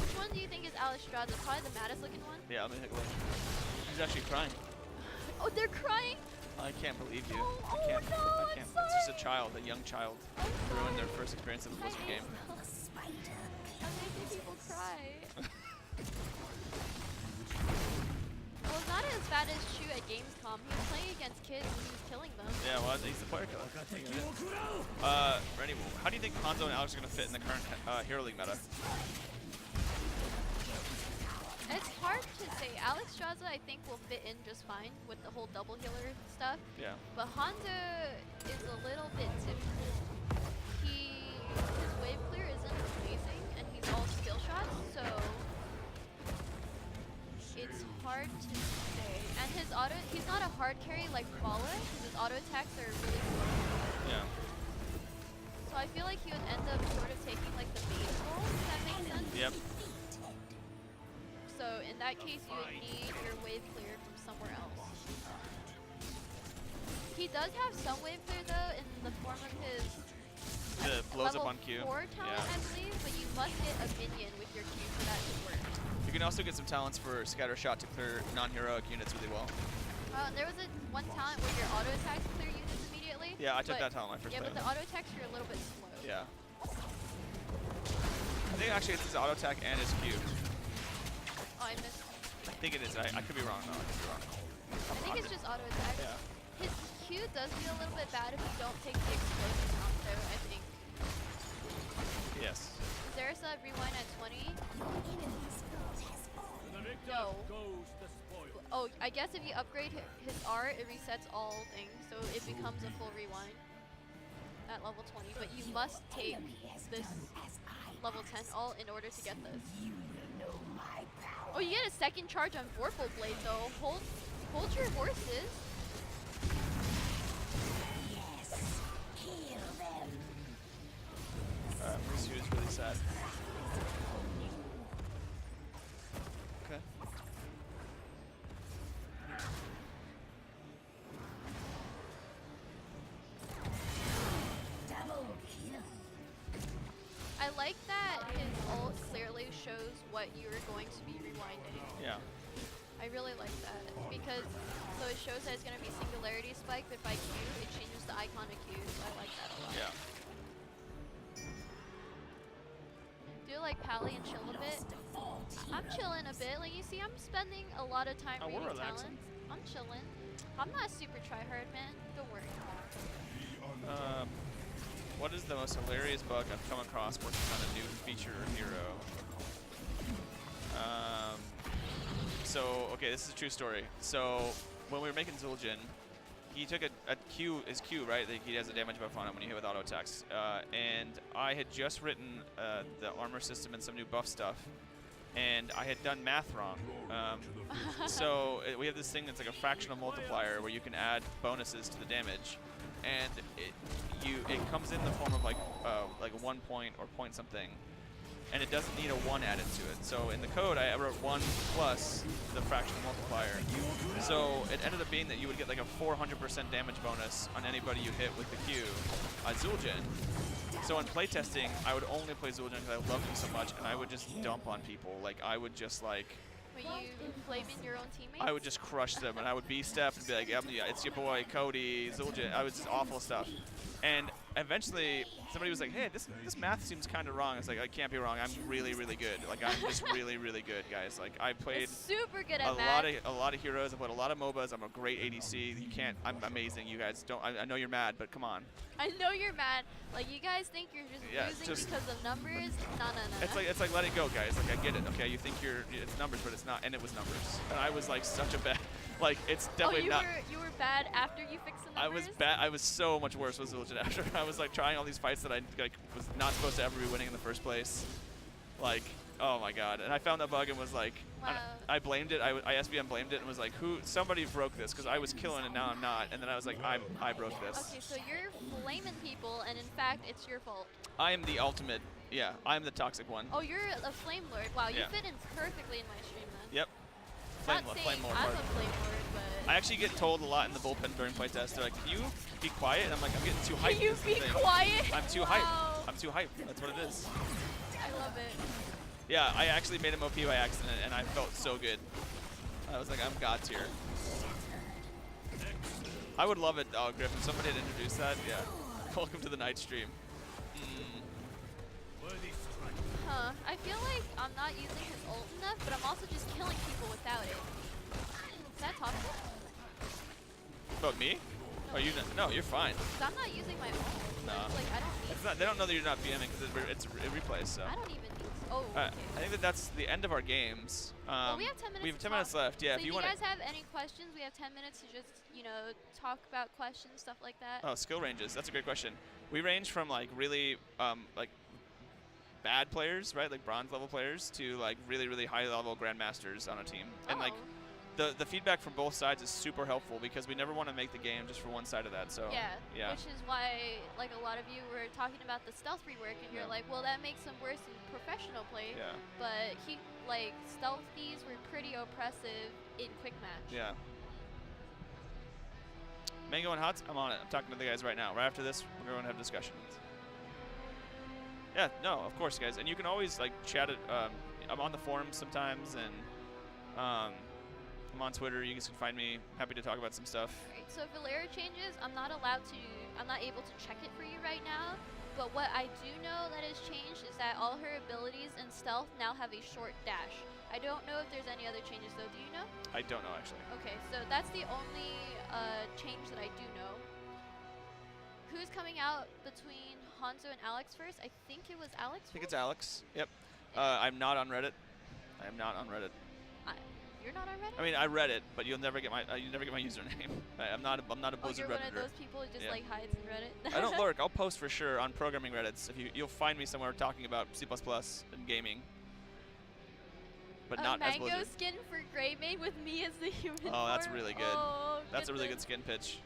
Which one do you think is Alexstrasza? Probably the maddest looking one? Yeah, let me take a look. He's actually crying. Oh, they're crying? I can't believe you. Oh, I can't. no, I can't. I'm It's just a sorry. child, a young child, ruined their first experience of a Blizzard game. I'm making people cry. Well, it's not as bad as Shu at Gamescom. He was playing against kids and he was killing them. Yeah, well, he's the player killer. God dang it. Rennie, how do you think Hanzo and Alex are going to fit in the current Hero League meta? It's hard to say. Alexstrasza, I think, will fit in just fine with the whole double healer stuff. Yeah. But Hanzo is a little bit different. His wave clear isn't amazing, and he's all skill shots, so it's hard to say. And he's not a hard carry like Vala, because his auto attacks are really slow. Yeah. So I feel like he would end up sort of taking like the base role, if that makes sense. Yep. So in that case, you would need your wave clear from somewhere else. He does have some wave clear though in the form of his The blows up level on Q. 4 talent, I believe, but you must get a minion with your Q for that to work. You can also get some talents for Scatter Shot to clear non-heroic units really well. And there was one talent where your auto attacks clear units immediately. Yeah, I took but- that talent my first Yeah, play. but the auto attacks are a little bit slow. Yeah. I think actually it's his auto attack and his Q. Oh, I missed. I think it is. I could be wrong though. I could be wrong. I think it's just auto attacks. Yeah. His Q does feel a little bit bad if you don't take the explosion out though, I think. Yes. Zerasa rewind at 20. No. Oh, I guess if you upgrade his R, it resets all things, so it becomes a full rewind at level 20. But you must take this level 10 all in order to get this. Oh, you get a second charge on Vorpal Blade though. Hold your horses. Mercy is really sad. Okay. I like that his ult clearly shows what you're going to be rewinding. Yeah. I really like that because so it shows that it's going to be singularity spike, but by Q it changes the icon to Q, so I like that a lot. Yeah. Do you like Pally and chill a bit? I'm chilling a bit. Like you see, I'm spending a lot of time Oh, we're reading relaxing. talents. I'm chilling. I'm not a super tryhard, man. Don't worry. What is the most hilarious bug I've come across working on a new feature or hero? So, okay, this is a true story. So, when we were making Zul'jin, he took a Q, his Q, right? Like he has a damage buff on him when you hit with auto attacks. And I had just written the armor system and some new buff stuff, and I had done math wrong. So we have this thing that's like a fractional multiplier where you can add bonuses to the damage, and it comes in the form of like a 1 point or point something, and it doesn't need a 1 added to it. So in the code, I wrote 1 plus the fractional multiplier. So it ended up being that you would get like a 400% damage bonus on anybody you hit with the Q, Zul'jin. So in playtesting, I would only play Zul'jin because I loved him so much, and I would just dump on people. Like I would just like. Were you blaming your own teammates? I would just crush them, and I would B-step and be like, yeah, it's your boy, Cody, Zul'jin. I was just awful stuff. And eventually, somebody was like, hey, this math seems kind of wrong. It's like, I can't be wrong. I'm really, really good. Like, I'm just really, really good, guys. Like, I played super good at math. a lot of heroes. I played a lot of MOBAs. I'm a great ADC. You can't. I'm amazing. You guys don't. I know you're mad, but come on. I know you're mad. Like, you guys think you're just losing because of numbers? No. It's like let it go, guys. Like, I get it. Okay, you think it's numbers, but it's not. And it was numbers. And I was like such a bad. Like, it's definitely not. You were bad after you fixed the numbers? I was bad. I was so much worse with Zul'jin after. I was like trying all these fights that I like was not supposed to ever be winning in the first place. Like, oh my god. And I found that bug and was like, wow. I blamed it. I SBM blamed it and was like, somebody broke this because I was killing and now I'm not. And then I was like, I broke this. Okay, so you're blaming people, and in fact, it's your fault. I am the ultimate. Yeah, I'm the toxic one. Oh, you're a Flame Lord. Wow, you Yeah. fit in perfectly in my stream then. Yep. Not Flame saying Lord. I'm a Flame Lord, but... I actually get told a lot in the bullpen during playtest. They're like, can you be quiet? And I'm like, I'm getting too hyped. Can you This is the be thing. quiet? I'm too Wow. hyped. I'm too hyped. That's what it is. I love it. Yeah, I actually made him OP by accident, and I felt so good. I was like, I'm God tier. I would love it, Griff, if somebody had introduced that. Yeah. Welcome to the night stream. Huh. I feel like I'm not using his ult enough, but I'm also just killing people without it. Is that toxic? About me? No. Are you not? No, you're fine. 'Cause I'm not using my ult. Nah. Like, I don't need It's not. They don't know that you're not BMing because it's a replay. So. I don't even need Oh, okay. I think that's the end of our games. Well, we have 10 minutes. We have to 10 talk. minutes left. Yeah. So if if you you want guys have any questions, we have 10 minutes to just, talk about questions, stuff like that. Oh, skill ranges. That's a great question. We range from like really like bad players, right? Like bronze level players to like really, really high level grandmasters on a team. And like the feedback from both sides is super helpful because we never want to make the game just for one side of that. So Yeah. yeah. Which is why like a lot of you were talking about the stealth rework and you're like, well, that makes them worse in professional play. Yeah. But stealthies were pretty oppressive in quick match. Yeah. Mango and HotS, I'm on it. I'm talking to the guys right now. Right after this, we're going to have discussions. Yeah, no, of course, guys. And you can always like chat it. I'm on the forums sometimes, and I'm on Twitter. You guys can find me. Happy to talk about some stuff. Right, so if Valera changes, I'm not able to check it for you right now. But what I do know that has changed is that all her abilities in stealth now have a short dash. I don't know if there's any other changes though. Do you know? I don't know actually. Okay, so that's the only change that I do know. Who's coming out between Hanzo and Alex first? I think it was Alex. I think it's Alex. Yep. I'm not on Reddit. I am not on Reddit. You're not on Reddit? I mean, I read it, but you'll never get my username. I'm not a Blizzard you're Redditor. one of those people who just like hides in Reddit. I don't lurk. I'll post for sure on programming Reddits. You'll find me somewhere talking about C++ and gaming, but not as Mango Blizzard. skin for Greymane with me as the human. Oh, that's form? really good. Oh, That's a really good goodness. skin pitch.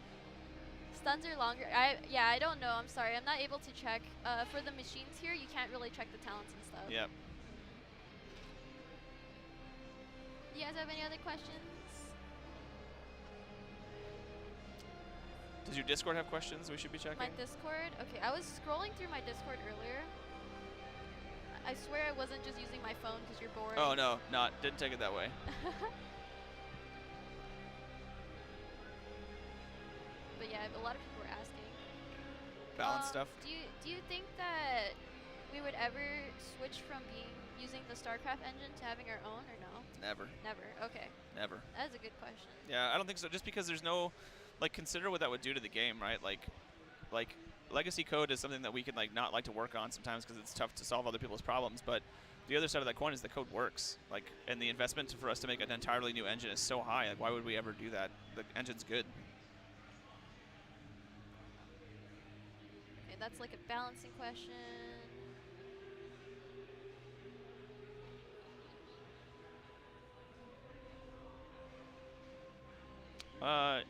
Stuns are longer. I don't know. I'm sorry. I'm not able to check. For the machines here, you can't really check the talents and stuff. Yep. Do you guys have any other questions? Does your Discord have questions we should be checking? My Discord? Okay, I was scrolling through my Discord earlier. I swear I wasn't just using my phone because you're bored. Oh no, didn't take it that way. But yeah, a lot of people were asking. Balance stuff. Do you think that we would ever switch from using the StarCraft engine to having our own, or no? Never. Never. Okay. Never. That's a good question. Yeah, I don't think so. Just because there's no, consider what that would do to the game, right? Like legacy code is something that we can not like to work on sometimes because it's tough to solve other people's problems. But the other side of that coin is the code works. And the investment for us to make an entirely new engine is so high. Why would we ever do that? The engine's good. that's like a balancing question.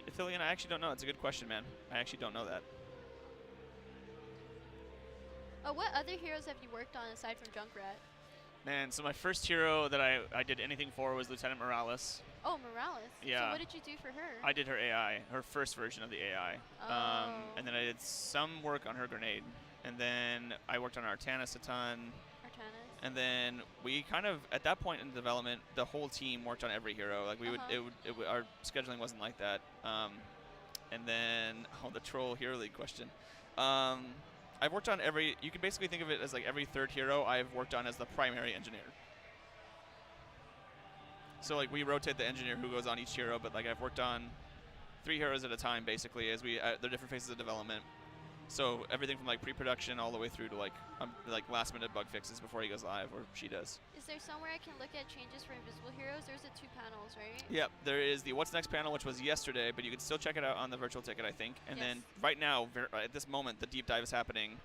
Athelian, I actually don't know. It's a good question, man. I actually don't know that. Oh, what other heroes have you worked on aside from Junkrat? Man, so my first hero that I did anything for was Lieutenant Morales. Oh, Morales. Yeah. So what did you do for her? I did her AI, her first version of the AI. Oh. And then I did some work on her grenade. And then I worked on Artanis a ton. Artanis. And then we kind of, at that point in development, the whole team worked on every hero. Like we our scheduling wasn't like that. And then, the troll hero league question. I've worked on you can basically think of it as like every third hero I've worked on as the primary engineer. So like we rotate the engineer who goes on each hero, but like I've worked on 3 heroes at a time basically as they're different phases of development. So everything from like pre-production all the way through to like last minute bug fixes before he goes live, or she does. Is there somewhere I can look at changes for invisible heroes? There's the 2 panels, right? Yep, there is the What's Next panel, which was yesterday, but you can still check it out on the virtual ticket, I think. And Yes. then right now, at this moment, the deep dive is happening,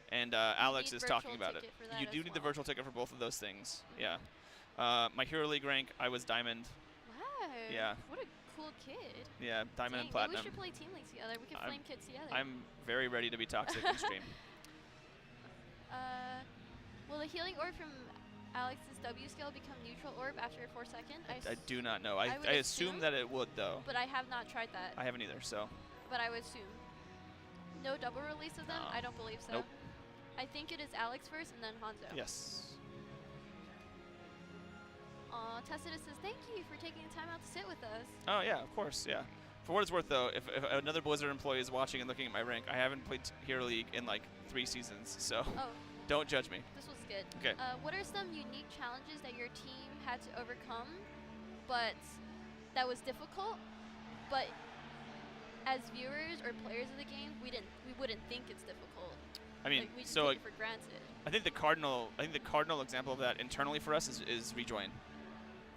and Alex is talking about it. You do need the virtual ticket for both of those things. Mhm. Yeah. My hero league rank, I was diamond. Wow. Yeah. What a cool kid. Yeah, diamond Dang, and platinum. we should play Team League together. We can flame kids together. I'm very ready to be toxic in stream. Will the healing orb from Alex's W skill become neutral orb after 4 seconds? I do not know. I would assume that it would, though. But I have not tried that. I haven't either, so. But I would assume. No double release of them? No. I don't believe so. Nope. I think it is Alex first and then Hanzo. Yes. Tacitus says, thank you for taking the time out to sit with us. Oh, yeah, of course, yeah. For what it's worth, though, if another Blizzard employee is watching and looking at my rank, I haven't played Hero League in like 3 seasons, so Oh, don't judge me. this was good. Okay. What are some unique challenges that your team had to overcome, but that was difficult, but as viewers or players of the game, we wouldn't think it's difficult. I mean, Like, we just so take it for granted. I think the cardinal example of that internally for us is rejoin.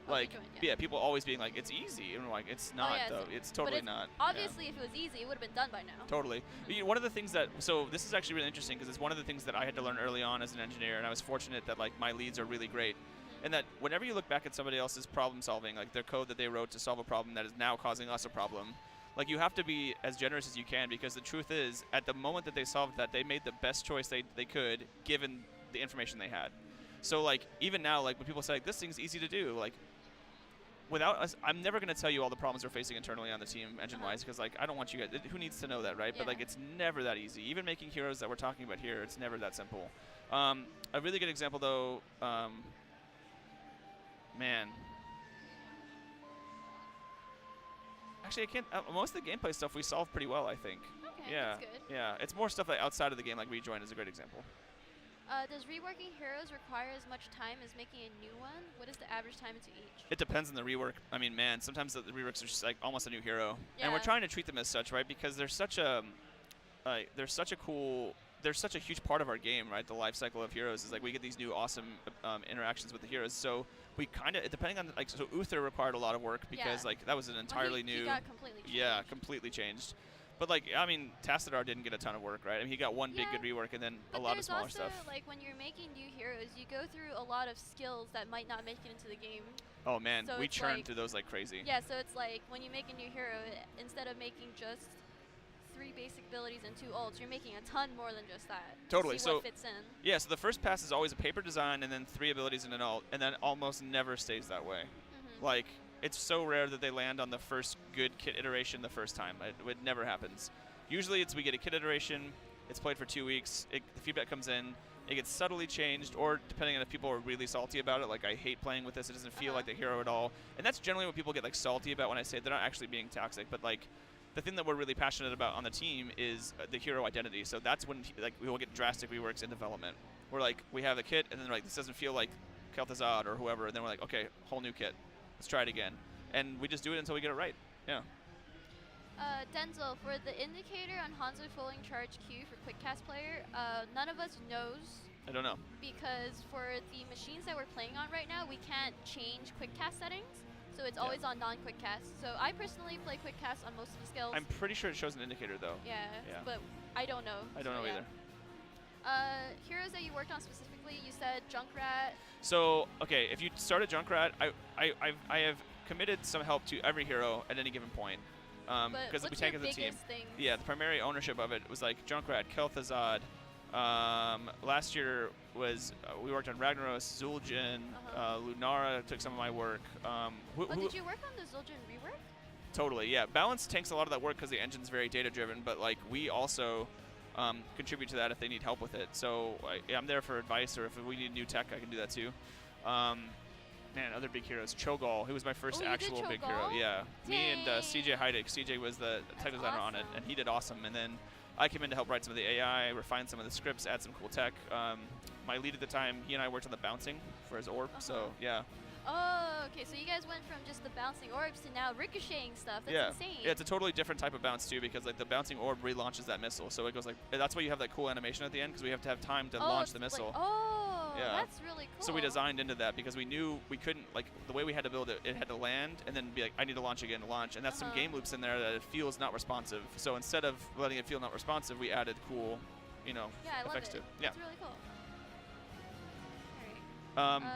Oh, Like, rejoin, yeah, people always being like, it's easy, and we're like, it's not, yeah, though. so- It's totally but not. Obviously, if it was easy, it would have been done by now. Totally. You know, one of the things so this is actually really interesting because it's one of the things that I had to learn early on as an engineer, and I was fortunate that like my leads are really great. And that whenever you look back at somebody else's problem solving, like their code that they wrote to solve a problem that is now causing us a problem, like you have to be as generous as you can, because the truth is, at the moment that they solved that, they made the best choice they could given the information they had. So like even now, like when people say like, this thing's easy to do, like without us, I'm never going to tell you all the problems we're facing internally on the team engine-wise, because like I don't want you guys. Who needs to know that, right? Yeah. But like it's never that easy. Even making heroes that we're talking about here, it's never that simple. A really good example, though, man. Actually, I can't. Most of the gameplay stuff we solved pretty well, I think. Okay, Yeah, that's good. yeah. It's more stuff like outside of the game, like Rejoin is a great example. Does reworking heroes require as much time as making a new one? What is the average time into each? It depends on the rework. I mean, man, sometimes the reworks are just like almost a new hero, and we're Yeah. trying to treat them as such, right? Because they're such a huge part of our game, right? The life cycle of heroes is like we get these new awesome interactions with the heroes. So we kind of, depending on like, so Uther required a lot of work because Yeah. like that was an entirely he new. got completely changed. Yeah, completely changed. But like, I mean, Tassadar didn't get a ton of work, right? I mean, he got one big Yeah, good rework and then But a lot of there's smaller also, stuff. like, when you're making new heroes, you go through a lot of skills that might not make it into the game. Oh man, so we it's churned like- through those like crazy. Yeah, so it's like when you make a new hero, instead of making just 3 basic abilities and 2 ults, you're making a ton more than just that. to Totally, see so- what fits in. Yeah, so the first pass is always a paper design and then 3 abilities and an ult, and then almost never stays that way. Mhm. Like, it's so rare that they land on the first good kit iteration the first time. It never happens. Usually it's we get a kit iteration, it's played for 2 weeks, the feedback comes in, it gets subtly changed, or depending on if people are really salty about it, like I hate playing with this, it doesn't feel like the hero at all. And that's generally what people get like salty about when I say they're not actually being toxic, but like the thing that we're really passionate about on the team is the hero identity. So that's when like we will get drastic reworks in development. We're like, we have the kit, and then like this doesn't feel like Kel'Thuzad or whoever, and then we're like, okay, whole new kit. Let's try it again. And we just do it until we get it right. Yeah. Denzel, for the indicator on Hanzo Fulling Charge Q for Quick Cast player, none of us knows, I don't know. because for the machines that we're playing on right now, we can't change Quick Cast settings, so it's always on non-Quick Cast. So I personally play Quick Cast on most of the skills. I'm pretty sure it shows an indicator though. yeah, Yeah. but I don't know. I don't so know yeah. either. Heroes that you worked on specifically, you said Junkrat. So, okay, if you start a Junkrat, I have committed some help to every hero at any given point. But Because we what's tank your as a team. biggest thing? Yeah, the primary ownership of it was like Junkrat, Kel'Thuzad. Last year was we worked on Ragnaros, Zul'jin, Lunara took some of my work. Did you work on the Zul'jin rework? Totally, yeah. Balance takes a lot of that work because the engine's very data-driven, but like we also contribute to that if they need help with it. So I'm there for advice, or if we need new tech, I can do that too. Man, other big heroes. Cho'Gall, who was my first Oh, you did actual big hero. Cho'Gall? Yeah, me and Dang. CJ Heidick. CJ was the tech designer on it, awesome. and he did awesome. And then I came in to help write some of the AI, refine some of the scripts, add some cool tech. My lead at the time, he and I worked on the bouncing for his orb. So yeah. Oh, okay. So you guys went from just the bouncing orbs to now ricocheting stuff. That's Yeah. insane. Yeah, it's a totally different type of bounce too, because like the bouncing orb relaunches that missile. So it goes like that's why you have that cool animation at the end, because we have to have time to launch the it's missile. Like, Yeah. that's really cool. So we designed into that because we knew we couldn't, like, the way we had to build it, it had to land and then be like, I need to launch again to launch. And that's some game loops in there that it feels not responsive. So instead of letting it feel not responsive, we added cool, you know, Yeah, I love effects it. to it. Yeah. That's really cool. All right.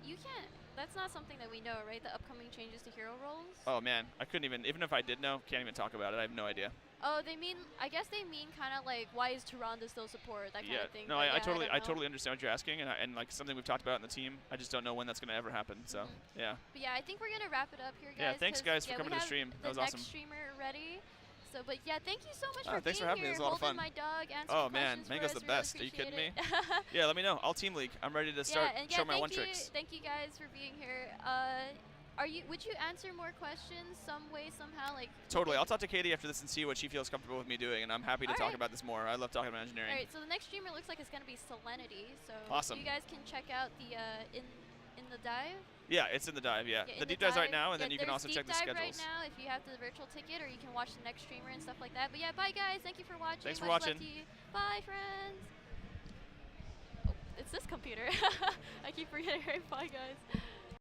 You can't. That's not something that we know, right? The upcoming changes to hero roles. Oh man, I couldn't even if I did know, can't even talk about it. I have no idea. Oh, they mean. I guess they mean kind of like, why is Tyrande still support, that kind Yeah, of thing. no, but I don't know. totally understand what you're asking, and like something we've talked about in the team. I just don't know when that's gonna ever happen. So yeah. But yeah, I think we're gonna wrap it up here, guys. Yeah, thanks 'cause, guys for yeah, coming we to the have stream. That was the awesome. next streamer ready. So, but yeah, thank you so much Oh, for thanks for being having me. here. It was a lot of holding fun. my dog, answering Oh man, questions Mango's for the us. Really best. Are you kidding me? appreciate it. Yeah, let me know. I'll team league. I'm ready to start yeah, and show my thank one you, tricks. Thank you guys for being here. Would you answer more questions some way, somehow? Like Totally. I'll talk to Katie after this and see what she feels comfortable with me doing, and I'm happy to talk Alright. about this more. I love talking about engineering. All right, so the next streamer looks like it's gonna be Selenity. So Awesome. you guys can check out the in the dive. Yeah, it's in the dive, yeah. Yeah, The in deep dive's right dive. now, and then Yeah, you can there's also check the deep dive schedules. right now if you have the virtual ticket, or you can watch the next streamer and stuff like that. But yeah, bye guys. Thank you for watching. Thanks for Much love watching. to you. Bye, friends. Oh, it's this computer. I keep forgetting. Bye, guys.